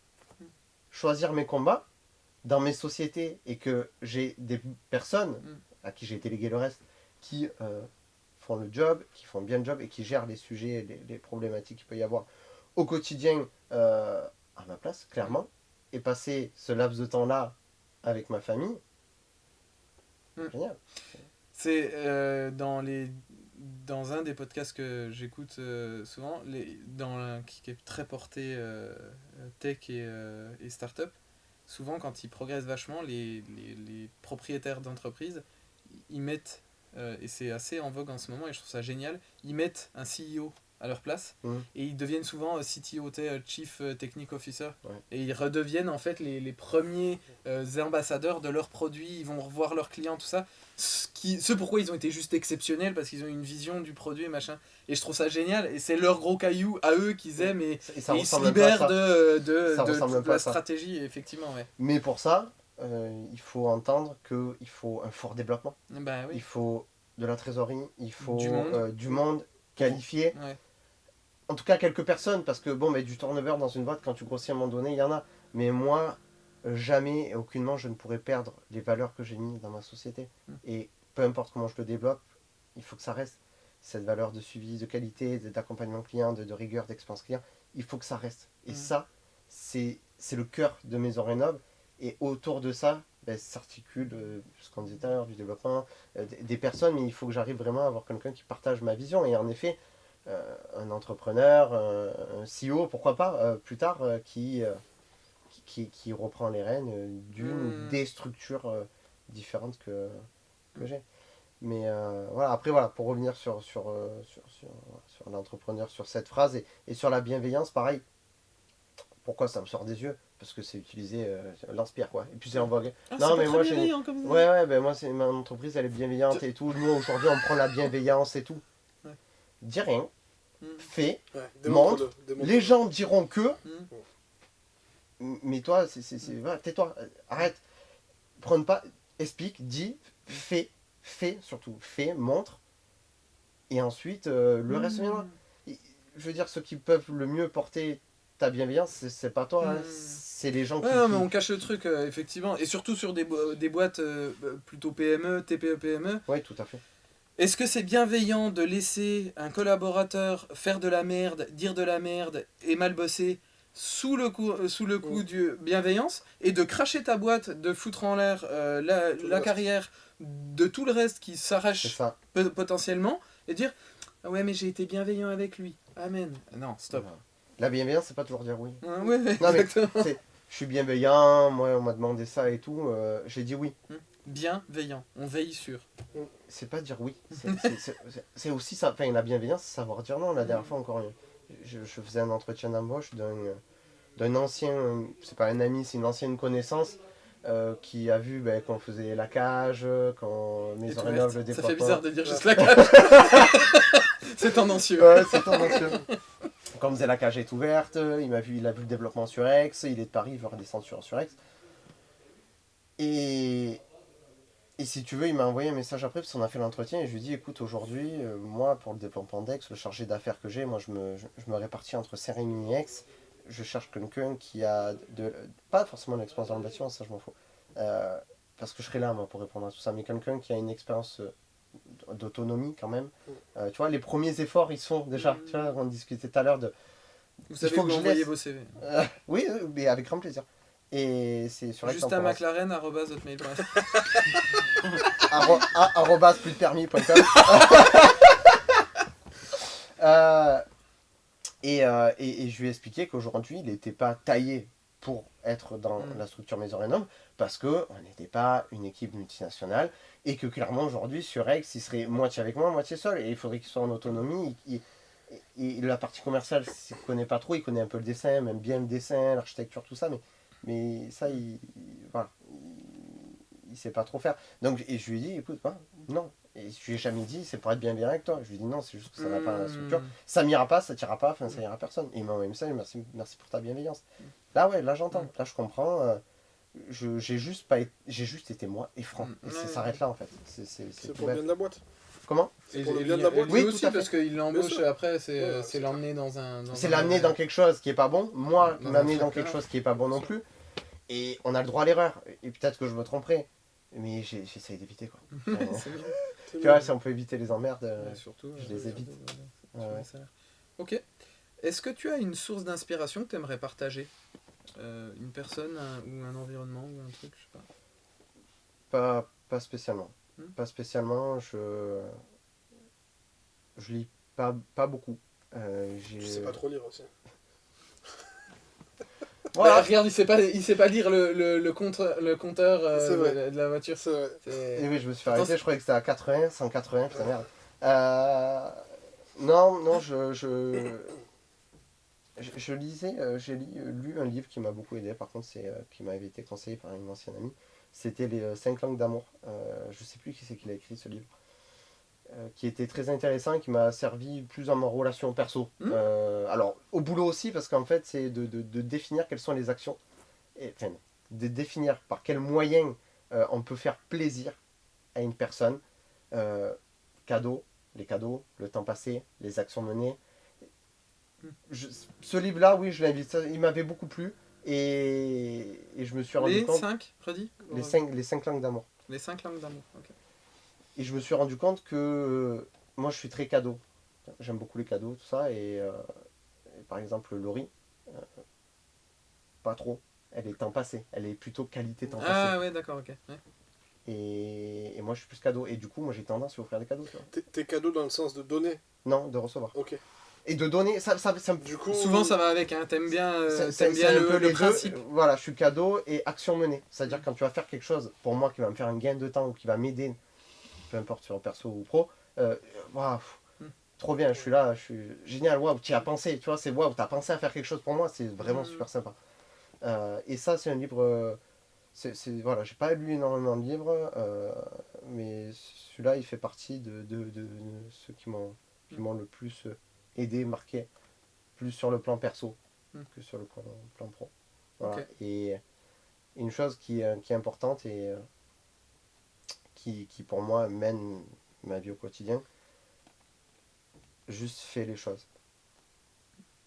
[SPEAKER 1] choisir mes combats dans mes sociétés et que j'ai des personnes à qui j'ai délégué le reste qui font le job, qui font bien le job et qui gèrent les sujets, les problématiques qu'il peut y avoir au quotidien à ma place, clairement, et passer ce laps de temps-là avec ma famille, génial.
[SPEAKER 2] C'est dans un des podcasts que j'écoute souvent, qui est très porté tech et start-up, souvent quand ils progressent vachement, les propriétaires d'entreprises, ils mettent, et c'est assez en vogue en ce moment et je trouve ça génial, ils mettent un CEO à leur place et ils deviennent souvent CTO, Chief Technic Officer, et ils redeviennent en fait les premiers ambassadeurs de leurs produits, ils vont revoir leurs clients, tout ça, ce pourquoi ils ont été juste exceptionnels, parce qu'ils ont une vision du produit et machin, et je trouve ça génial, et c'est leur gros caillou à eux qu'ils aiment, et ils se libèrent de la stratégie, effectivement.
[SPEAKER 1] Mais pour ça, il faut entendre qu'il faut un fort développement, il faut de la trésorerie, il faut du monde qualifié. En tout cas, quelques personnes, parce que bon, mais du turnover dans une boîte, quand tu grossis à un moment donné, il y en a. Mais moi, jamais et aucunement, je ne pourrais perdre les valeurs que j'ai mises dans ma société. Et peu importe comment je le développe, il faut que ça reste. Cette valeur de suivi, de qualité, d'accompagnement client, de rigueur, d'expérience client, il faut que ça reste. Et ça, c'est le cœur de Maison Rénov'. Et autour de ça, s'articule ce qu'on disait tout à l'heure, du développement, des personnes, mais il faut que j'arrive vraiment à avoir quelqu'un qui partage ma vision. Et en effet, un entrepreneur, un CEO, pourquoi pas, plus tard, qui reprend les rênes d'une ou des structures différentes que j'ai. Mais voilà, après, voilà, pour revenir sur l'entrepreneur, sur cette phrase, et sur la bienveillance, pareil, pourquoi ça me sort des yeux? Parce que c'est utilisé lance-pierre, quoi. Et puis c'est en vogue.
[SPEAKER 2] Non, mais moi, j'ai... Comme ça.
[SPEAKER 1] Ouais, ben moi, ma entreprise, elle est bienveillante et tout. Nous, aujourd'hui, on prend la bienveillance et tout. Dis rien. Fais, montre, les gens diront que, mais toi, tais-toi, arrête, prends pas, explique, dis, fais surtout, montre, et ensuite, le reste viendra. Je veux dire, ceux qui peuvent le mieux porter ta bienveillance, c'est pas toi, c'est les gens qui...
[SPEAKER 2] Non, mais on cache le truc, effectivement, et surtout sur des boîtes plutôt PME, TPE, PME.
[SPEAKER 1] Oui, tout à fait.
[SPEAKER 2] Est-ce que c'est bienveillant de laisser un collaborateur faire de la merde, dire de la merde et mal bosser sous le coup du bienveillance, et de cracher ta boîte, de foutre en l'air la carrière de tout le reste qui s'arrache potentiellement, et dire « Ah ouais, mais j'ai été bienveillant avec lui. Amen. » Non, stop.
[SPEAKER 1] La bienveillance, c'est pas toujours dire oui.
[SPEAKER 2] Ouais,
[SPEAKER 1] non, mais je suis bienveillant, moi on m'a demandé ça et tout, j'ai dit oui.
[SPEAKER 2] Bienveillant, on veille sur.
[SPEAKER 1] C'est pas dire oui, c'est aussi ça, enfin la bienveillance, c'est savoir dire non. La dernière fois encore, je faisais un entretien d'embauche d'un ancien, c'est pas un ami, c'est une ancienne connaissance qui a vu qu'on faisait la cage, quand Maison Rénov' le développement.
[SPEAKER 2] Ça fait bizarre de dire juste la cage. C'est tendancieux.
[SPEAKER 1] Ouais, c'est tendancieux. Quand on faisait la cage est ouverte, il a vu le développement sur Aix, il est de Paris, il veut redescendre sur Aix. Et si tu veux, il m'a envoyé un message après, parce qu'on a fait l'entretien, et je lui ai dit, écoute, aujourd'hui, moi, pour le développement d'Aix, le chargé d'affaires que j'ai, moi, je me répartis entre Saint-Rémy et Aix. Je cherche quelqu'un qui a pas forcément l'expérience dans le bâtiment, ça je m'en fous. Parce que je serai là, moi, pour répondre à tout ça, mais quelqu'un qui a une expérience d'autonomie, quand même. Tu vois, les premiers efforts, ils sont déjà, tu vois, on discutait tout à l'heure de...
[SPEAKER 2] Vous savez où envoyer vos CV.
[SPEAKER 1] Oui, mais avec grand plaisir. Et c'est sur
[SPEAKER 2] Justin McLaren, @hotmail.fr.
[SPEAKER 1] @plusdepermis.com. Et je lui ai expliqué qu'aujourd'hui, il n'était pas taillé pour être dans la structure Maison Rénov', parce qu'on n'était pas une équipe multinationale, et que clairement aujourd'hui sur Aix, il serait moitié avec moi, moitié seul, et il faudrait qu'il soit en autonomie. Et la partie commerciale, il ne connaît pas trop, il connaît un peu le dessin, même bien le dessin, l'architecture, tout ça, mais ça, il sait pas trop faire. Donc, et je lui ai dit, écoute, non, Et je lui ai jamais dit, c'est pour être bienveillant avec toi. Je lui ai dit non, c'est juste que ça va pas dans la structure. Ça m'ira pas, ça t'ira pas, enfin ça ira à personne. Et il m'a envoyé un message, merci pour ta bienveillance. Là ouais, là j'entends, là je comprends. J'ai juste été moi et franc. Et ça s'arrête là en fait.
[SPEAKER 5] C'est pour le bien de la boîte.
[SPEAKER 1] Comment?
[SPEAKER 5] C'est pour le bien de la boîte.
[SPEAKER 2] Oui,
[SPEAKER 1] tout
[SPEAKER 2] aussi,
[SPEAKER 1] à fait.
[SPEAKER 2] parce qu'il l'embauche
[SPEAKER 5] sûr.
[SPEAKER 2] après,
[SPEAKER 5] Ouais,
[SPEAKER 2] c'est
[SPEAKER 5] c'est
[SPEAKER 2] l'emmener dans un...
[SPEAKER 1] C'est l'amener dans quelque chose qui est pas bon. Moi,
[SPEAKER 2] Dans un
[SPEAKER 1] m'amener dans
[SPEAKER 2] facteur.
[SPEAKER 1] quelque chose qui est pas bon non plus. Et on a le droit à l'erreur. Et peut-être que je me tromperai. Mais j'essaye d'éviter quoi.
[SPEAKER 2] C'est bien.
[SPEAKER 5] C'est
[SPEAKER 1] Tu
[SPEAKER 5] bien.
[SPEAKER 1] vois, si on peut éviter les emmerdes,
[SPEAKER 2] Ouais, surtout,
[SPEAKER 1] je les évite.
[SPEAKER 2] voilà,
[SPEAKER 1] Ouais, ouais.
[SPEAKER 2] sur les salaires. Ok. Est-ce que tu as une source d'inspiration que tu aimerais partager? Une personne ou un environnement ou un truc, je sais pas.
[SPEAKER 1] Pas spécialement.
[SPEAKER 2] Hmm.
[SPEAKER 1] Pas spécialement, je lis pas beaucoup.
[SPEAKER 5] Je sais pas trop lire aussi.
[SPEAKER 1] Voilà.
[SPEAKER 2] Bah, regarde, il sait pas lire le compteur
[SPEAKER 5] C'est vrai.
[SPEAKER 2] de la voiture.
[SPEAKER 5] C'est vrai.
[SPEAKER 1] Et
[SPEAKER 2] C'est...
[SPEAKER 1] oui, je me suis fait
[SPEAKER 2] Attends,
[SPEAKER 1] arrêter, je croyais que c'était à 80, 180, putain merde. Non, je lisais, lu un livre qui m'a beaucoup aidé, par contre, qui m'avait été conseillé par une ancienne amie. C'était les 5 langues d'amour. Je sais plus qui c'est qui l'a écrit ce livre. Qui était très intéressant et qui m'a servi plus dans ma relation perso.
[SPEAKER 2] Mmh.
[SPEAKER 1] Alors, au boulot aussi, parce qu'en fait, c'est de définir quelles sont les actions, enfin, de définir par quels moyens on peut faire plaisir à une personne. Les cadeaux, le temps passé, les actions menées. Ce livre-là, oui, je l'invite. Il m'avait beaucoup plu et je me suis rendu
[SPEAKER 2] Les
[SPEAKER 1] compte.
[SPEAKER 2] 5, redis?
[SPEAKER 1] Les 5 langues d'amour.
[SPEAKER 2] Les 5 langues d'amour, ok.
[SPEAKER 1] Et je me suis rendu compte que moi je suis très cadeau. J'aime beaucoup les cadeaux, tout ça. Et par exemple, Laurie, pas trop. Elle est temps passé. Elle est plutôt qualité temps passé.
[SPEAKER 2] Ah ouais, d'accord, ok. Ouais.
[SPEAKER 1] Et moi je suis plus cadeau. Et du coup, moi j'ai tendance à offrir des cadeaux. Tu vois.
[SPEAKER 5] T'es cadeau dans le sens de donner.
[SPEAKER 1] Non, de recevoir.
[SPEAKER 5] Ok.
[SPEAKER 1] Et de donner, ça me.
[SPEAKER 5] Du coup.
[SPEAKER 2] Souvent ça va avec, hein. T'aimes bien,
[SPEAKER 1] C'est un peu
[SPEAKER 2] le
[SPEAKER 1] les
[SPEAKER 2] principe.
[SPEAKER 1] deux. Voilà, je suis cadeau et action menée. C'est-à-dire quand tu vas faire quelque chose pour moi qui va me faire un gain de temps ou qui va m'aider, peu importe sur perso ou pro, waouh, trop bien, je suis là, je suis génial, waouh, tu y as pensé, tu vois, c'est waouh, t'as pensé à faire quelque chose pour moi, c'est vraiment super sympa. Et ça, c'est un livre, voilà, j'ai pas lu énormément de livres, mais celui-là, il fait partie de ceux qui m'ont le plus aidé, marqué, plus sur le plan perso que sur le plan pro. Voilà.
[SPEAKER 2] Ok.
[SPEAKER 1] Et une chose qui est importante et qui pour moi mène ma vie au quotidien, juste fais les choses.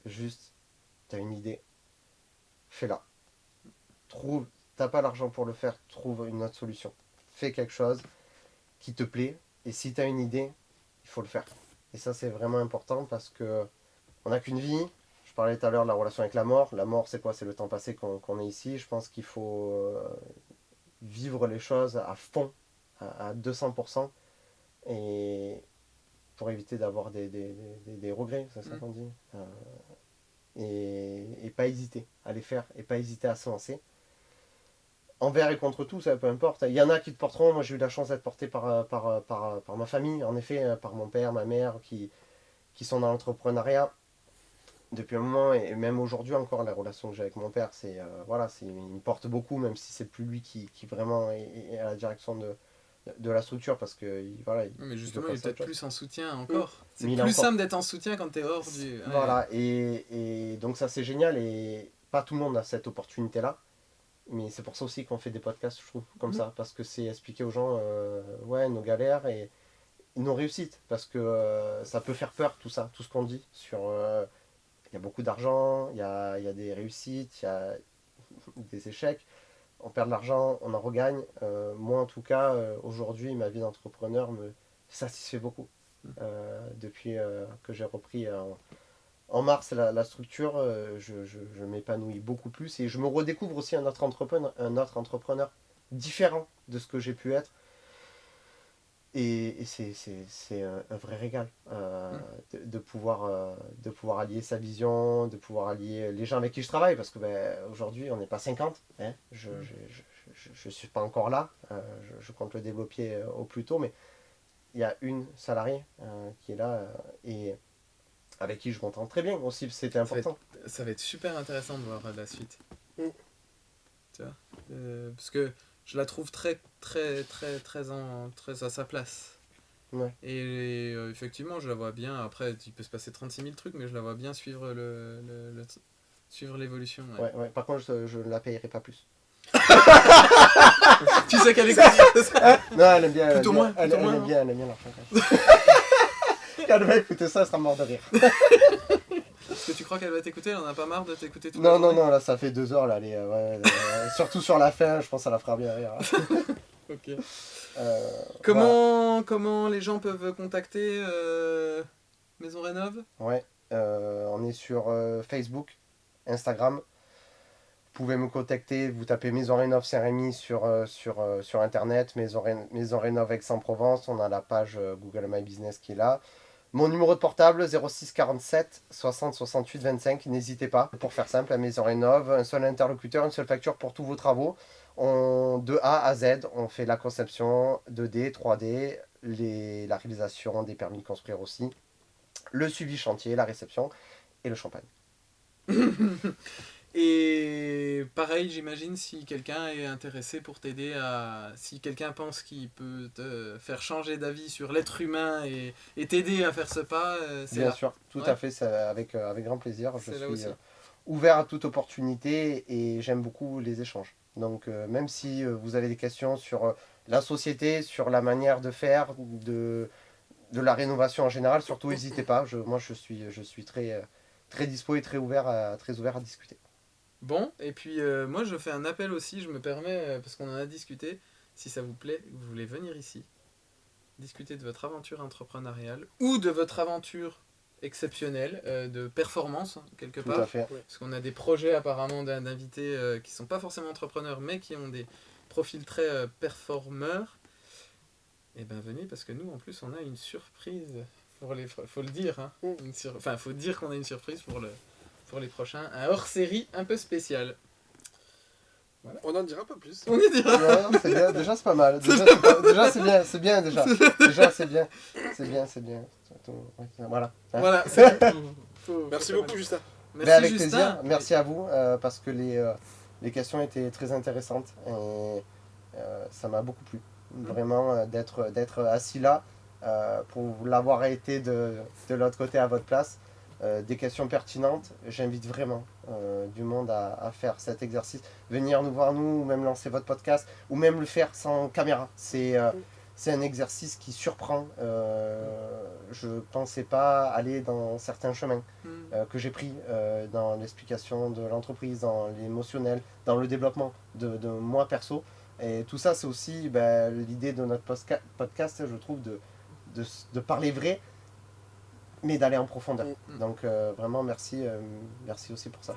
[SPEAKER 1] Juste, t'as une idée, fais-la. T'as pas l'argent pour le faire, trouve une autre solution. Fais quelque chose qui te plaît, et si t'as une idée, il faut le faire. Et ça c'est vraiment important parce que on n'a qu'une vie. Je parlais tout à l'heure de la relation avec la mort. La mort c'est quoi? C'est le temps passé qu'on est ici. Je pense qu'il faut vivre les choses à fond, à 200%, et pour éviter d'avoir des regrets, c'est ça qu'on dit. Et pas hésiter à les faire, et pas hésiter à se lancer. Envers et contre tout, ça peu importe. Il y en a qui te porteront. Moi j'ai eu la chance d'être porté par ma famille, en effet, par mon père, ma mère, qui sont dans l'entrepreneuriat depuis un moment, et même aujourd'hui encore, la relation que j'ai avec mon père, voilà, il me porte beaucoup, même si c'est plus lui qui vraiment est à la direction de la structure, parce que voilà,
[SPEAKER 2] Mais justement, il est peut-être plus en soutien encore.
[SPEAKER 1] Mais
[SPEAKER 2] C'est
[SPEAKER 1] il est
[SPEAKER 2] plus
[SPEAKER 1] encore-
[SPEAKER 2] simple d'être en soutien quand t'es hors du... Ouais.
[SPEAKER 1] Voilà, et donc ça c'est génial, et pas tout le monde a cette opportunité-là, mais c'est pour ça aussi qu'on fait des podcasts, je trouve, comme ça, parce que c'est expliquer aux gens ouais, nos galères et nos réussites, parce que ça peut faire peur, tout ça, tout ce qu'on dit sur... il y a beaucoup d'argent, il y a des réussites, il y a des échecs, on perd de l'argent, on en regagne. Moi en tout cas, aujourd'hui, ma vie d'entrepreneur me satisfait beaucoup. Depuis que j'ai repris en mars la structure, je m'épanouis beaucoup plus et je me redécouvre aussi un autre entrepreneur différent de ce que j'ai pu être. Et c'est un vrai régal de pouvoir allier sa vision, de pouvoir allier les gens avec qui je travaille, parce que aujourd'hui on n'est pas 50, hein, je suis pas encore là, je compte le développer au plus tôt, mais il y a une salariée qui est là et avec qui je m'entends très bien aussi, c'était important.
[SPEAKER 2] Ça va être super intéressant de voir la suite.
[SPEAKER 5] Mm.
[SPEAKER 2] Tu vois, parce que je la trouve très à sa place.
[SPEAKER 1] Ouais.
[SPEAKER 2] Et effectivement, je la vois bien. Après, il peut se passer 36 000 trucs, mais je la vois bien suivre suivre l'évolution. Ouais.
[SPEAKER 1] Ouais. Par contre, je ne la payerai pas plus.
[SPEAKER 2] Tu sais qu'elle écoute.
[SPEAKER 1] Non, elle aime bien.
[SPEAKER 2] Plutôt moins,
[SPEAKER 1] Elle
[SPEAKER 2] plutôt moins,
[SPEAKER 1] aime bien l'argent. Quand elle va écouter ça, elle sera morte de rire.
[SPEAKER 2] Est-ce que tu crois qu'elle va t'écouter? Elle en a pas marre de t'écouter tout
[SPEAKER 1] Non, là, ça fait 2 heures, là. Surtout sur la fin, je pense que ça la fera bien rire.
[SPEAKER 2] Ok.
[SPEAKER 1] Voilà.
[SPEAKER 2] Comment les gens peuvent contacter Maison Rénov'?
[SPEAKER 1] Ouais, on est sur Facebook, Instagram. Vous pouvez me contacter, vous tapez Maison Rénov' Saint-Rémy sur internet, Maison Rénov' Aix-en-Provence, on a la page Google My Business qui est là. Mon numéro de portable 06 47 60 68 25, n'hésitez pas. Pour faire simple, à Maison Rénov', un seul interlocuteur, une seule facture pour tous vos travaux. De A à Z, on fait la conception 2D, 3D, la réalisation des permis de construire aussi, le suivi chantier, la réception et le champagne.
[SPEAKER 2] Et pareil, j'imagine, si quelqu'un est intéressé pour t'aider si quelqu'un pense qu'il peut te faire changer d'avis sur l'être humain et t'aider à faire ce pas, c'est
[SPEAKER 1] Bien
[SPEAKER 2] là.
[SPEAKER 1] sûr, tout
[SPEAKER 2] Ouais.
[SPEAKER 1] à fait, c'est avec grand plaisir. Je
[SPEAKER 2] C'est là
[SPEAKER 1] suis
[SPEAKER 2] aussi.
[SPEAKER 1] ouvert à toute opportunité et j'aime beaucoup les échanges. Donc même si vous avez des questions sur la société, sur la manière de faire, de la rénovation en général, surtout n'hésitez pas. Moi je suis très, très dispo et très ouvert à discuter.
[SPEAKER 2] Bon, et puis moi je fais un appel aussi, je me permets, parce qu'on en a discuté, si ça vous plaît, vous voulez venir ici, discuter de votre aventure entrepreneuriale ou de votre aventure exceptionnelle, de performance, quelque
[SPEAKER 1] Tout
[SPEAKER 2] part.
[SPEAKER 1] à fait.
[SPEAKER 2] Parce qu'on a des projets apparemment d'invités qui sont pas forcément entrepreneurs, mais qui ont des profils très performeurs. Et ben venez, parce que nous en plus on a une surprise, faut le dire, hein. Enfin faut dire qu'on a une surprise pour les prochains, un hors-série un peu spécial. Voilà.
[SPEAKER 5] On n'en dira pas plus.
[SPEAKER 2] On y dira.
[SPEAKER 1] Ouais, c'est bien, déjà c'est pas mal. Déjà c'est bien déjà. Déjà c'est bien. Voilà. Hein.
[SPEAKER 2] Voilà, c'est
[SPEAKER 5] Merci beaucoup, Justin.
[SPEAKER 2] Merci
[SPEAKER 1] Ben, avec
[SPEAKER 2] Justin.
[SPEAKER 1] plaisir, merci à vous parce que les questions étaient très intéressantes et ça m'a beaucoup plu. Vraiment d'être assis là pour l'avoir été de l'autre côté à votre place. Des questions pertinentes, j'invite vraiment du monde à faire cet exercice, venir nous voir nous, ou même lancer votre podcast, ou même le faire sans caméra. C'est un exercice qui surprend. Je ne pensais pas aller dans certains chemins que j'ai pris dans l'explication de l'entreprise, dans l'émotionnel, dans le développement de moi perso. Et tout ça, c'est aussi l'idée de notre podcast, je trouve, de parler vrai, mais d'aller en profondeur. Donc vraiment merci aussi pour ça.